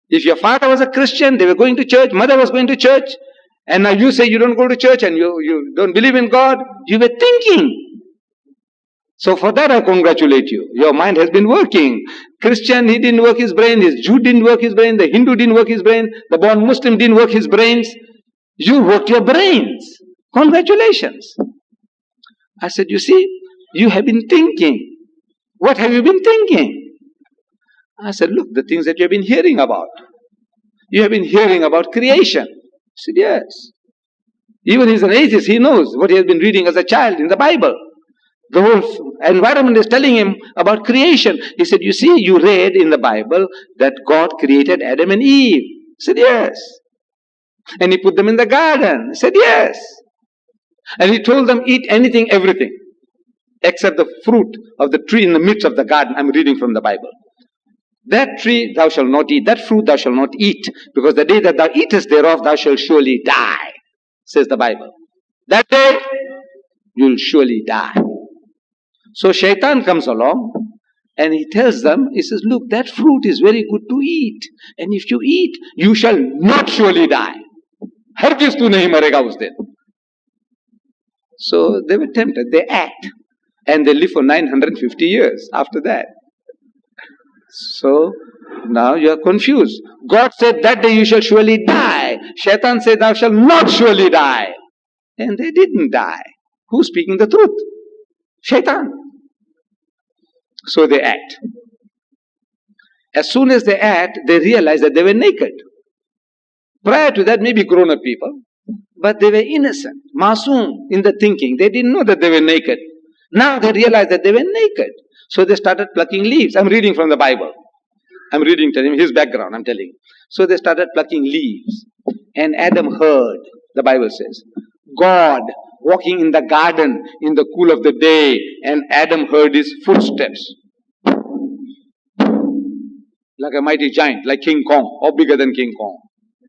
[SPEAKER 3] If your father was a Christian, they were going to church, mother was going to church, and now you say you don't go to church and you don't believe in God, you were thinking. So for that I congratulate you. Your mind has been working. Christian, he didn't work his brain. His Jew didn't work his brain. The Hindu didn't work his brain. The born Muslim didn't work his brains. You worked your brains. Congratulations. I said, you see, you have been thinking. What have you been thinking? I said, look, the things that you have been hearing about. You have been hearing about creation. I said, yes. Even he's an atheist, he knows what he has been reading as a child in the Bible. The whole environment is telling him about creation. He said, you see, you read in the Bible that God created Adam and Eve. I said, yes. And he put them in the garden. I said, yes. And he told them, eat anything, everything, except the fruit of the tree in the midst of the garden. I'm reading from the Bible. That tree thou shalt not eat, that fruit thou shalt not eat, because the day that thou eatest thereof thou shalt surely die, says the Bible. That day you'll surely die. So Shaitan comes along and he tells them, he says, look, that fruit is very good to eat. And if you eat, you shall not surely die. Hargiz tu nahi marega us din. So they were tempted, they act. And they live for 950 years after that. So now you are confused. God said that day you shall surely die. Shaitan said thou shalt not surely die. And they didn't die. Who's speaking the truth? Shaitan. So they act. As soon as they act, they realize that they were naked. Prior to that, maybe grown-up people, but they were innocent, masoom in the thinking. They didn't know that they were naked. Now they realized that they were naked. So they started plucking leaves. I'm reading from the Bible. I'm reading to him his background, I'm telling you. So they started plucking leaves. And Adam heard, the Bible says, God walking in the garden in the cool of the day, and Adam heard his footsteps. Like a mighty giant, like King Kong, or bigger than King Kong.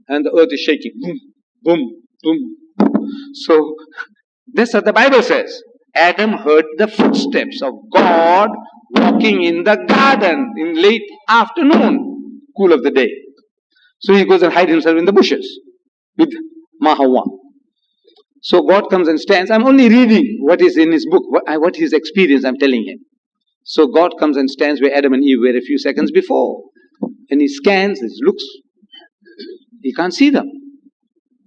[SPEAKER 3] And the earth is shaking. Boom, boom, boom. So, that's what the Bible says. Adam heard the footsteps of God walking in the garden in late afternoon, cool of the day. So he goes and hides himself in the bushes with Mahawa. So God comes and stands. I'm only reading what is in his book, what his experience I'm telling him. So God comes and stands where Adam and Eve were a few seconds before. And he scans, he looks. He can't see them.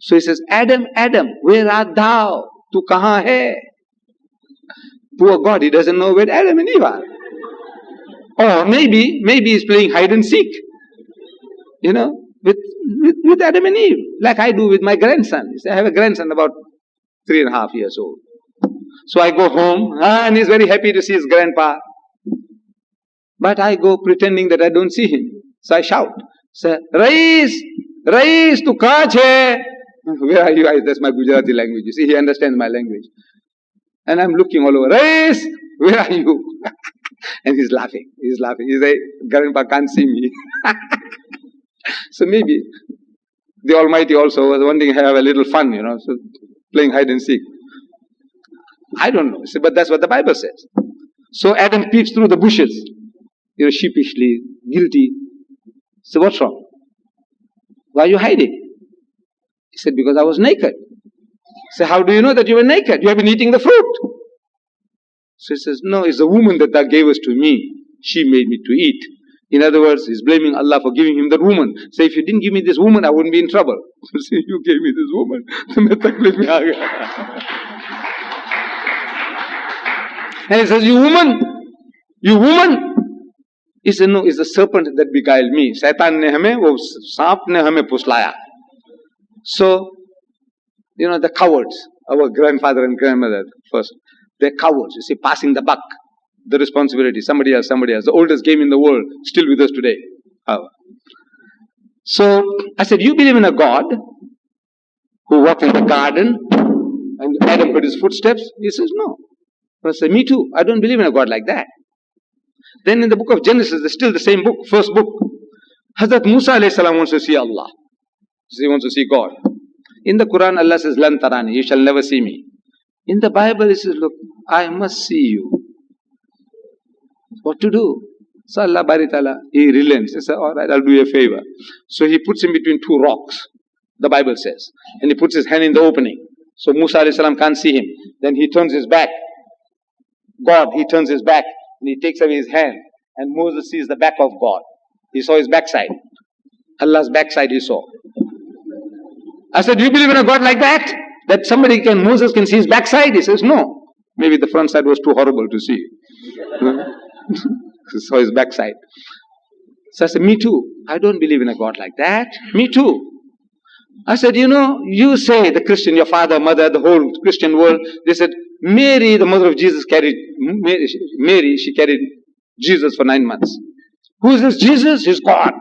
[SPEAKER 3] So he says, Adam, Adam, where art thou? Tu kahan hai? Poor God, he doesn't know where Adam and Eve are. Or maybe he's playing hide and seek. With Adam and Eve. Like I do with my grandson. I have a grandson about 3.5 years old. So I go home, and he's very happy to see his grandpa. But I go pretending that I don't see him. So I shout, say, Rais, tu kahan hai? Where are you? That's my Gujarati language. You see, he understands my language. And I'm looking all over. Rais, where are you? And he's laughing. He's laughing. He's like, Grandpa can't see me. So maybe the Almighty also was wanting to have a little fun, so playing hide and seek. I don't know. But that's what the Bible says. So Adam peeps through the bushes, sheepishly, guilty. So what's wrong? Why are you hiding? He said, because I was naked. So how do you know that you were naked? You have been eating the fruit. So he says, no, it's the woman that gave us to me. She made me to eat. In other words, he's blaming Allah for giving him that woman. So if you didn't give me this woman, I wouldn't be in trouble. So you gave me this woman. And he says, you woman. He said, no, it's the serpent that beguiled me. Shaitan ne hame, wo saap ne hame puslaya. So, the cowards, our grandfather and grandmother first, they're cowards, passing the buck, the responsibility, somebody else. The oldest game in the world, still with us today. So, I said, you believe in a God who walked in the garden and Adam heard his footsteps? He says, no. I said, me too. I don't believe in a God like that. Then in the book of Genesis, there's still the same book, first book. Hazrat Musa alayhi salam wants to see Allah. He wants to see God. In the Quran, Allah says, Lan tarani, you shall never see me. In the Bible, it says, look, I must see you. What to do? So Allah Bari Ta'ala, He relents. He says, alright, I'll do you a favor. So He puts him between two rocks, the Bible says. And He puts his hand in the opening. So Musa alayhi salam can't see him. Then he turns his back. He turns his back. And He takes away his hand. And Moses sees the back of God. He saw his backside. Allah's backside he saw. I said, do you believe in a God like that? That Moses can see his backside? He says, no. Maybe the front side was too horrible to see. He saw his backside. So I said, me too. I don't believe in a God like that. Me too. I said, you say the Christian, your father, mother, the whole Christian world, they said, Mary, the mother of Jesus, carried Jesus for 9 months. Who is this Jesus? He's God.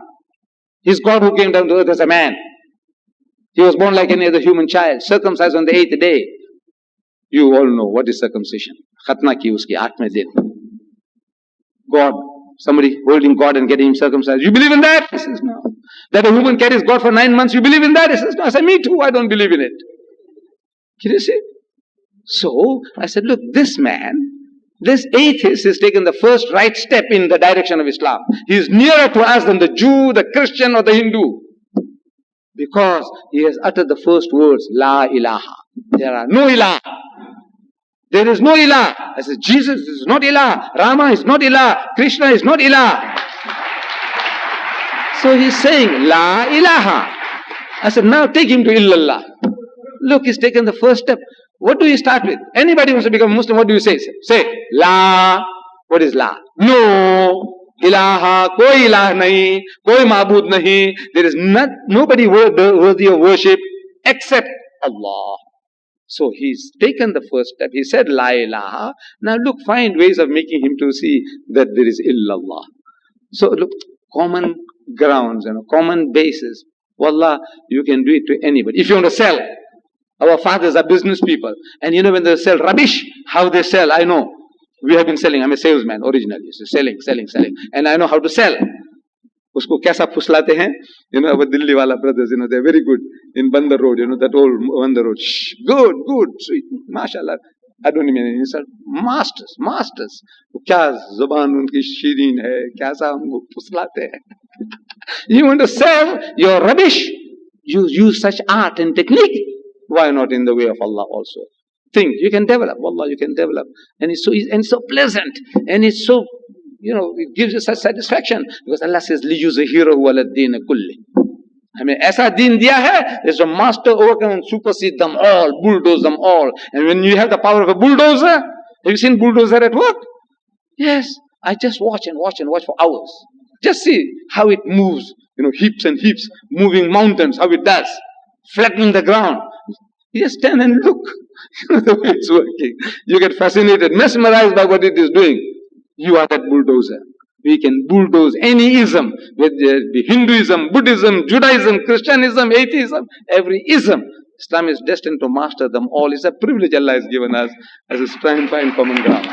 [SPEAKER 3] He's God who came down to earth as a man. He was born like any other human child, circumcised on the 8th day. You all know what is circumcision. Khatna ki uski 8वें दिन. God, somebody holding God and getting him circumcised. You believe in that? He says, no. That a woman carries God for 9 months, you believe in that? He says, no. I said, me too, I don't believe in it. Can you see? So, I said, look, this man, this atheist has taken the first right step in the direction of Islam. He is nearer to us than the Jew, the Christian or the Hindu. Because he has uttered the first words, La ilaha. There are no ilah. There is no ilah. I said, Jesus is not ilah. Rama is not ilah. Krishna is not ilah. So he's saying, La ilaha. I said, now take him to illallah. Look, he's taken the first step. What do you start with? Anybody wants to become a Muslim, what do you say? Say, La. What is La? No. Ilaha, koi ilah nahi, koi ma'bud nahi. There is nobody worthy of worship except Allah. So he's taken the first step. He said La ilaha. Now look, find ways of making him to see that there is illallah. So look, common grounds, common basis. Wallah, you can do it to anybody. If you want to sell, our fathers are business people. And when they sell rubbish, how they sell, I know. We have been selling. I'm a salesman originally. So selling. And I know how to sell. Usko kaisa fuslate hain? Our Delhi wala brothers, they're very good in Bandar Road, that old Bandar Road. Shh, good, sweet, mashallah. I don't mean any insult. Masters. Kya zuban unki shireen hai, kaisa humko fuslate hai. You want to sell your rubbish? You use such art and technique. Why not in the way of Allah also? Think, you can develop. Wallah, you can develop. And it's so easy, and so pleasant. And it's so, it gives you such satisfaction. Because Allah says, لِيُزْهِرَهُ عَلَى الدِّينِ كُلِّهِ हमें ऐसा दीन दिया है, there's a master overcome and supersede them all, bulldoze them all. And when you have the power of a bulldozer, have you seen bulldozer at work? Yes. I just watch for hours. Just see how it moves, heaps and heaps, moving mountains, how it does, flattening the ground. You just stand and look, the way it's working. You get fascinated, mesmerized by what it is doing. You are that bulldozer. We can bulldoze any ism, whether it be Hinduism, Buddhism, Judaism, Christianism, atheism, every ism. Islam is destined to master them all. It's a privilege Allah has given us as a fine common ground.